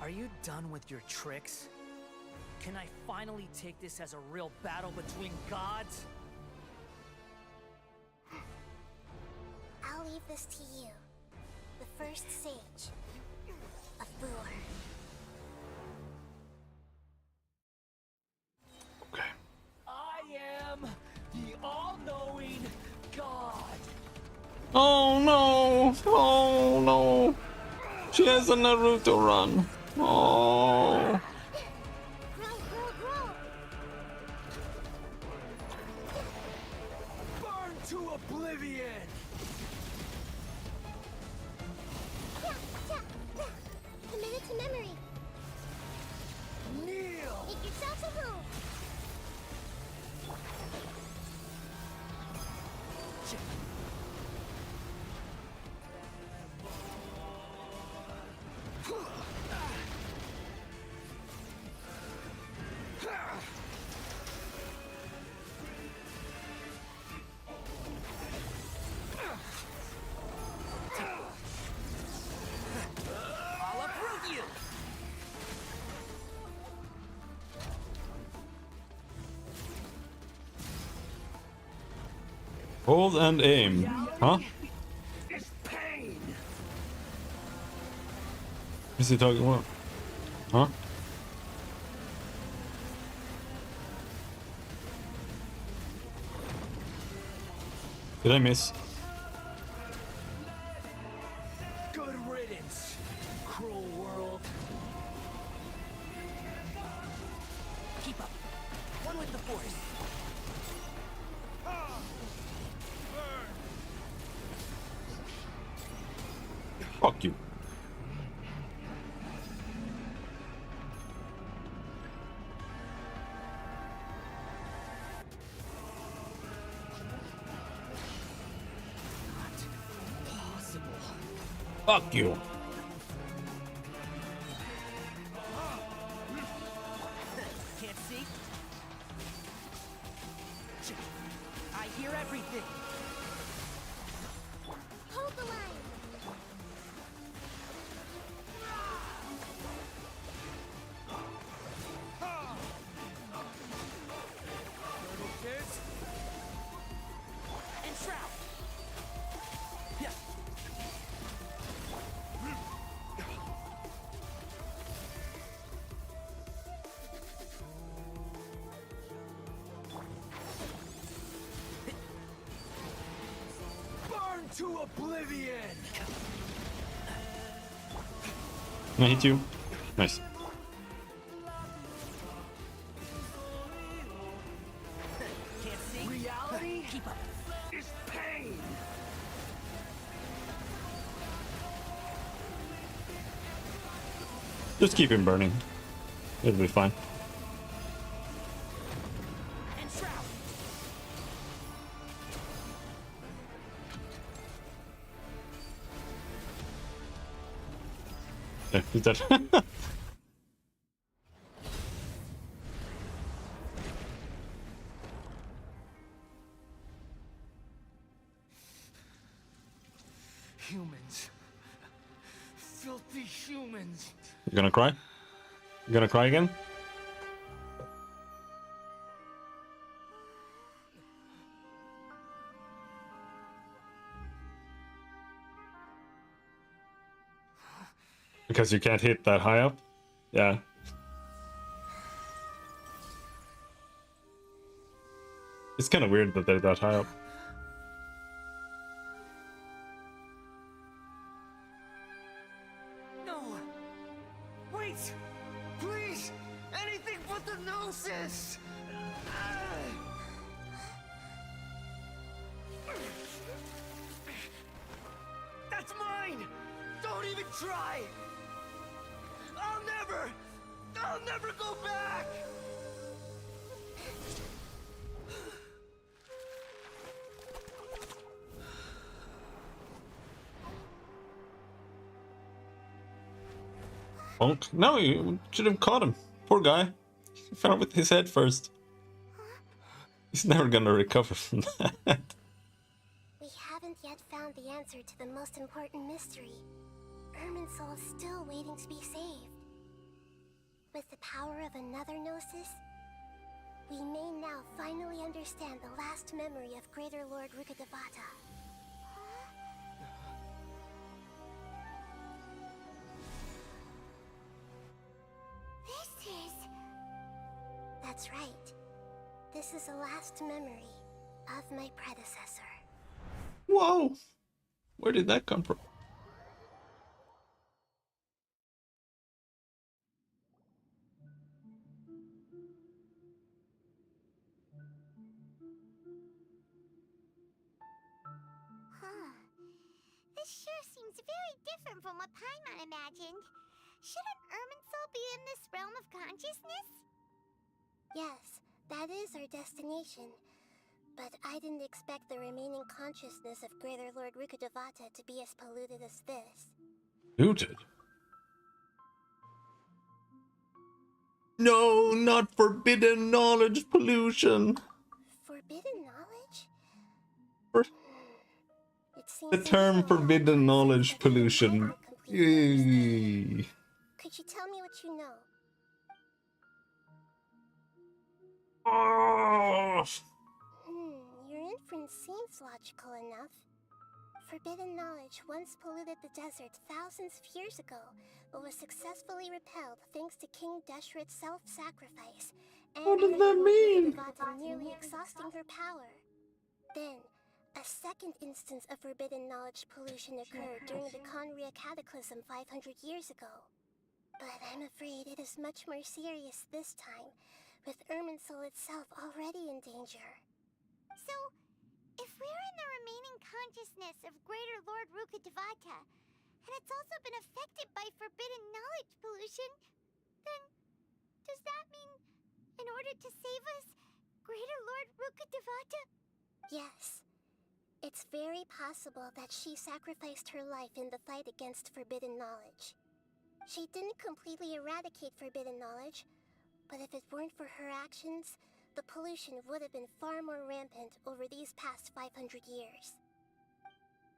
Are you done with your tricks? Can I finally take this as a real battle between gods? I'll leave this to you. The first sage of Boor. I am the all-knowing god. Oh no! Oh no! She has a Naruto run. Oh. Burn to oblivion! Commit it to memory. Kneel! Make yourself at home. I'll uproot you! Hold and aim. Huh? It's pain. Is he talking about? Huh? Did I miss? Good riddance, cruel world. Keep up. One with the force. Fuck you. Fuck you. Can't see? I hear everything. Hold the line. And shroud. Yeah. To oblivion! I hit you. Nice. Reality is pain! Just keep him burning. It'll be fine. Yeah, he's dead. Humans. Filthy humans. You gonna cry? You gonna cry again? Because you can't hit that high up? Yeah. It's kind of weird that they're that high up. No! Wait! Please! Anything but the Gnosis! That's mine! Don't even try! I'll never go back! Bonk. No, you should have caught him. Poor guy. He fell with his head first. He's never gonna recover from that. We haven't yet found the answer to the most important mystery. Irminsul is still waiting to be saved. With the power of another Gnosis, we may now finally understand the last memory of Greater Lord Rukkhadevata. This is... That's right. This is the last memory of my predecessor. Whoa! Where did that come from? This sure seems very different from what Paimon imagined. Shouldn't Irminsul be in this realm of consciousness? Yes, that is our destination. But I didn't expect the remaining consciousness of Greater Lord Rukkhadevata to be as polluted as this. Polluted? No, not forbidden knowledge pollution. Forbidden knowledge? The term forbidden knowledge pollution. Yay. Could you tell me what you know? Oh. Your inference seems logical enough. Forbidden knowledge once polluted the desert thousands of years ago, but was successfully repelled thanks to King Deshret's self-sacrifice, and what does that mean? nearly exhausting her power. Then, a second instance of forbidden knowledge pollution occurred during the Conria Cataclysm 500 years ago. But I'm afraid it is much more serious this time, with Irminsul itself already in danger. So, if we're in the remaining consciousness of Greater Lord Rukkhadevata, and it's also been affected by forbidden knowledge pollution, then does that mean, in order to save us, Greater Lord Rukkhadevata? Yes. It's very possible that she sacrificed her life in the fight against forbidden knowledge. She didn't completely eradicate forbidden knowledge, but if it weren't for her actions, the pollution would have been far more rampant over these past 500 years.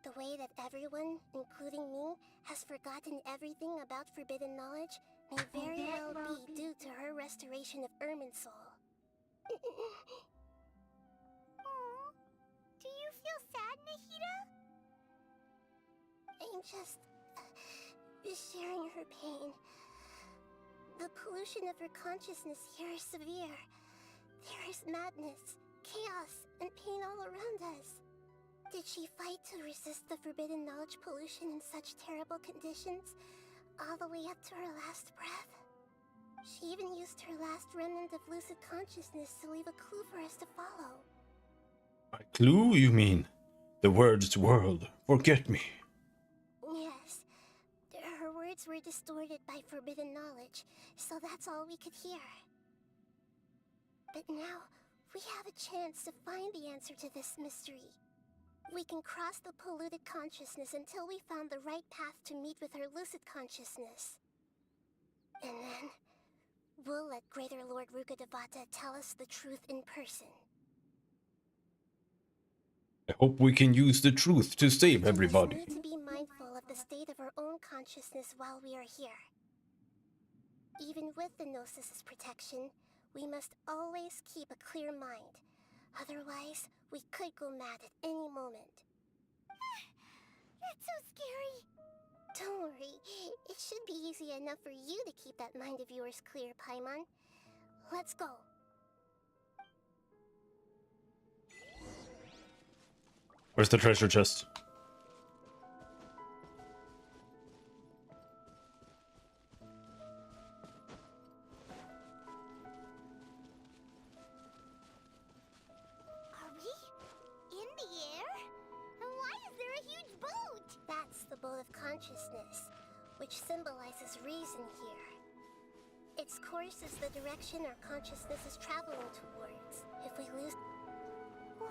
The way that everyone, including me, has forgotten everything about forbidden knowledge may very well be due to her restoration of Irminsul. Do you feel sad, Nahida? I'm just sharing her pain. The pollution of her consciousness here is severe. There is madness, chaos, and pain all around us. Did Did she fight to resist the forbidden knowledge pollution in such terrible conditions, all the way up to her last breath? She even used her last remnant of lucid consciousness to leave a clue for us to follow. A clue, you mean? The words world, forget me. Yes. Her words were distorted by forbidden knowledge, so that's all we could hear. But now, we have a chance to find the answer to this mystery. We can cross the polluted consciousness until we found the right path to meet with her lucid consciousness. And then, we'll let Greater Lord Rukkhadevata tell us the truth in person. I hope we can use the truth to save everybody. We need to be mindful of the state of our own consciousness while we are here. Even with the Gnosis' protection, we must always keep a clear mind. Otherwise, we could go mad at any moment. That's so scary. Don't worry, it should be easy enough for you to keep that mind of yours clear, Paimon. Let's go. Where's the treasure chest? Are we in the air? And why is there a huge boat? That's the boat of consciousness, which symbolizes reason here. Its course is the direction our consciousness is traveling towards. If we lose... Wow!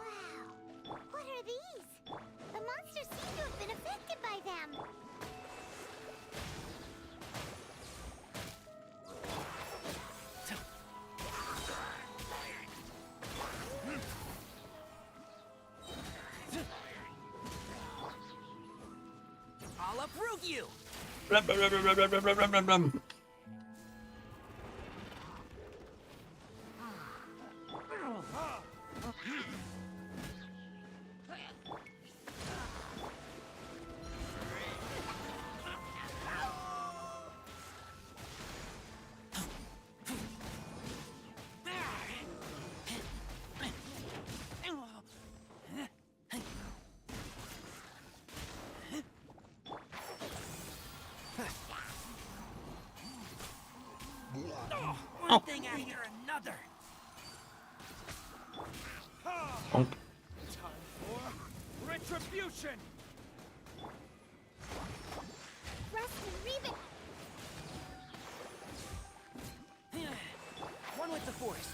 What are these? The monsters seem to have been affected by them. I'll uproot you! Rum, rum, rum, rum, rum, rum, rum, rum, rum. One thing after another! Bonk. Time for retribution! Rest and Reba. One with the force.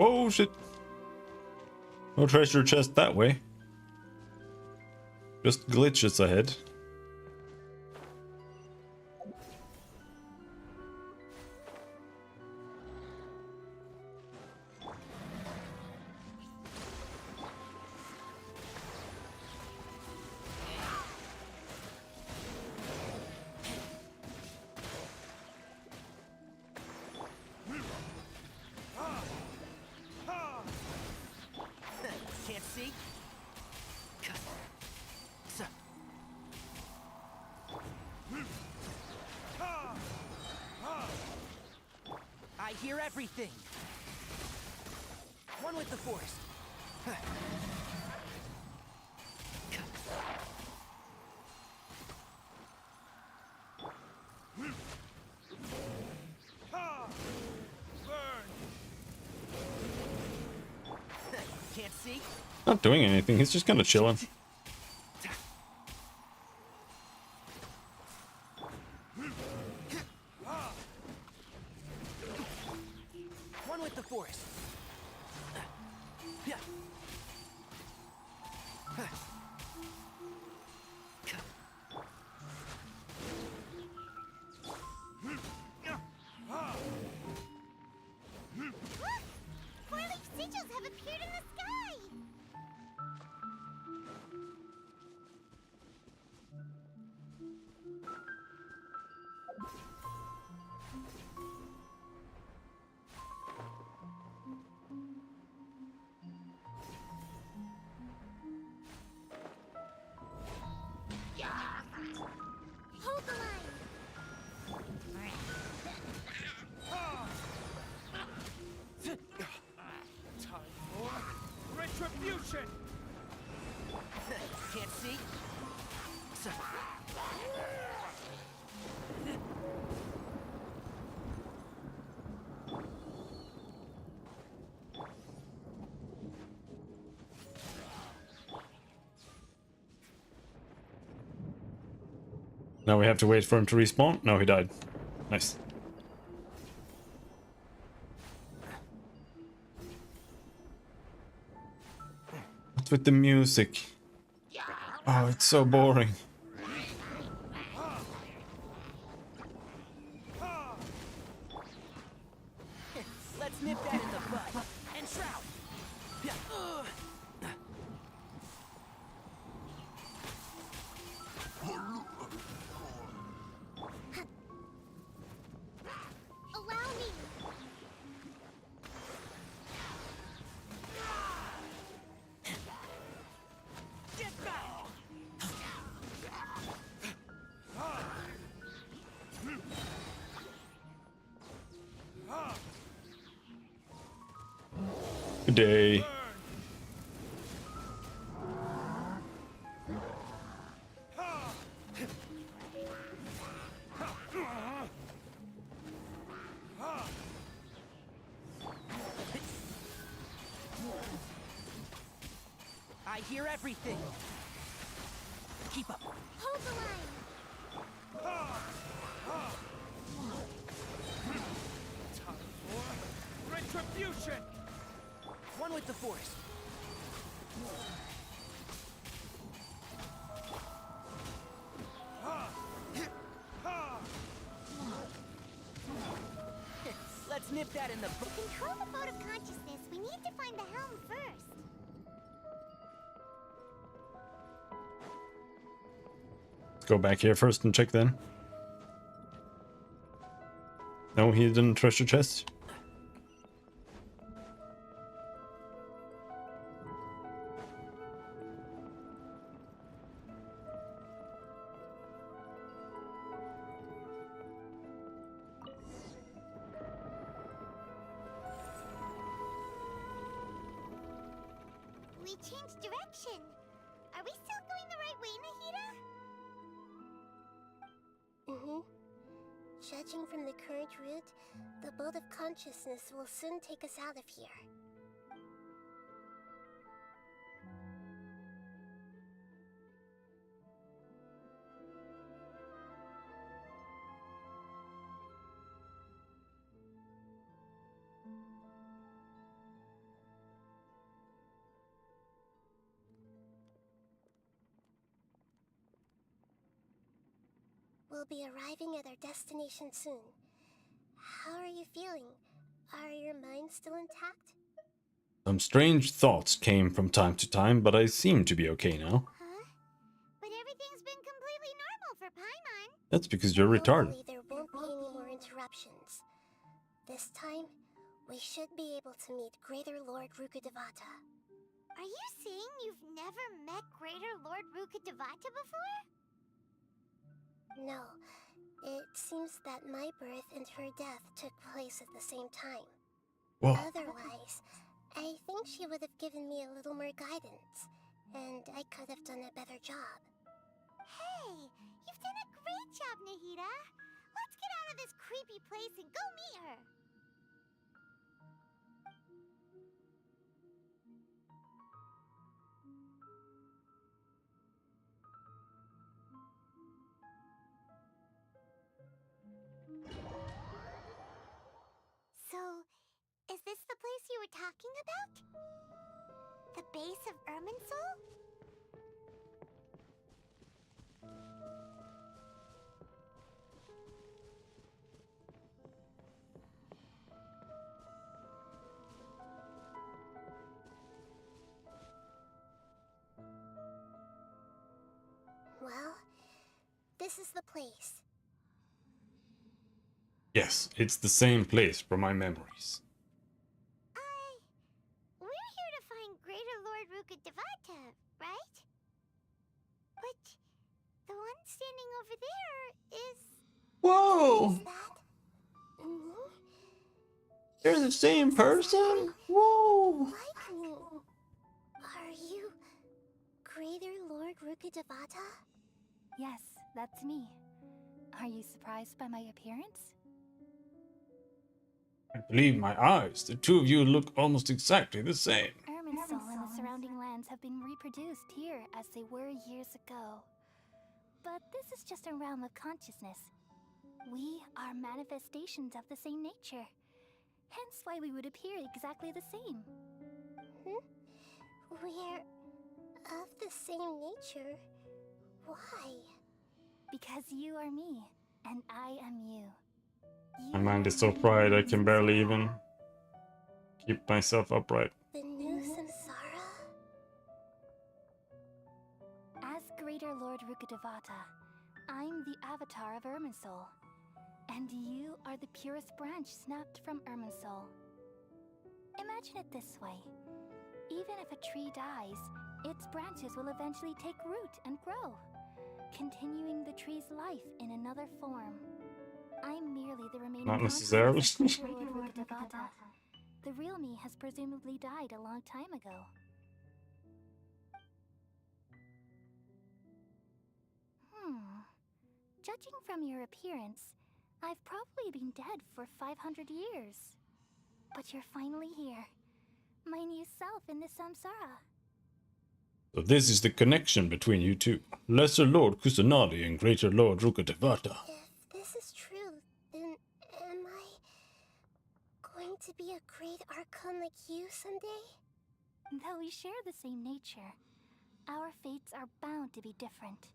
Oh shit. No treasure chest that way. Just glitches ahead. Can't see? I hear everything. One with the force. Can't see? Not doing anything, he's just kind of chilling. One with the force. Four-leaf sigils have appeared in the sky! Retribution! Can't see? Now we have to wait for him to respawn. No, he died. Nice. What's with the music? Oh, it's so boring. Let's nip that in the bud. And shroud. Allow me. Get back! Good day. I hear everything. Keep up. Hold the line. Time for retribution! One with the force. Let's nip that in the To control the boat of consciousness, we need to find the helm first. Let's go back here first and check then. No hidden treasure chest. We changed direction. Are we still going the right way, Nahida? Mm-hmm. Judging from the current route, the boat of consciousness will soon take us out of here. We'll be arriving at our destination soon. How are you feeling? Are your minds still intact? Some strange thoughts came from time to time, but I seem to be okay now. Huh? But everything's been completely normal for Paimon. That's because you're retarded. Hopefully there won't be any more interruptions. This time, we should be able to meet Greater Lord Rukkhadevata. Are you saying you've never met Greater Lord Rukkhadevata before? No. It seems that my birth and her death took place at the same time. Whoa. Otherwise, I think she would have given me a little more guidance, and I could have done a better job. Hey, you've done a great job, Nahida. Let's get out of this creepy place and go meet her. So, is this the place you were talking about? The base of Irminsul? Well, this is the place. Yes, it's the same place from my memories. We're here to find Greater Lord Rukkhadevata, right? But the one standing over there is... Whoa! Is that... me? They're the same person? Whoa! Like me. Are Devata? Yes, that's me. Are you surprised by my appearance? I believe my eyes. The two of you look almost exactly the same. Irminsul and the surrounding lands have been reproduced here as they were years ago. But this is just a realm of consciousness. We are manifestations of the same nature. Hence why we would appear exactly the same. We're of the same nature? Why? Because you are me, and I am you. My mind is so fried I can barely even keep myself upright. The new Samsara? As Greater Lord Rukkhadevata, I'm the avatar of Irminsul. And you are the purest branch snapped from Irminsul. Imagine it this way. Even if a tree dies, its branches will eventually take root and grow, continuing the tree's life in another form. I'm merely the remaining Not necessarily. consciousness of Greater Lord Rukkhadevata. The real me has presumably died a long time ago. Judging from your appearance, I've probably been dead for 500 years. But you're finally here. My new self in the Samsara. So this is the connection between you two. Lesser Lord Kusanagi and Greater Lord Rukkhadevata. If this is true, then am I going to be a great Archon like you someday? Though we share the same nature, our fates are bound to be different.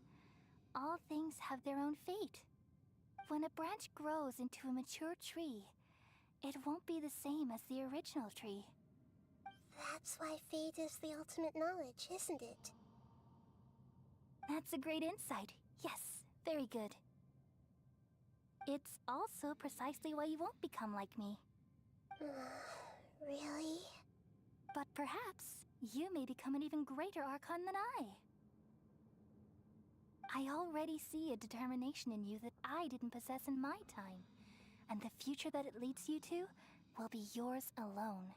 All things have their own fate. When a branch grows into a mature tree, it won't be the same as the original tree. That's why fate is the ultimate knowledge, isn't it? That's a great insight. Yes, very good. It's also precisely why you won't become like me. Really? But perhaps you may become an even greater Archon than I. I already see a determination in you that I didn't possess in my time, and the future that it leads you to will be yours alone.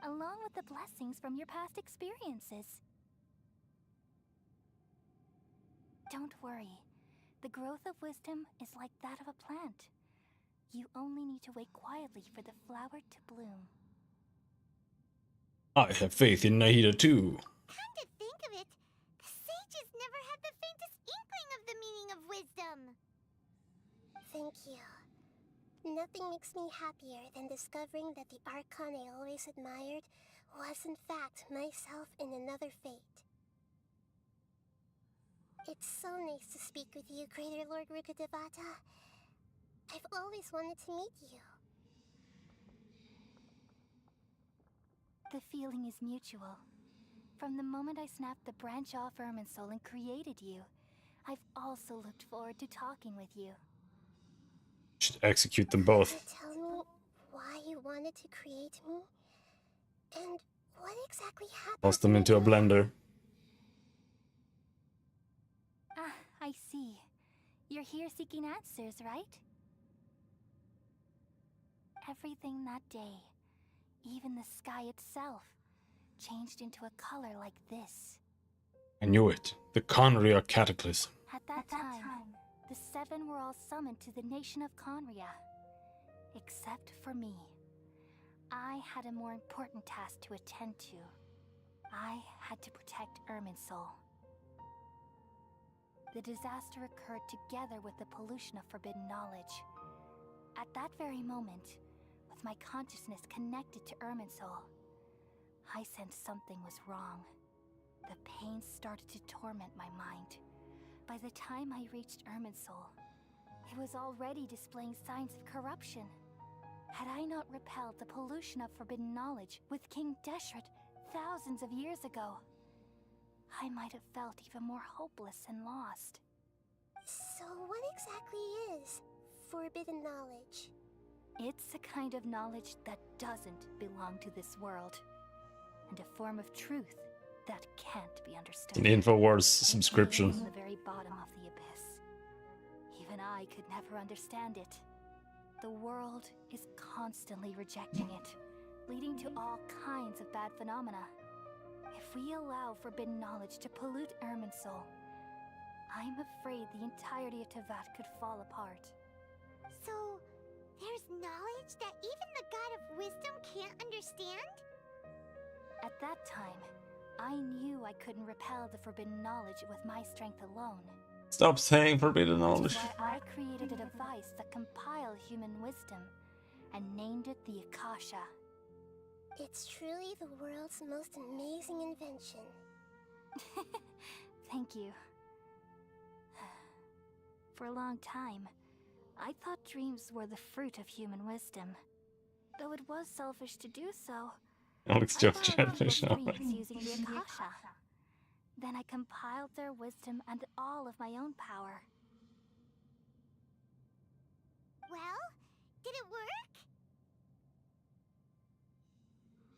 Along with the blessings from your past experiences. Don't worry. The growth of wisdom is like that of a plant. You only need to wait quietly for the flower to bloom. I have faith in Nahida too. Come to think of it, the sages never had the faintest inkling of the meaning of wisdom. Thank you. Nothing makes me happier than discovering that the Archon I always admired was in fact myself in another fate. It's so nice to speak with you, Greater Lord Rukkhadevata. I've always wanted to meet you. The feeling is mutual. From the moment I snapped the branch off Irminsul and created you, I've also looked forward to talking with you. Should execute them both. Tell me why you wanted to create me? And what exactly happened? Toss them into a blender. Ah, I see. You're here seeking answers, right? Everything that day, even the sky itself, changed into a color like this. I knew it. The Conria Cataclysm. At that time, the seven were all summoned to the nation of Conria. Except for me. I had a more important task to attend to. I had to protect Irminsul. The disaster occurred together with the pollution of forbidden knowledge. At that very moment, with my consciousness connected to Irminsul, I sensed something was wrong. The pain started to torment my mind. By the time I reached Irminsul, it was already displaying signs of corruption. Had I not repelled the pollution of forbidden knowledge with King Deshret thousands of years ago, I might have felt even more hopeless and lost. So what exactly is forbidden knowledge? It's a kind of knowledge that doesn't belong to this world, and a form of truth that can't be understood. An InfoWars subscription. From the very bottom of the abyss. Even I could never understand it. The world is constantly rejecting it, leading to all kinds of bad phenomena. If we allow forbidden knowledge to pollute Irminsul, I'm afraid the entirety of Tevat could fall apart. So, there's knowledge that even the God of Wisdom can't understand? At that time, I knew I couldn't repel the forbidden knowledge with my strength alone. Stop saying forbidden Which knowledge. is why I created a device that compiled human wisdom and named it the Akasha. It's truly the world's most amazing invention. Thank you. For a long time, I thought dreams were the fruit of human wisdom. Though it was selfish to do so, Alex I just borrowed people's chatting. dreams using the Akasha. Then I compiled their wisdom and all of my own power. Well, did it work?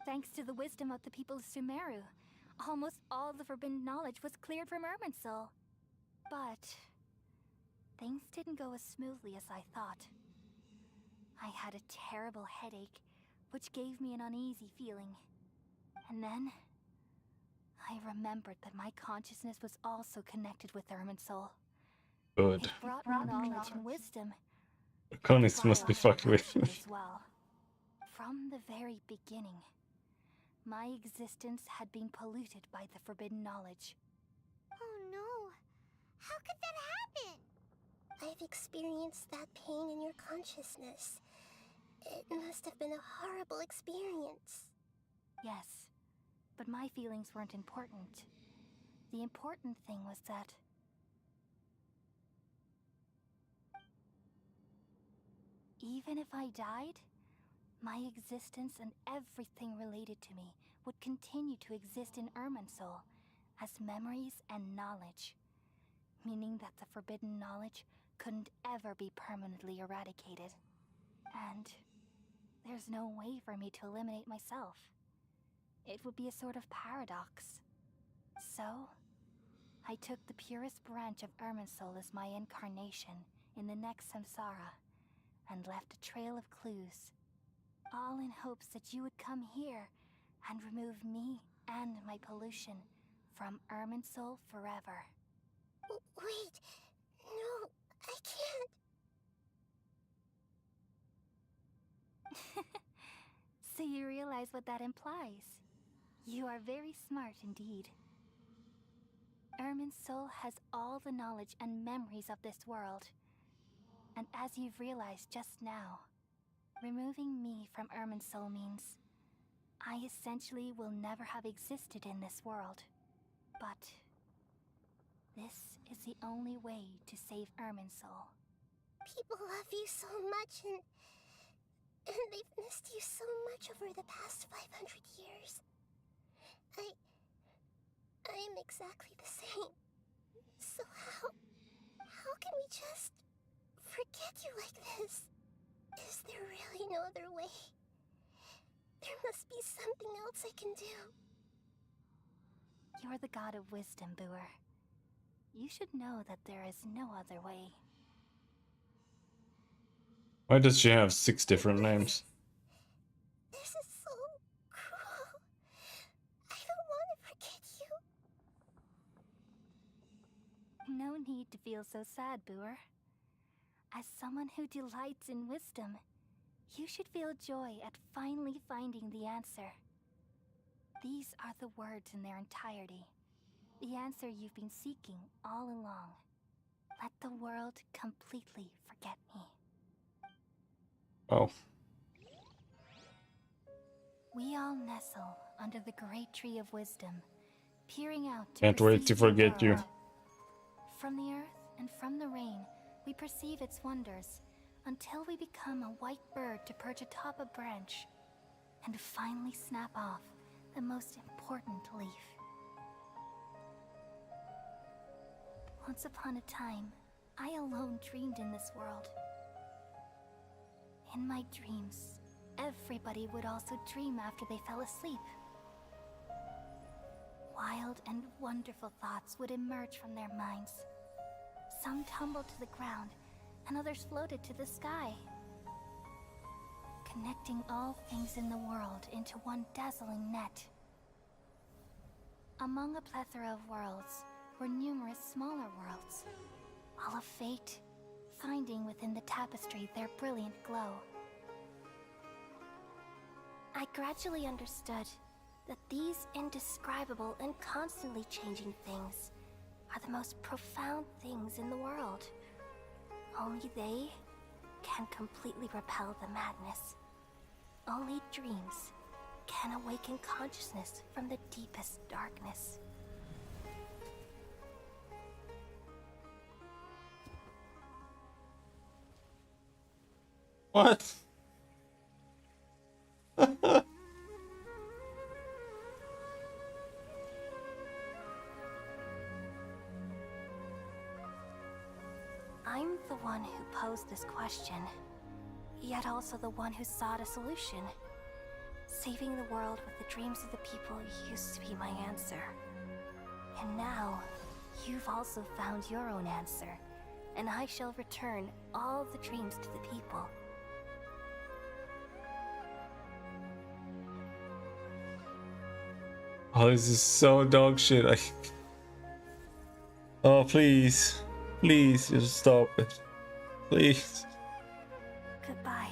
Thanks to the wisdom of the people of Sumeru, almost all the forbidden knowledge was cleared from Irminsul. But things didn't go as smoothly as I thought. I had a terrible headache, which gave me an uneasy feeling. And then I remembered that my consciousness was also connected with Irminsul. Good. It brought me knowledge and wisdom. Conics must be fucked with. As well. From the very beginning, my existence had been polluted by the forbidden knowledge. Oh no. How could that happen? I've experienced that pain in your consciousness. It must have been a horrible experience. Yes, but my feelings weren't important. The important thing was that even if I died, my existence and everything related to me would continue to exist in Irminsul as memories and knowledge, meaning that the forbidden knowledge couldn't ever be permanently eradicated. And there's no way for me to eliminate myself. It would be a sort of paradox. So, I took the purest branch of Irminsul as my incarnation in the next samsara, and left a trail of clues, all in hopes that you would come here and remove me and my pollution from Irminsul forever. Wait, no, I can't. So you realize what that implies. You are very smart indeed. Irminsul has all the knowledge and memories of this world. And as you've realized just now, removing me from Irminsul means I essentially will never have existed in this world. But this is the only way to save Irminsul. People love you so much and they've missed you so much over the past 500 years. I am exactly the same. So how can we just forget you like this? Is there really no other way? There must be something else I can do. You're the god of wisdom, Boer. You should know that there is no other way. Why does she have 6 different names? This is so cruel. I don't want to forget you. No need to feel so sad, Boer. As someone who delights in wisdom, you should feel joy at finally finding the answer. These are the words in their entirety. The answer you've been seeking all along. Let the world completely forget me. Oh. We all nestle under the great tree of wisdom, peering out to Can't wait to perceive the forget you. world. From the earth and from the rain, we perceive its wonders, until we become a white bird to perch atop a branch, and finally snap off the most important leaf. Once upon a time, I alone dreamed in this world. In my dreams, everybody would also dream after they fell asleep. Wild and wonderful thoughts would emerge from their minds. Some tumbled to the ground, and others floated to the sky, connecting all things in the world into one dazzling net. Among a plethora of worlds were numerous smaller worlds, all of fate, finding within the tapestry their brilliant glow. I gradually understood that these indescribable and constantly changing things are the most profound things in the world. Only they can completely repel the madness. Only dreams can awaken consciousness from the deepest darkness. What? I'm the one who posed this question, yet also the one who sought a solution. Saving the world with the dreams of the people used to be my answer. And now, you've also found your own answer, and I shall return all the dreams to the people. Oh, this is so dog shit. Oh, please. Please, just stop it. Please. Goodbye.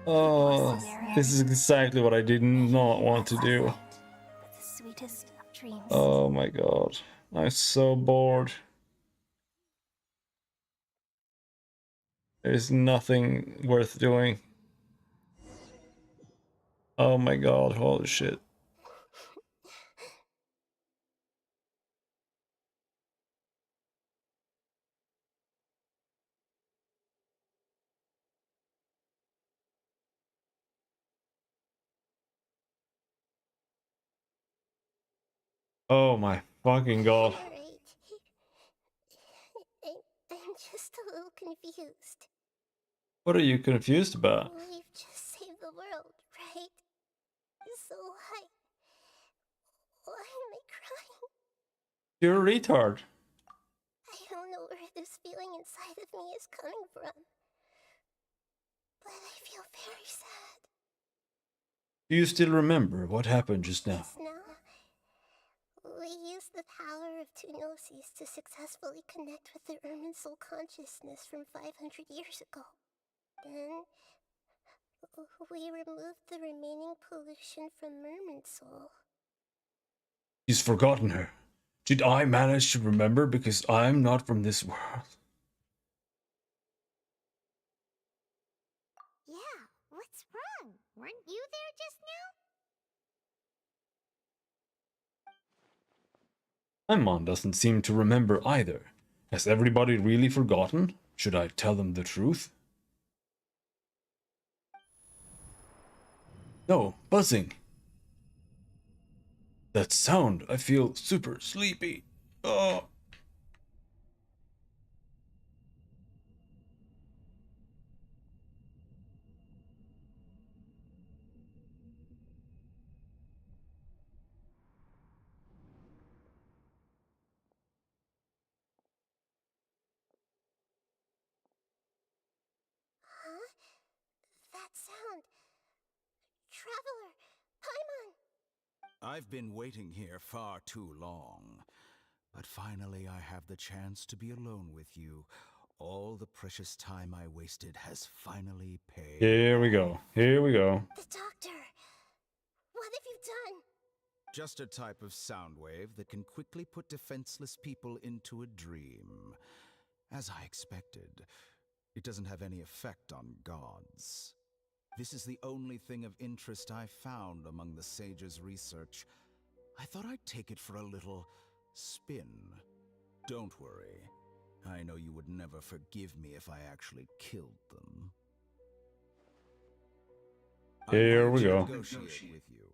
Oh, this is exactly what I did not want to do. But the sweetest of dreams. Oh my god. I'm so bored. There's nothing worth doing. Oh my god, holy shit. Oh my fucking god. Alright. I'm just a little confused. What are you confused about? We've just saved the world, right? So why am I crying? You're a retard. I don't know where this feeling inside of me is coming from. But I feel very sad. Do you still remember what happened just now? Just now, we used the power of two gnosis to successfully connect with the Irminsul consciousness from 500 years ago. Then, we removed the remaining pollution from Irminsul. He's forgotten her. Did I manage to remember because I'm not from this world? Yeah, what's wrong? Weren't you there just now? Amon doesn't seem to remember either. Has everybody really forgotten? Should I tell them the truth? No, buzzing. That sound, I feel super sleepy. Oh. Huh? That sound. Traveler, Paimon! I've been waiting here far too long. But finally I have the chance to be alone with you. All the precious time I wasted has finally paid. Here we go. Here we go. The doctor! What have you done? Just a type of sound wave that can quickly put defenseless people into a dream. As I expected, it doesn't have any effect on gods. This is the only thing of interest I found among the sage's research. I thought I'd take it for a little spin. Don't worry. I know you would never forgive me if I actually killed them. Here we go. Negotiate with you.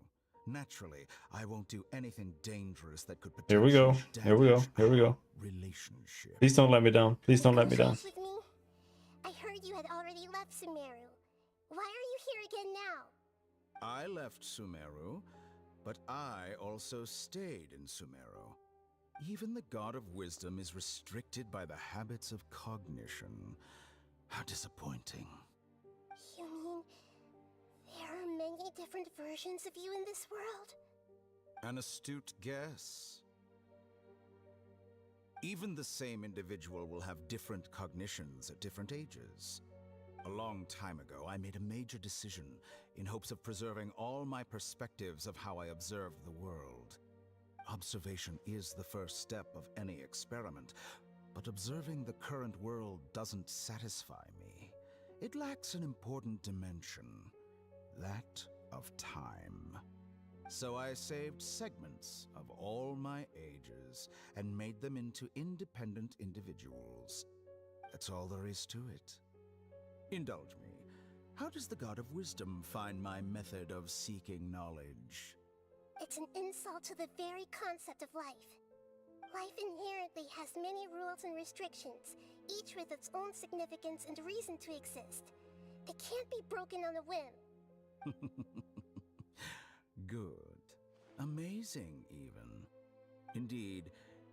Naturally, I won't do anything dangerous that could Here we go. potentially Here we go. damage Here we go. our relationship. Please don't let me down. Please don't let me down. With me? I heard you had already left Sumeru. Why are you here again now? I left Sumeru, but I also stayed in Sumeru. Even the God of Wisdom is restricted by the habits of cognition. How disappointing. You mean there are many different versions of you in this world? An astute guess. Even the same individual will have different cognitions at different ages. A long time ago, I made a major decision in hopes of preserving all my perspectives of how I observed the world. Observation is the first step of any experiment, but observing the current world doesn't satisfy me. It lacks an important dimension, that of time. So I saved segments of all my ages and made them into independent individuals. That's all there is to it. Indulge me. How does the God of Wisdom find my method of seeking knowledge? It's an insult to the very concept of life. Life inherently has many rules and restrictions, each with its own significance and reason to exist. They can't be broken on a whim. Good. Amazing, even. Indeed,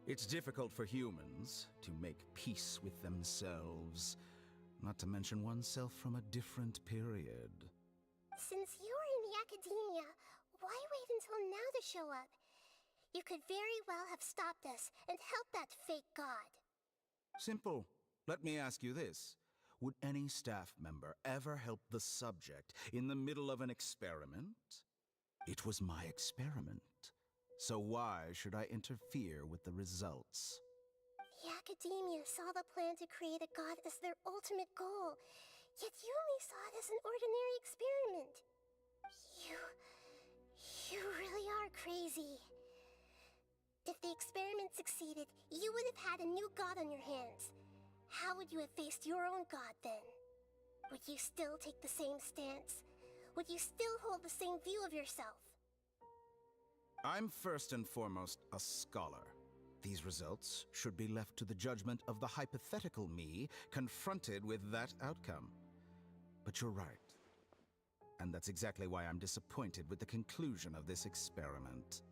it's difficult for humans to make peace with themselves, not to mention oneself from a different period. Since you're in the academia, why wait until now to show up? You could very well have stopped us and helped that fake god. Simple. Let me ask you this. Would any staff member ever help the subject in the middle of an experiment? It was my experiment. So why should I interfere with the results? The academia saw the plan to create a god as their ultimate goal, yet you only saw it as an ordinary experiment. You really are crazy. If the experiment succeeded, you would have had a new god on your hands. How would you have faced your own god then? Would you still take the same stance? Would you still hold the same view of yourself? I'm first and foremost a scholar. These results should be left to the judgment of the hypothetical me confronted with that outcome. But you're right. And that's exactly why I'm disappointed with the conclusion of this experiment.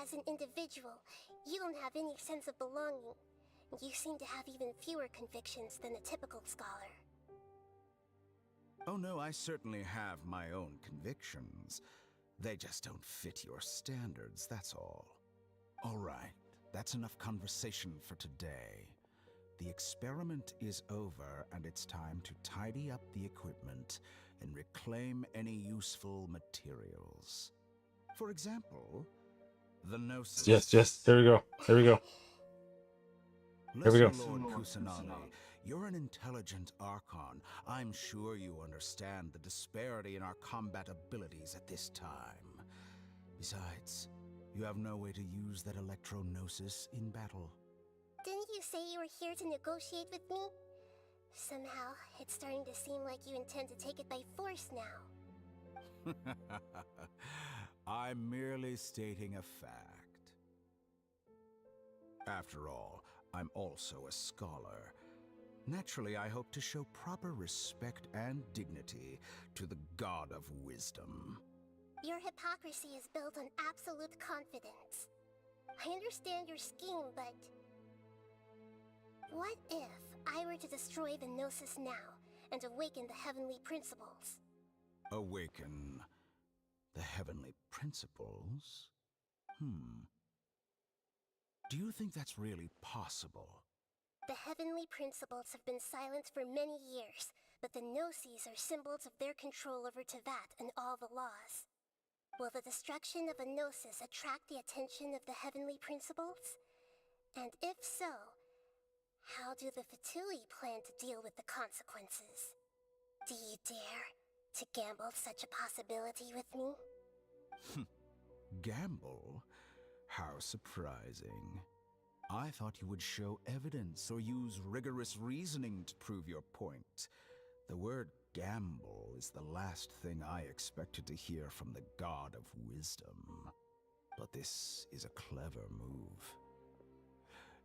As an individual, you don't have any sense of belonging. You seem to have even fewer convictions than a typical scholar. Oh no, I certainly have my own convictions. They just don't fit your standards, that's all. All right, that's enough conversation for today. The experiment is over, and it's time to tidy up the equipment and reclaim any useful materials. For example, the Gnosis. Yes, here we go. Here we go. Here we go. Lesser Lord Kusanagi, you're an intelligent Archon. I'm sure you understand the disparity in our combat abilities at this time. Besides, you have no way to use that electro-gnosis in battle. Didn't you say you were here to negotiate with me? Somehow, it's starting to seem like you intend to take it by force now. I'm merely stating a fact. After all, I'm also a scholar. Naturally, I hope to show proper respect and dignity to the God of Wisdom. Your hypocrisy is built on absolute confidence. I understand your scheme, but... what if I were to destroy the Gnosis now and awaken the heavenly principles? Awaken the heavenly principles? Do you think that's really possible? The heavenly principles have been silent for many years, but the Gnosis are symbols of their control over Tevat and all the laws. Will the destruction of a Gnosis attract the attention of the heavenly principles? And if so, how do the Fatui plan to deal with the consequences? Do you dare to gamble such a possibility with me? Gamble? How surprising. I thought you would show evidence or use rigorous reasoning to prove your point. The word gamble is the last thing I expected to hear from the God of Wisdom. But this is a clever move.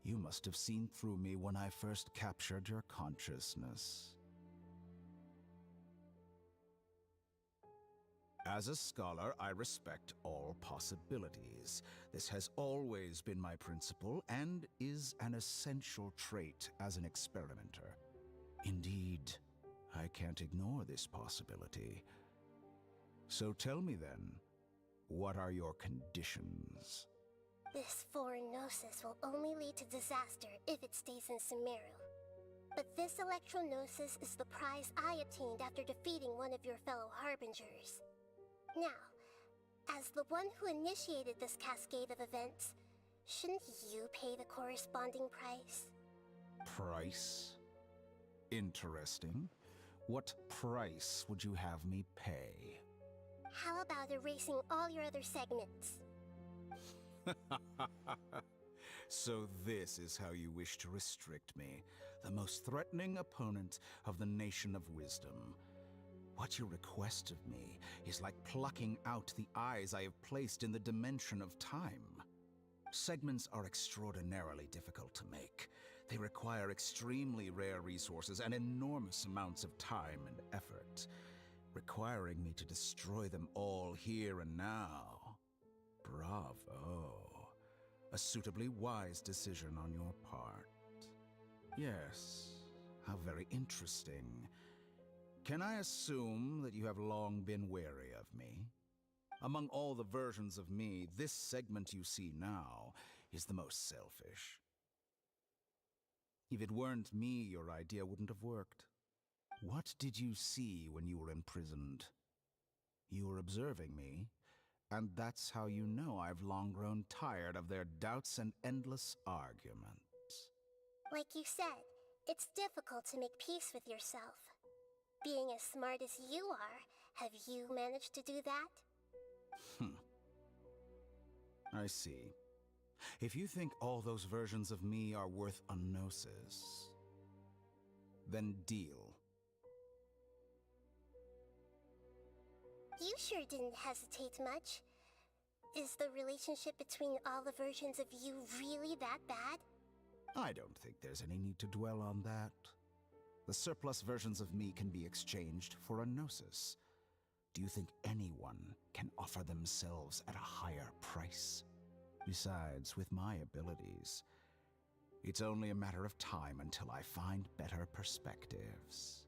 You must have seen through me when I first captured your consciousness. As a scholar, I respect all possibilities. This has always been my principle and is an essential trait as an experimenter. Indeed, I can't ignore this possibility. So tell me then, What are your conditions? This foreign gnosis will only lead to disaster if it stays in Sumeru. But this electro-gnosis is the prize I obtained after defeating one of your fellow Harbingers. Now, as the one who initiated this cascade of events, shouldn't you pay the corresponding price? Price? Interesting. What price would you have me pay? How about erasing all your other segments? So this is how you wish to restrict me, the most threatening opponent of the Nation of Wisdom. What you request of me is like plucking out the eyes I have placed in the dimension of time. Segments are extraordinarily difficult to make. They require extremely rare resources and enormous amounts of time and effort, requiring me to destroy them all here and now. Bravo. A suitably wise decision on your part. Yes, how very interesting. Can I assume that you have long been wary of me? Among all the versions of me, this segment you see now is the most selfish. If it weren't me, your idea wouldn't have worked. What did you see when you were imprisoned? You were observing me, and that's how you know I've long grown tired of their doubts and endless arguments. Like you said, it's difficult to make peace with yourself. Being as smart as you are, have you managed to do that? I see. If you think all those versions of me are worth a gnosis, then deal. You sure didn't hesitate much. Is the relationship between all the versions of you really that bad? I don't think there's any need to dwell on that. The surplus versions of me can be exchanged for a gnosis. Do you think anyone can offer themselves at a higher price? Besides, with my abilities, it's only a matter of time until I find better perspectives.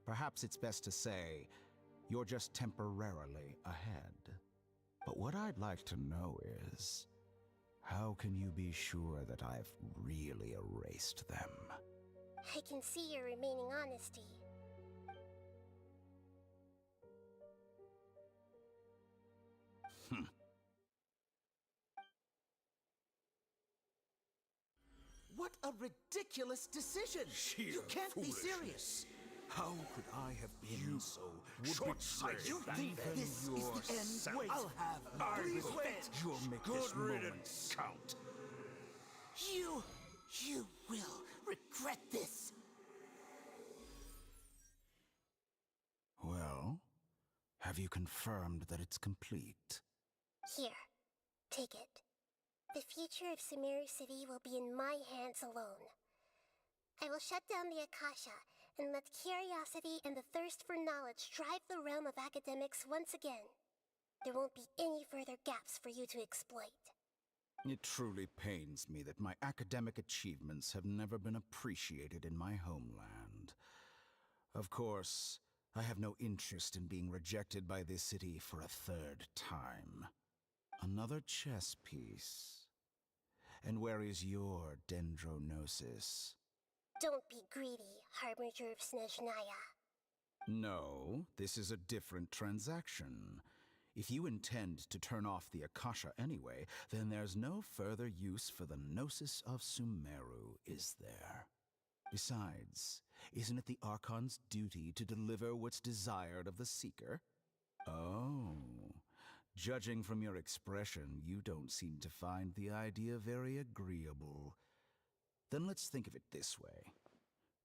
Perhaps it's best to say, you're just temporarily ahead. But what I'd like to know is, how can you be sure that I've really erased them? I can see your remaining honesty. What a ridiculous decision! You can't be serious! How could I have been so short-sighted? You think this is the end? Wait, I'll have Please revenge. wait. You'll make this moment count. You will regret this. Well, have you confirmed that it's complete? Here, take it. The future of Sumeru City will be in my hands alone. I will shut down the Akasha and let curiosity and the thirst for knowledge drive the realm of academics once again. There won't be any further gaps for you to exploit. It truly pains me that my academic achievements have never been appreciated in my homeland. Of course, I have no interest in being rejected by this city for a third time. Another chess piece. And where is your dendronosis? Don't be greedy, Harbinger of Snezhnaya. No, this is a different transaction. If you intend to turn off the Akasha anyway, then there's no further use for the Gnosis of Sumeru, is there? Besides, isn't it the Archon's duty to deliver what's desired of the Seeker? Oh, judging from your expression, you don't seem to find the idea very agreeable. Then let's think of it this way.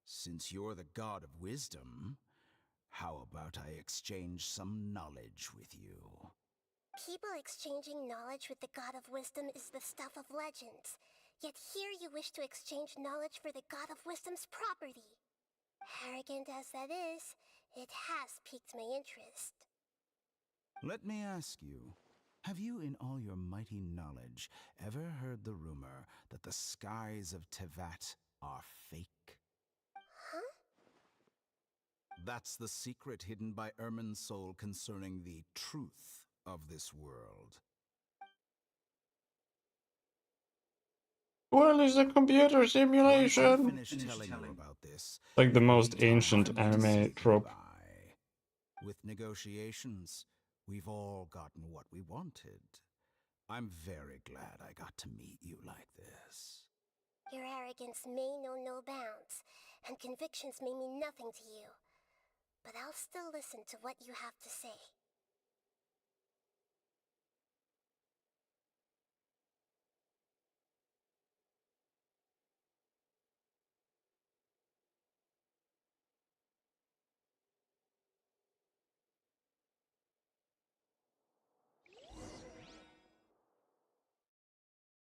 Since you're the God of Wisdom, how about I exchange some knowledge with you? People exchanging knowledge with the God of Wisdom is the stuff of legends. Yet here you wish to exchange knowledge for the God of Wisdom's property. Arrogant as that is, it has piqued my interest. Let me ask you, have you in all your mighty knowledge ever heard the rumor that the skies of Tevat are fake? Huh? That's the secret hidden by Irmin's soul concerning the truth of this world. Well, it's a computer simulation. Once I finish telling you about this, Like the it most will be time ancient for me to anime say trope. goodbye. With negotiations, we've all gotten what we wanted. I'm very glad I got to meet you like this. Your arrogance may know no bounds, and convictions may mean nothing to you. But I'll still listen to what you have to say.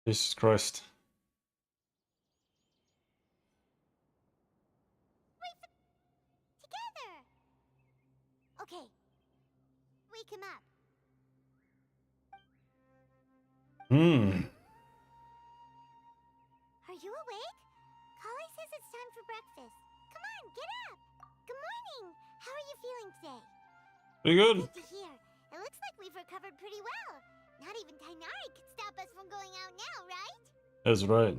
Jesus Christ. Together! Okay. Wake him up. Are you awake? Kale says it's time for breakfast. Come on, get up! Good morning! How are you feeling today? Pretty good. Good to hear. It looks like we've recovered pretty well. Not even Tainari could stop us from going out now, right? That's right.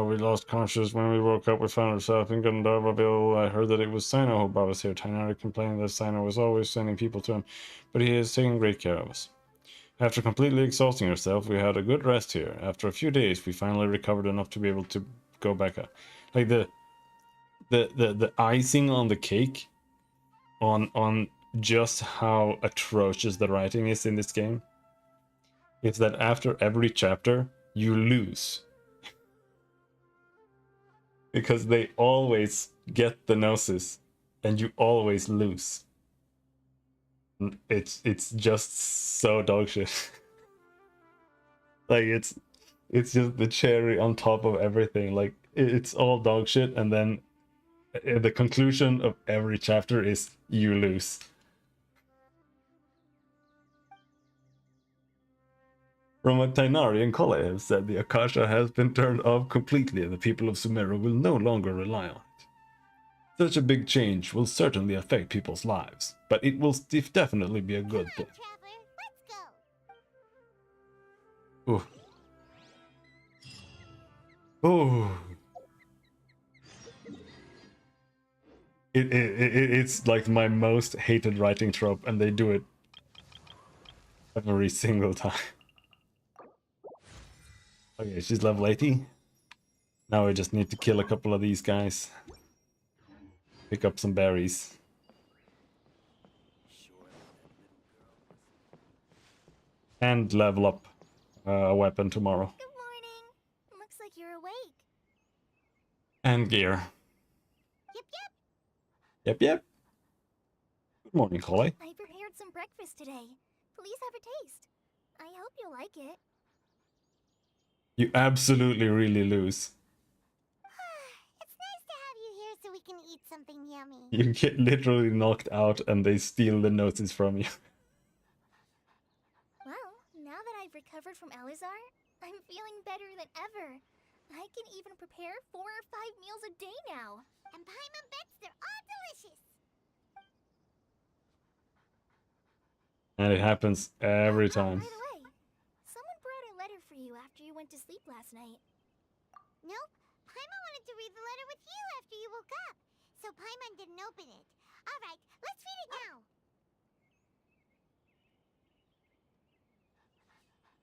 We lost consciousness when we woke up. We found ourselves in Gandharvaville. I heard that it was Sino who brought us here. Tainari complained that Sino was always sending people to him, but he is taking great care of us. After completely exhausting ourselves, we had a good rest here. After a few days, we finally recovered enough to be able to go back up. Like the icing on the cake on just how atrocious the writing is in this game is that after every chapter, you lose. Because they always get the gnosis, and you always lose. It's just so dogshit. Like it's just the cherry on top of everything. Like it's all dogshit, and then the conclusion of every chapter is you lose. From what Tainari and Kole have said, the Akasha has been turned off completely, and the people of Sumeru will no longer rely on it. Such a big change will certainly affect people's lives, but it will definitely be a good thing. Ooh. Ooh. It's like my most hated writing trope, and they do it every single time. Okay, she's level 80. Now we just need to kill a couple of these guys. Pick up some berries. And level up a weapon tomorrow. Good morning. Looks like you're awake. And gear. Yep, yep. Yep, yep. Good morning, Holly. I prepared some breakfast today. Please have a taste. I hope you like it. You absolutely really lose. It's nice to have you here so we can eat something yummy. You get literally knocked out and they steal the notice from you. Well, now that I've recovered from Alizar, I'm feeling better than ever. I can even prepare 4 or 5 meals a day now. And Paimon bets they're all delicious. And it happens every time. By the way, someone brought a letter for you after you went to sleep last night. Nope. Paimon wanted to read the letter with you after you woke up. So Paimon didn't open it. Alright, let's read it now.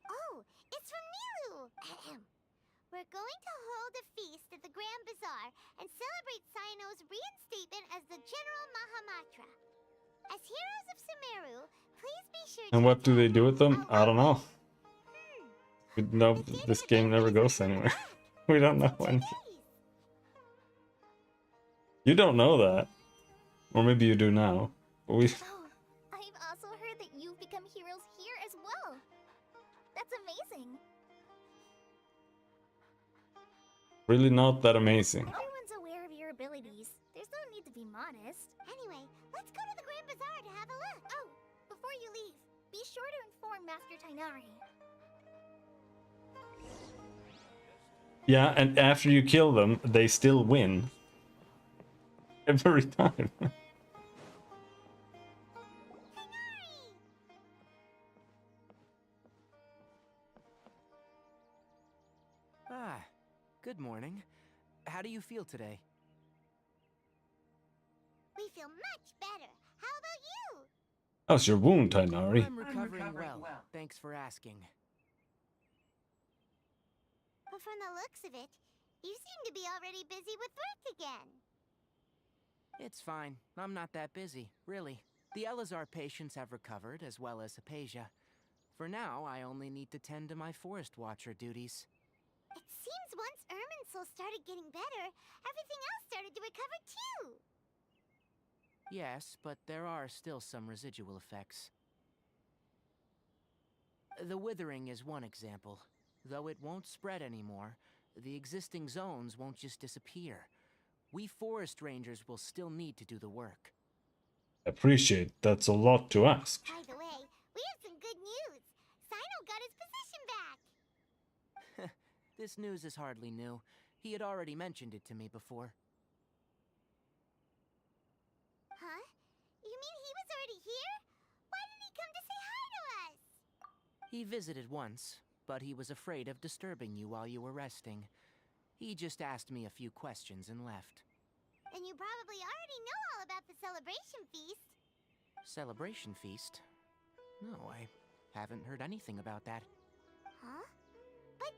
Oh, it's from Milu! We're going to hold a feast at the Grand Bazaar and celebrate Sino's reinstatement as the General Mahamatra. As heroes of Sumeru, please be sure And to what do they do with them? I don't know. No, this game never goes anywhere. We don't know anything. You don't know that. Or maybe you do now. But we... Oh, I've also heard that you've become heroes here as well. That's amazing. Really not that amazing. Everyone's aware of your abilities. There's no need to be modest. Anyway, let's go to the Grand Bazaar to have a look. Oh, before you leave, be sure to inform Master Tainari. Yeah, and after you kill them, they still win. Every time. Good morning. How do you feel today? We feel much better. How about you? How's your wound, Tainari? I'm recovering well. Thanks for asking. But from the looks of it, you seem to be already busy with work again. It's fine. I'm not that busy, really. The Elazar patients have recovered, as well as Hypatia. For now, I only need to tend to my Forest Watcher duties. It seems once Irminsul started getting better, everything else started to recover too. Yes, but there are still some residual effects. The withering is one example. Though it won't spread anymore, the existing zones won't just disappear. We forest rangers will still need to do the work. Appreciate that's a lot to ask. By the way, we have some good news. Sino got his position back. This news is hardly new. He had already mentioned it to me before. Huh? You mean he was already here? Why didn't he come to say hi to us? He visited once, but he was afraid of disturbing you while you were resting. He just asked me a few questions and left. And you probably already know all about the celebration feast. Celebration feast? No, I haven't heard anything about that. Huh? But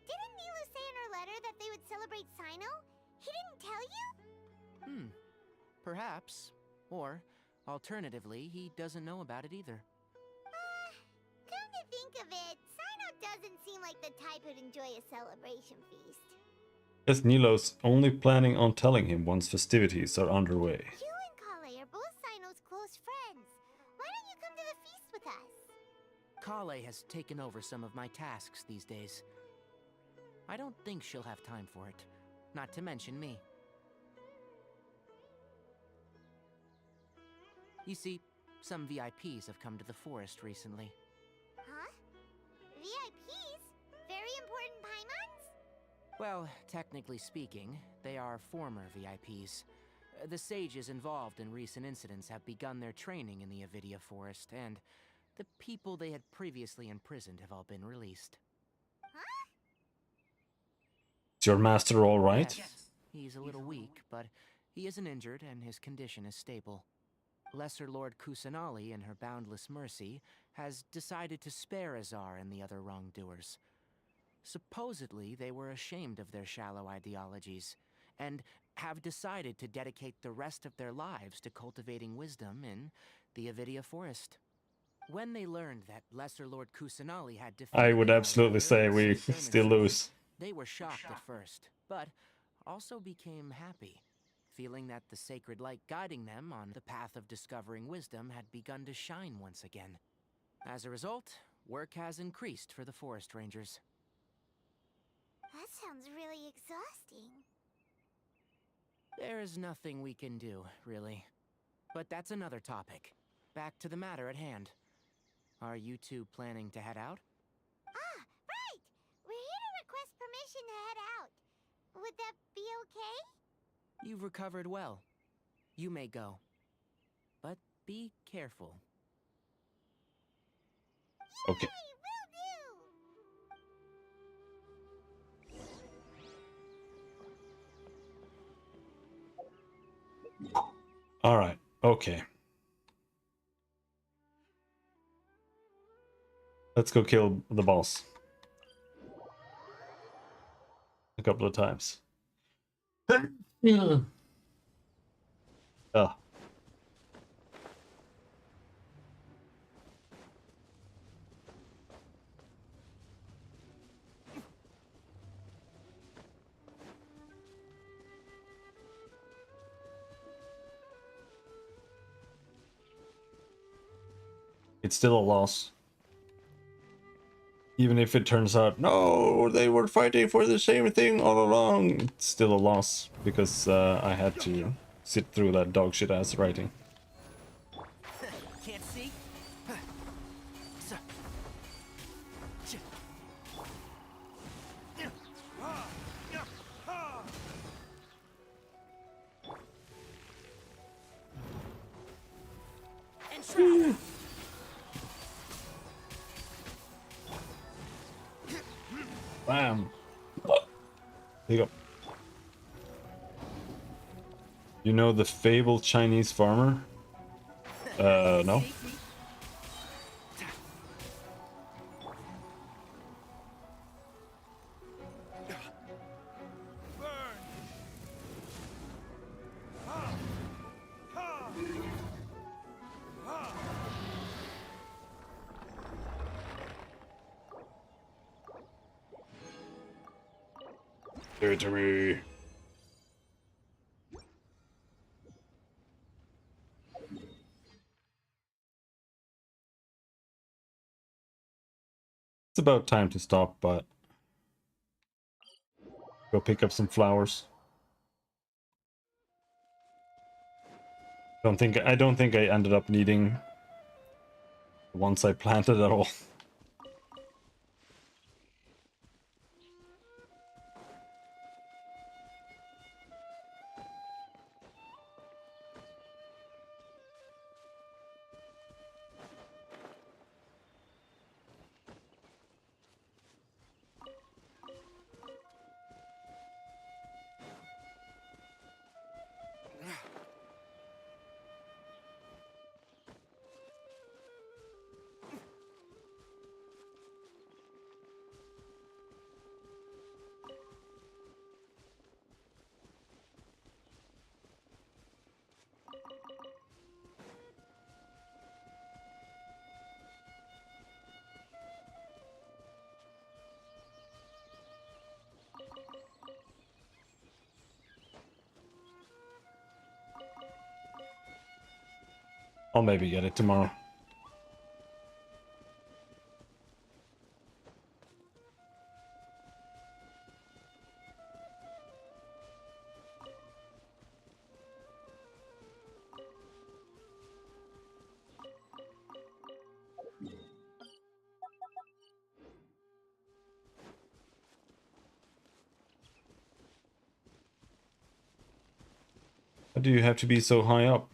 didn't Nilu say in her letter that they would celebrate Sino? He didn't tell you? Perhaps. Or, alternatively, he doesn't know about it either. Come to think of it, Sino doesn't seem like the type who'd enjoy a celebration feast. As Nilo's only planning on telling him once festivities are underway. You and Kale are both Sino's close friends. Why don't you come to the feast with us? Kale has taken over some of my tasks these days. I don't think she'll have time for it. Not to mention me. You see, some VIPs have come to the forest recently. Huh? VIPs? Very important Paimons? Well, technically speaking, they are former VIPs. The sages involved in recent incidents have begun their training in the Avidia Forest, and the people they had previously imprisoned have all been released. Is your master all right? Yes, he's a little weak, but he isn't injured and his condition is stable. Lesser Lord Kusanali, in her boundless mercy, has decided to spare Azar and the other wrongdoers. Supposedly, they were ashamed of their shallow ideologies, and have decided to dedicate the rest of their lives to cultivating wisdom in the Avidia Forest. When they learned that Lesser Lord Kusanali had defeated I would the absolutely Outlander say and we saved still Irminsul, lose. they were shocked at first, but also became happy, feeling that the sacred light guiding them on the path of discovering wisdom had begun to shine once again. As a result, work has increased for the forest rangers. That sounds really exhausting. There is nothing we can do, really. But that's another topic. Back to the matter at hand. Are you two planning to head out? Ah, right! We're here to request permission to head out. Would that be okay? You've recovered well. You may go. But be careful. Okay. Alright, okay. Let's go kill the boss. A couple of times. Ah. It's still a loss. Even if it turns out, no, they were fighting for the same thing all along, it's still a loss, because I had to sit through that dogshit ass writing. Can't see? Bam. There you go. You know the fabled Chinese farmer? No. Give it to me. It's about time to stop, but go pick up some flowers. I don't think I ended up needing the ones I planted at all. I'll maybe get it tomorrow. Why do you have to be so high up?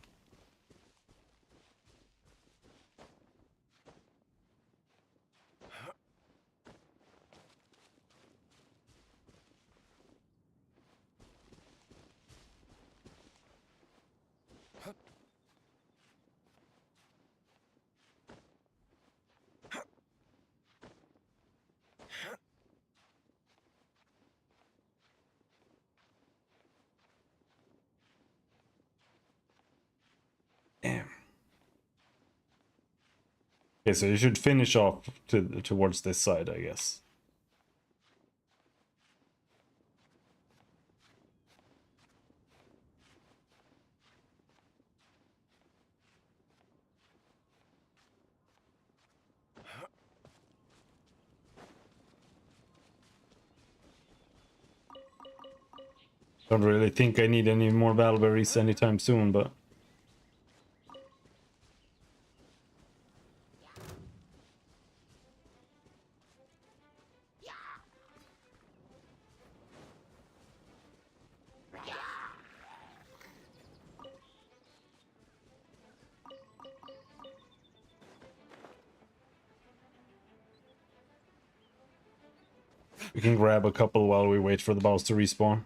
Damn. Okay, so you should finish off towards this side, I guess. Don't really think I need any more Valberries anytime soon, but... we can grab a couple while we wait for the balls to respawn.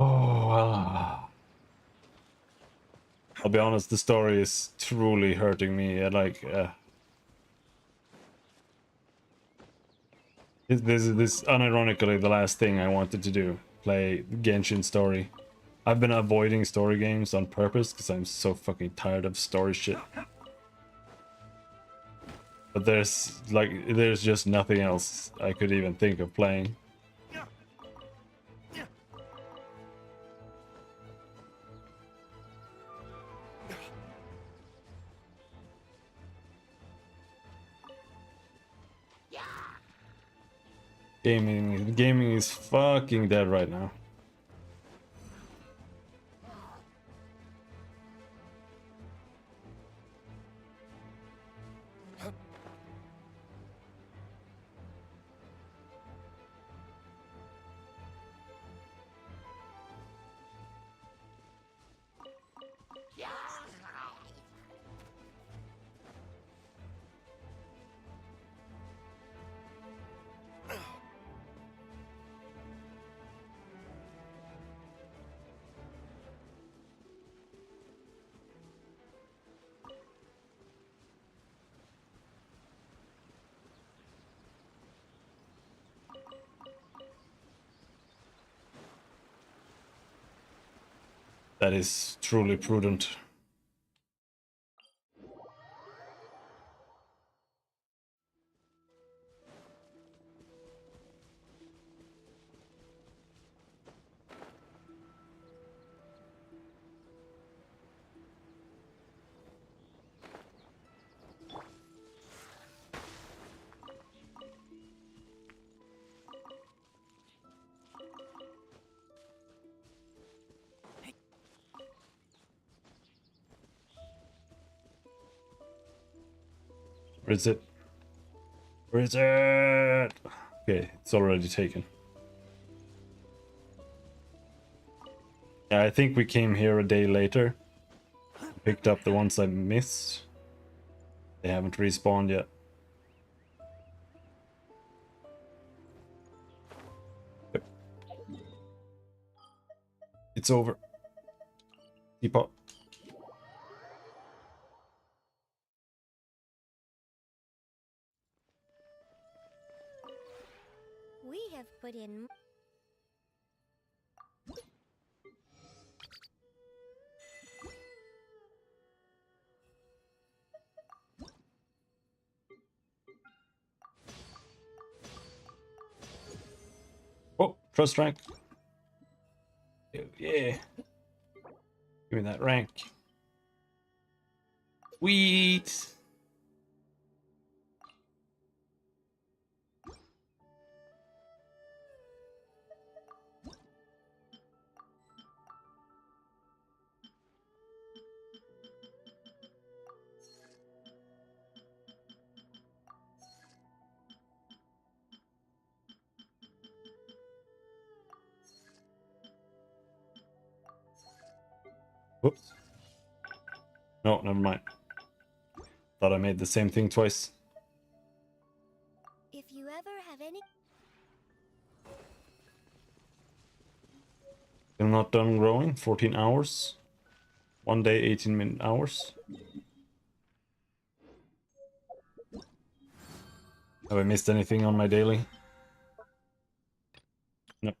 Oh, I'll be honest, the story is truly hurting me. This is unironically the last thing I wanted to do. Play Genshin story. I've been avoiding story games on purpose because I'm so fucking tired of story shit. But there's just nothing else I could even think of playing. Gaming is fucking dead right now. That is truly prudent. Where is it? Where is it? Okay, it's already taken. Yeah, I think we came here a day later. Picked up the ones I missed. They haven't respawned yet. Yep. It's over. Teapot. We have put in... Oh, trust rank. Yeah. Give me that rank. Sweet. Whoops. No, never mind. Thought I made the same thing twice. If you ever have any... Still not done growing. 14 hours. 1 day, 18 hours. Have I missed anything on my daily? No.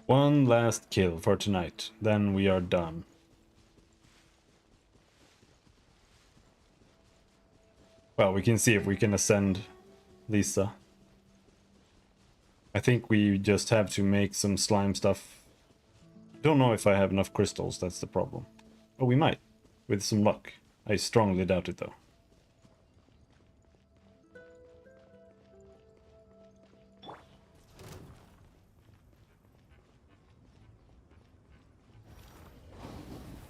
One last kill for tonight. Then we are done. Well, we can see if we can ascend Lisa. I think we just have to make some slime stuff. Don't know if I have enough crystals, that's the problem. Oh, we might, with some luck. I strongly doubt it, though.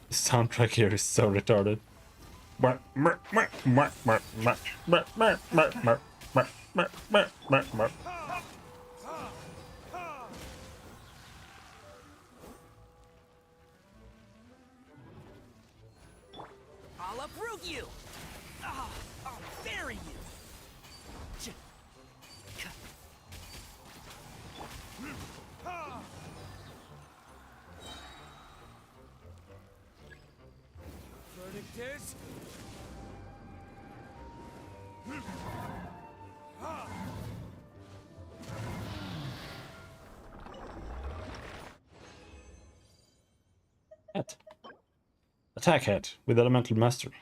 The soundtrack here is so retarded. I'll uproot you! I'll bury you! Verdict is... Attack head with elemental mastery.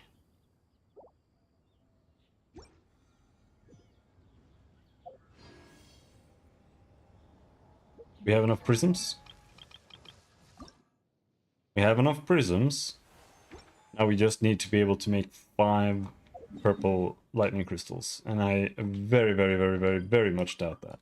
We have enough prisms. We have enough prisms. Now we just need to be able to make 5 purple lightning crystals. And I very, very, very, very, very much doubt that.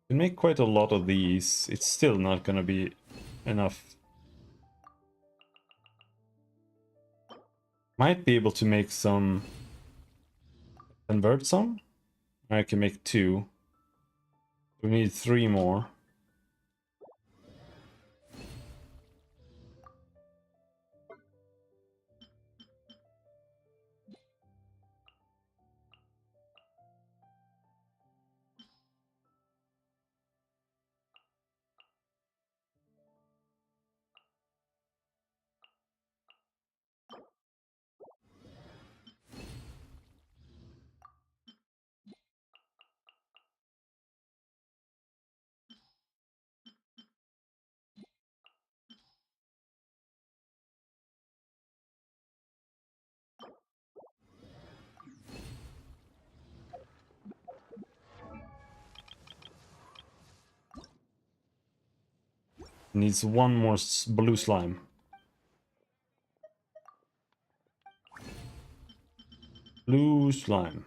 We make quite a lot of these. It's still not gonna be enough. Might be able to make some... Convert some? I can make 2. We need 3 more. Needs 1 more blue slime. Blue slime.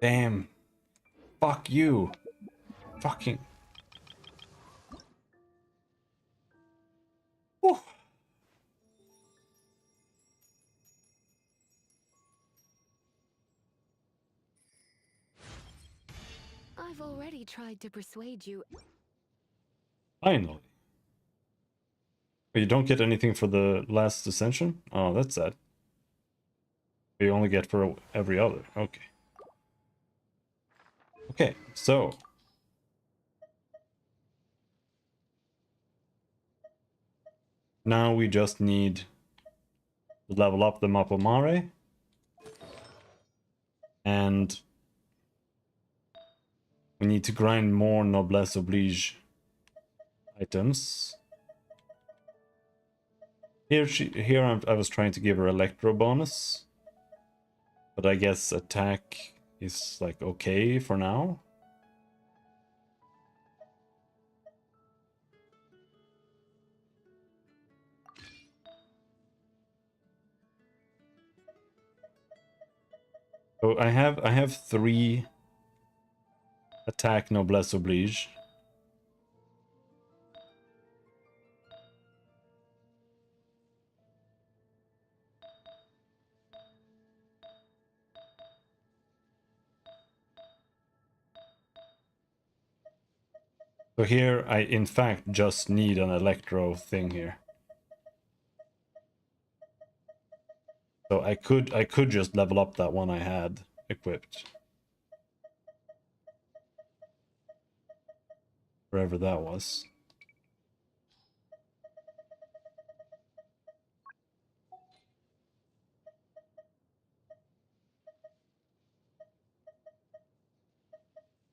Damn. Fuck you. Fucking. Whew. I've already tried to persuade you. Finally. But you don't get anything for the last ascension? Oh, that's sad. You only get for every other. Okay. Okay, so. Now we just need to level up the Mapomare. And we need to grind more Noblesse Oblige items. Here I was trying to give her Electro bonus. But I guess attack is like okay for now. So I have 3 attack Noblesse Oblige. So here I in fact just need an electro thing here. So I could just level up that one I had equipped. Wherever that was.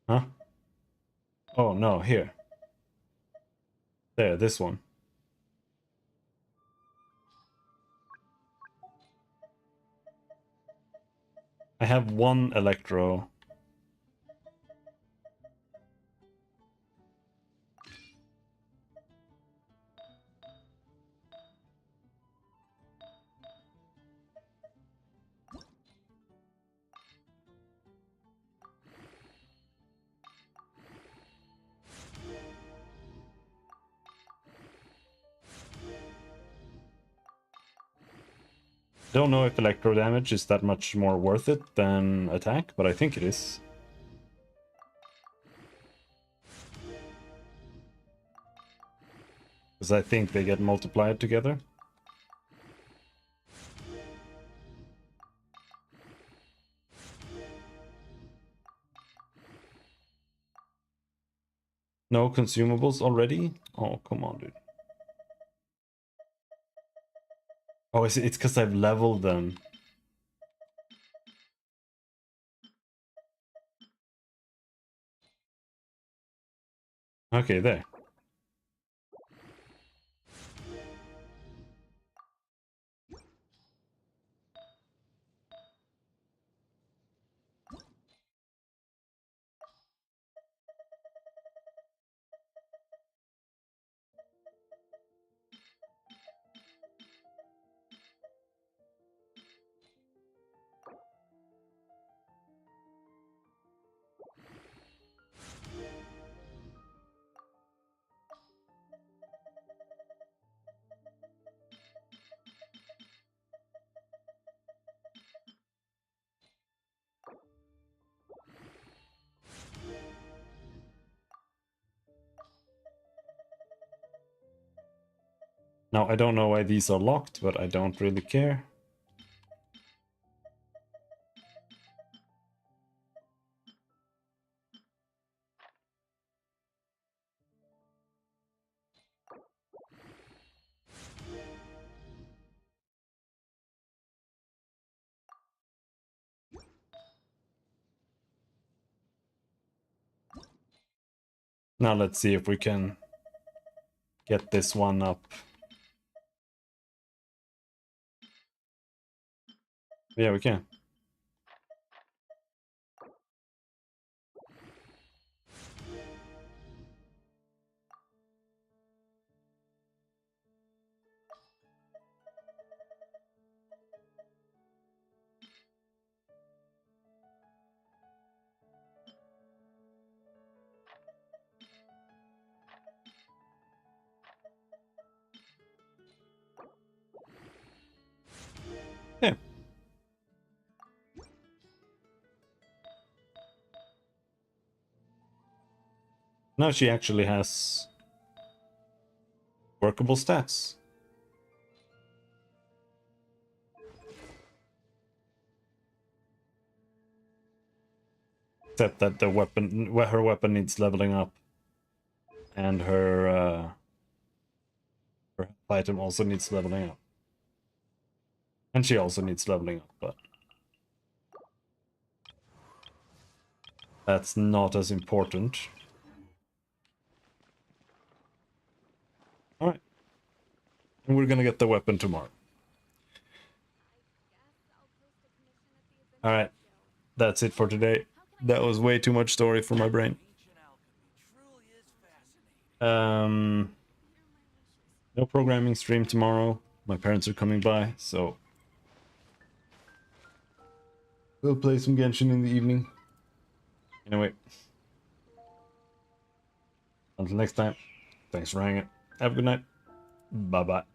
Huh? Oh no, here. There, this one. I have 1 electro. Don't know if electro damage is that much more worth it than attack, but I think it is. Because I think they get multiplied together. No consumables already? Oh, come on, dude. Oh, it's because I've leveled them. Okay, there. Now, I don't know why these are locked, but I don't really care. Now let's see if we can get this one up. Yeah, we can. Yeah. Now she actually has workable stats. Except that the weapon, her weapon needs leveling up, and her item also needs leveling up, and she also needs leveling up, but that's not as important. All right, and we're gonna get the weapon tomorrow. All right, that's it for today. That was way too much story for my brain. No programming stream tomorrow. My parents are coming by, so we'll play some Genshin in the evening. Anyway, until next time, thanks for hanging. Have a good night. Bye-bye.